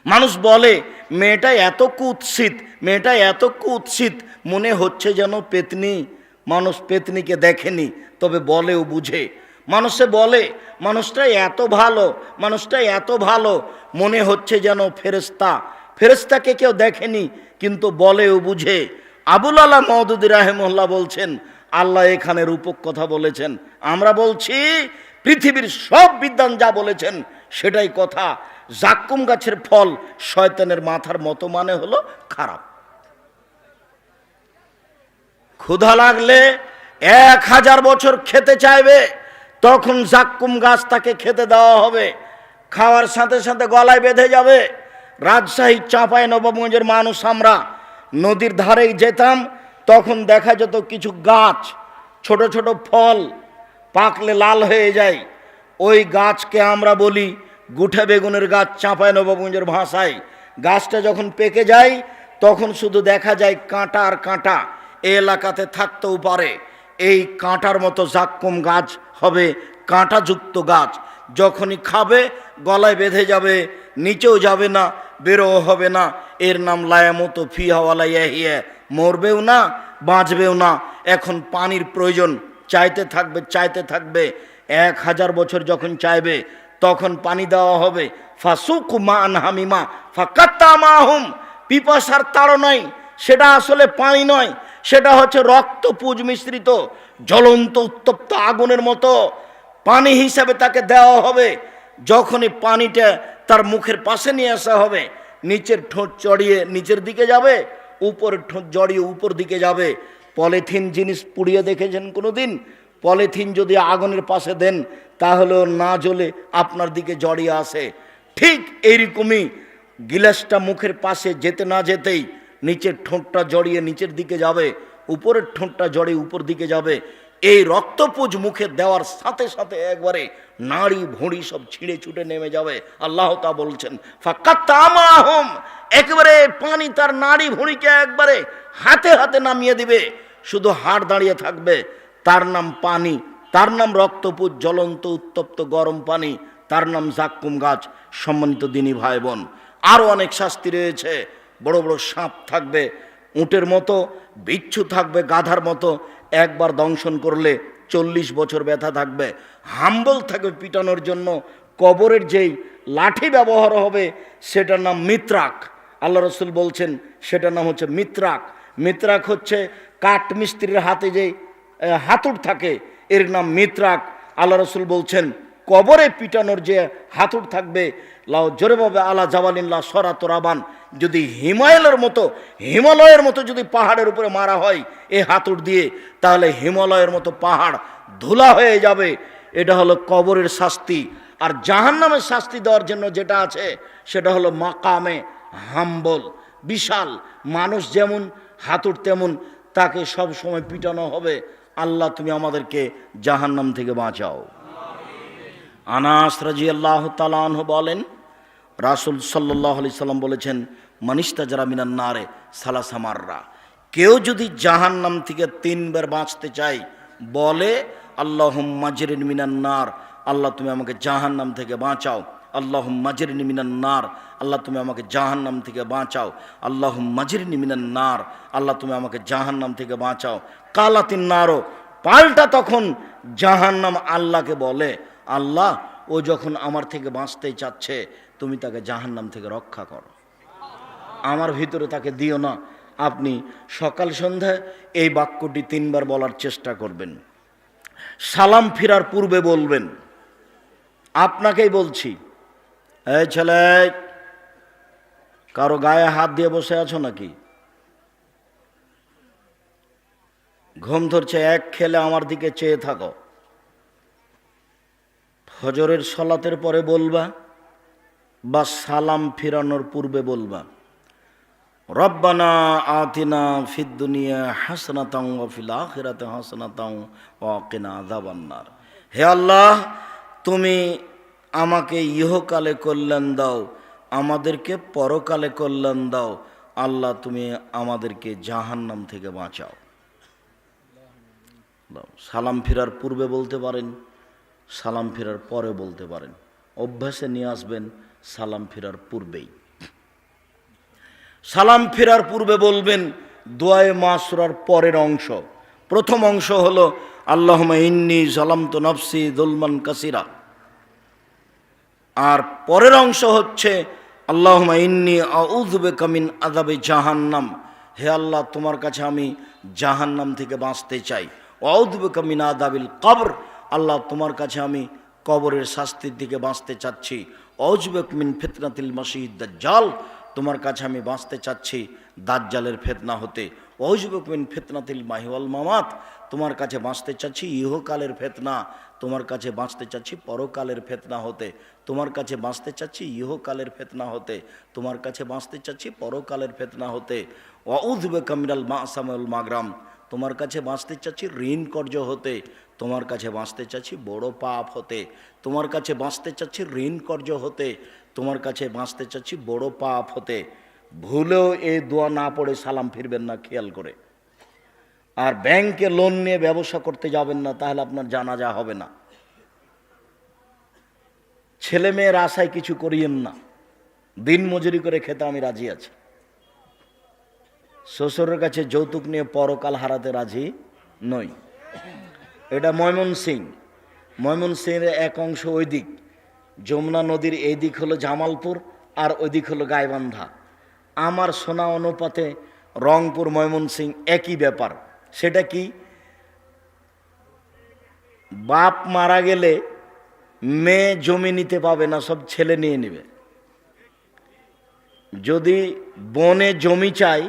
মানুষ বলে মেয়েটা এত কুৎসিত, মেয়েটা এত কুৎসিত, মনে হচ্ছে যেন পেতনি, মানুষ পেতনিকে দেখেনি, তবে বলেও বুঝে। মানুষে বলে মানুষটা এত ভালো, মানুষটা এত ভালো, মনে হচ্ছে যেন ফেরেশতা, ফেরেশতাকে কেউ দেখেনি কিন্তু বলেও বুঝে। আবুল আলা মওদুদী রাহিমাহুল্লাহ বলছেন আল্লাহ এখানে রূপক কথা বলেছেন। আমরা বলছি পৃথিবীর সব বিদ্বান যা বলেছেন সেটাই কথা। জাক্কুম গাছের ফল শয়তানের মাথার মতো মানে হলো খারাপ। ক্ষুধা লাগলে 1000 বছর খেতে চাইবে, তখন জাক্কুম গাছ তাকে খেতে দেওয়া হবে, খাওয়ার সাথে সাথে গলায় বেঁধে যাবে। রাজশাহী চাঁপাইনবাবগঞ্জের মানুষ আমরা নদীর ধারে যেতাম, তখন দেখা যেত কিছু গাছ, ছোট ছোট ফল পাকলে লাল হয়ে যায়, ওই গাছকে আমরা বলি গুঠে বেগুনের গাছ চাঁপাইনবাবগঞ্জের ভাষায়। গাছটা যখন পেকে যায় তখন শুধু দেখা যায় কাঁটা আর কাঁটা, এই এলাকাতে থাকতেও পারে। এই কাঁটার মতো জাক্কুম গাছ হবে, কাঁটাযুক্ত গাছ। যখনই খাবে গলায় বেঁধে যাবে, নিচেও যাবে না, বেরো হবে না। এর নাম লায়ামতো ফিহা ওয়ালা ইয়াহিয়া, মরবেও না বাঁচবেও না। এখন পানির প্রয়োজন, চাইতে থাকবে চাইতে থাকবে। 1000 বছর যখন চাইবে তখন পানি দেওয়া হবে। ফাসুকু মান হামিমা ফাকাত্তামাহুম, পিপাসার তাড়নায়, সেটা আসলে পানি নয়, সেটা হচ্ছে রক্তপুঞ্জ মিশ্রিত জ্বলন্ত উত্তপ্ত আগুনের মতো পানি হিসাবে তাকে দেওয়া হবে। যখনই পানিটা তার মুখের পাশে নিয়ে আসা হবে, নিচের ঠোঁট চড়িয়ে নিচের দিকে যাবে, উপরের ঠোঁট জড়িয়ে উপর দিকে যাবে। পলিথিন জিনিস পুড়িয়ে দেখেছেন কোনোদিন? পলিথিন যদি আগুনের পাশে দেন তাহলেও না জ্বলে আপনার দিকে জড়িয়ে আসে। ঠিক এইরকমই গিলাসটা মুখের পাশে যেতে না যেতেই নিচের ঠোঁটটা জড়িয়ে নিচের দিকে যাবে, উপরের ঠোঁটটা জড়িয়ে উপর দিকে যাবে। এই রক্তপুঞ্জ মুখে দেওয়ার সাথে সাথে একবারে নাড়ি ভুঁড়ি সব ছিঁড়ে ছুটে নেমে যাবে। আল্লাহ তা বলছেন ফাকাত্তামাহুম, একেবারে পানি তার নাড়ি ভুঁড়িকে একবারে হাতে হাতে নামিয়ে দিবে, শুধু হাড় দাঁড়িয়ে থাকবে। তার নাম পানি, তার নাম রক্তপুঞ্জ, জ্বলন্ত উত্তপ্ত গরম পানি, তার নাম জাক্কুম গাছ। সম্মানিত দিনী ভাই বোন, আরও অনেক শাস্তি রয়েছে। বড় বড় সাপ থাকবে, উটের মতো, বিচ্ছু থাকবে গাধার মতো, একবার দংশন করলে 40 বছর ব্যথা থাকবে। হাম্বল থাকবে পিটানোর জন্য। কবরের যেই লাঠি ব্যবহার হবে সেটার নাম মিত্রাক। আল্লাহ রসুল বলছেন সেটার নাম হচ্ছে মিত্রাক। মিত্রাক হচ্ছে কাঠ মিস্ত্রির হাতে যে হাতুড় থাকে, এর নাম মিত্রাক। আল্লাহ রসুল বলছেন কবরে পিটানোর যে হাতুড় থাকবে, লাও জোরেভাবে আলা জাবালিল্লা সরা তোরাবান, যদি হিমালয়ের মতো যদি পাহাড়ের উপরে মারা হয় এই হাতুড় দিয়ে, তাহলে হিমালয়ের মতো পাহাড় ধুলা হয়ে যাবে। এটা হলো কবরের শাস্তি। আর জাহান্নামের শাস্তি দেওয়ার জন্য যেটা আছে সেটা হলো মাকামে হাম্বল, বিশাল মানুষ যেমন হাতুড় তেমন, তাকে সব সময় পিটানো হবে। আল্লাহ তুমি আমাদেরকে জাহান্নাম থেকে বাঁচাও। আনাস রাদিয়াল্লাহু তাআলা আনহু বলেন রাসূল সাল্লাল্লাহু আলাইহি সাল্লাম বলেছেন মানিস্তাজারা মিনান নারে সালাসা মাররা, কেউ যদি জাহান্নাম থেকে 3 বার বাঁচতে চায় বলে আল্লাহুম্মা আজরিনি মিনান নার, আল্লাহ তুমি আমাকে জাহান্নাম থেকে বাঁচাও। আল্লাহুম্মা আজরিনি মিনান নার, আল্লাহ তুমি আমাকে জাহান্নাম থেকে বাঁচাও। আল্লাহুম্মা আজরিনি মিনান নার, আল্লাহ তুমি আমাকে জাহান্নাম থেকে বাঁচাও। কালাতিন নারো, পাল্টা তখন জাহান্নাম আল্লাহকে বলে আল্লাহ ও যখন আমার থেকে বাঁচতে চাচ্ছে তুমি তাকে জাহান্নাম থেকে রক্ষা করো, আমার ভিতরে তাকে দিও না। আপনি সকাল সন্ধ্যায় এই বাক্যটি 3 বার বলার চেষ্টা করবেন। সালাম ফিরার পূর্বে বলবেন, আপনাকেই বলছি, এই ছেলে, কারো গায়ে হাত দিয়ে বসে আছো নাকি? ঘুম ধরছে, এক খেলে আমার দিকে চেয়ে থাকো। ফজরের সলাতের পরে বলবা বা সালাম ফিরানোর পূর্বে বলবা, রব্বানা আতিনা ফিদ দুনিয়া হাসনাতাও ওয়া ফিল আখিরাতি হাসনাতাও ওয়া কিনা আযাবান্নার। হে আল্লাহ, তুমি আমাকে ইহকালে কল্যাণ দাও, আমাদেরকে পরকালে কল্যাণ দাও। আল্লাহ, তুমি আমাদেরকে জাহান্নাম থেকে বাঁচাও। সালাম ফেরার পূর্বে বলতে পারেন, সালাম ফেরার পরে বলতে পারেন, অভ্যাসে নিয়ে আসবেন সালাম ফেরার পূর্বেই। সালাম ফেরার পূর্বে বলবেন দোয়ায়ে মাসুরার পরের অংশ। প্রথম অংশ হলো আল্লাহুম্মা ইন্নী যালামতু নাফসি যুলমান কাসীরা, আর পরের অংশ হচ্ছে আল্লাহুম্মা ইন্নী আউযু বিকা মিন আযাবি জাহান্নাম। হে আল্লাহ, তোমার কাছে আমি জাহান্নাম থেকে বাঁচতে চাই। আউযু বিকা মিন আযাবিল কবর, আল্লাহ তোমার কাছে আমি কবরের শাস্তির থেকে বাঁচতে চাচ্ছি। আউযু বিকা মিন ফিতনাতিল মাসিহিদ দাজ্জাল, তোমার কাছে আমি বাঁচতে চাচ্ছি দাজ্জালের ফিতনা হতে। আউযু বিকা মিন ফিতনাতিল মাহি ওয়াল মামাত, তোমার কাছে বাঁচতে চাচ্ছি ইহকালের ফিতনা, তোমার কাছে বাঁচতে চাচ্ছি পরকালের ফিতনা হতে, তোমার কাছে বাঁচতে চাচ্ছি ইহকালের ফিতনা হতে, তোমার কাছে বাঁচতে চাচ্ছি পরকালের ফিতনা হতে। আউযু বিকা মিনাল মাসাম ওয়াল মাগরাম, তোমার কাছে বাঁচতে চাচ্ছি ঋণ কর্য হতে, তোমার কাছে বাঁচতে চাচ্ছি বড় পাপ হতে, তোমার কাছে বাঁচতে চাচ্ছি ঋণ কর্য হতে, তোমার কাছে বাঁচতে চাচ্ছি বড় পাপ হতে। ভুলেও এই দোয়া না পড়ে সালাম ফিরবেন না, খেয়াল করে। আর ব্যাংকে লোন নিয়ে ব্যবসা করতে যাবেন না, তাহলে আপনার জানাজা হবে না। ছেলে মেয়ের আশায় কিছু করিয়েন না, দিন মজুরি করে খেতে আমি রাজি আছি। শ্বশুরের কাছে যৌতুক নিয়ে পরকাল হারাতে রাজি নই। এটা ময়মনসিংহের এক অংশ ওই দিক, যমুনা নদীর এই দিক হলো জামালপুর আর ওই দিক হলো গাইবান্ধা। আমার শোনা অনুপাতে রংপুর ময়মনসিংহ একই ব্যাপার। সেটা কি, বাপ মারা গেলে মেয়ে জমি নিতে পাবে না, সব ছেলে নিয়ে নেবে। যদি বোনে জমি চাই,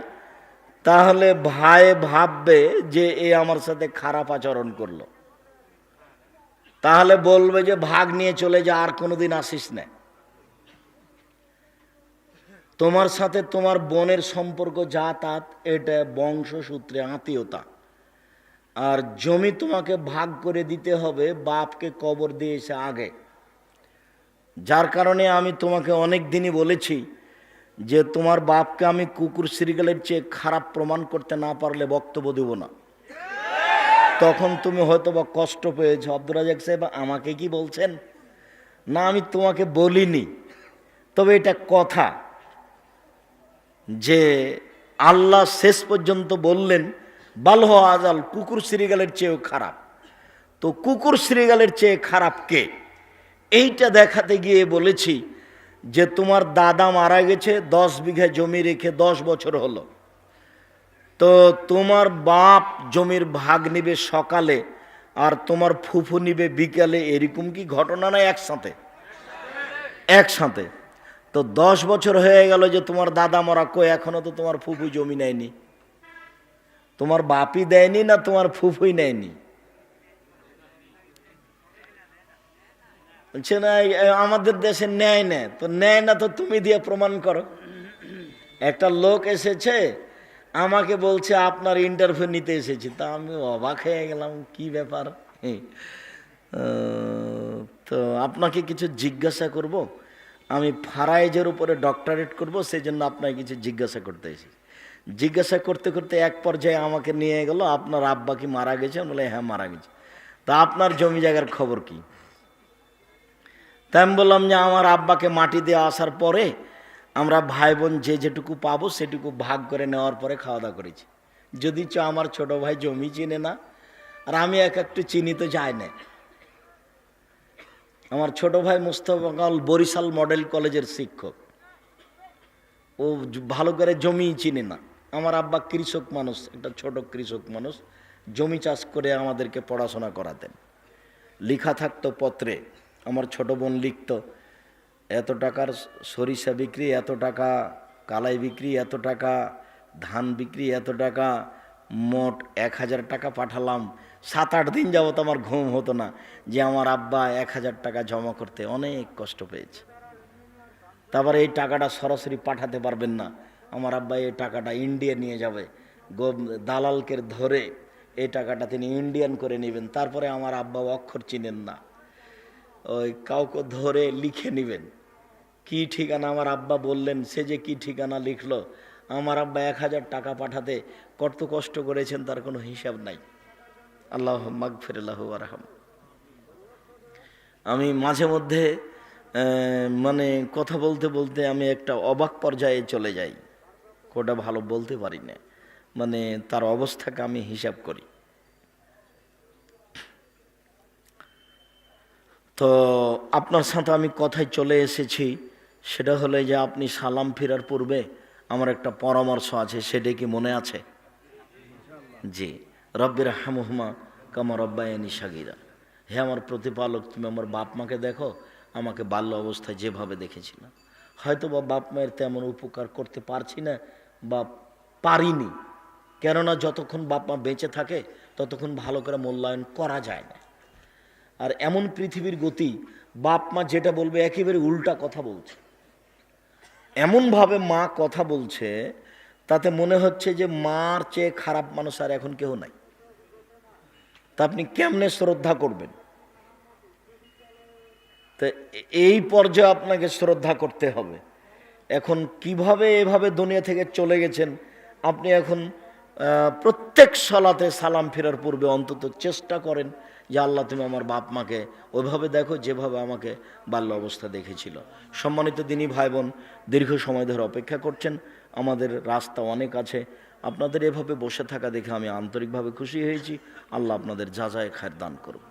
তাহলে ভাই ভাববে যে এ আমার সাথে খারাপ আচরণ করলো, তাহলে বলবে যে ভাগ নিয়ে চলে যা, আর কোনোদিন আসিস না। তোমার সাথে তোমার বোনের সম্পর্ক জাত, এটা বংশসূত্রে আত্মীয়তা। আর জমি তোমাকে ভাগ করে দিতে হবে বাপকে কবর দিয়েছে আগে। যার কারণে আমি তোমাকে অনেক দিনই বলেছি যে তোমার বাপকে আমি কুকুর শ্রীগালের চেয়ে খারাপ প্রমাণ করতে না পারলে বক্তব্য দেব না। তখন তুমি হয়তো বা কষ্ট পেয়েছ, আব্দুর রাজাক সাহেব আমাকে কি বলছেন? না, আমি তোমাকে বলিনি, তবে এটা কথা যে আল্লাহ শেষ পর্যন্ত বললেন বালহ আজাল, কুকুর শ্রীগালের চেয়েও খারাপ। তো কুকুর শ্রীগালের চেয়ে খারাপ কে, এইটা দেখাতে গিয়ে বলেছি যে তোমার দাদা মারা গেছে, 10 বিঘা জমি রেখে 10 বছর হলো। তো তোমার বাপ জমির ভাগ নিবে সকালে আর তোমার ফুফু নিবে বিকালে, এরকম কি ঘটনা না? একসাথে। তো 10 বছর হয়ে গেল যে তোমার দাদা মরা, কই এখনো তো তোমার ফুফু জমি নেয়নি। তোমার বাপই দেয়নি না তোমার ফুফুই নেয়নি? বলছে না আমাদের দেশে নেয় না। তো নেয় না তো তুমি দিয়ে প্রমাণ করো। একটা লোক এসেছে আমাকে বলছে আপনার ইন্টারভিউ নিতে এসেছি। তা আমি অবাক হয়ে গেলাম, কি ব্যাপার? তো আপনাকে কিছু জিজ্ঞাসা করব, আমি ফারাইজের উপরে ডক্টরেট করব, সেই জন্য আপনাকে কিছু জিজ্ঞাসা করতে এসেছি। জিজ্ঞাসা করতে করতে এক পর্যায়ে আমাকে নিয়ে গেল, আপনার আব্বা কি মারা গেছে? বলে হ্যাঁ মারা গেছে। তা আপনার জমি জায়গার খবর কি? তাই আমি বললাম যে আমার আব্বাকে মাটি দিয়ে আসার পরে আমরা ভাই বোন যে যেটুকু পাবো সেটুকু ভাগ করে নেওয়ার পরে খাওয়া দাওয়া করেছি। যদি আমার ছোট ভাই জমি চিনে না, আর আমি একটু চিনি তো যায় না। আমার ছোট ভাই মুস্তফা কামাল বরিশাল মডেল কলেজের শিক্ষক, ও ভালো করে জমি চিনে না। আমার আব্বা কৃষক মানুষ, একটা ছোট কৃষক মানুষ, জমি চাষ করে আমাদেরকে পড়াশোনা করাতেন। লেখা থাকতো পত্রে, আমার ছোট বোন লিখত, এত টাকার সরিষা বিক্রি, এত টাকা কালাই বিক্রি, এত টাকা ধান বিক্রি, এত টাকা, মোট 1000 টাকা পাঠালাম। 7-8 দিন যাবত আমার ঘুম হতো না যে আমার আব্বা 1000 টাকা জমা করতে অনেক কষ্ট পেয়েছে। তারপরে এই টাকাটা সরাসরি পাঠাতে পারবেন না, আমার আব্বা এই টাকাটা ইন্ডিয়া নিয়ে যাবে, দালালকে ধরে এই টাকাটা তিনি ইন্ডিয়ান করে নেবেন। তারপরে আমার আব্বা অক্ষর চিনেন না, ওই কাউকে ধরে লিখে নেবেন কি ঠিকানা। আমার আব্বা বললেন, সে যে কি ঠিকানা লিখলো। আমার আব্বা 1000 টাকা পাঠাতে কত কষ্ট করেছেন তার কোনো হিসাব নাই। আল্লাহ মাগফিরাল্লাহ ওয়ারহাম। আমি মাঝে মধ্যে মানে কথা বলতে বলতে আমি একটা অবাক পর্যায়ে চলে যাই, কোটা ভালো বলতে পারি না, মানে তার অবস্থাকে আমি হিসাব করি। তো আপনার সাথে আমি কথায় চলে এসেছি, সেটা হলো যে আপনি সালাম ফেরার পূর্বে আমার একটা পরামর্শ আছে, সেটা কি মনে আছে? জি, রব্বির হামহুমা কামা রব্বায়ানি সাগীরা। হে আমার প্রতিপালক, তুমি আমার বাপ মাকে দেখো আমাকে বাল্য অবস্থায় যেভাবে দেখেছিলাম। হয়তো বা বাপ মায়ের তেমন উপকার করতে পারছি না বা পারিনি, কেননা যতক্ষণ বাপ মা বেঁচে থাকে ততক্ষণ ভালো করে মূল্যায়ন করা যায় না। আর এমন পৃথিবীর গতি, বাপ মা যেটা বলবে একেবারে উল্টা কথা বলছে, এমনভাবে মা কথা বলছে তাতে মনে হচ্ছে যে মার চেয়ে খারাপ মানুষ আর এখন কেউ নাই। তা আপনি কেমনে শ্রদ্ধা করবেন? তো এই পর্যায়ে আপনাকে শ্রদ্ধা করতে হবে। এখন কিভাবে এভাবে দুনিয়া থেকে চলে গেছেন আপনি, এখন প্রত্যেক সালাতে সালাম ফেরার পূর্বে অন্তত চেষ্টা করেন যে আল্লাহ তুমি আমার বাপ মাকে ওইভাবে দেখো যেভাবে আমাকে বাল্য অবস্থা দেখেছিল। সম্মানিত দিনী ভাই বোন, দীর্ঘ সময় ধরে অপেক্ষা করছেন, আমাদের রাস্তা অনেক আছে, আপনাদের এভাবে বসে থাকা দেখে আমি আন্তরিকভাবে খুশি হয়েছি। আল্লাহ আপনাদের যা যায় খায়ের দান করুক।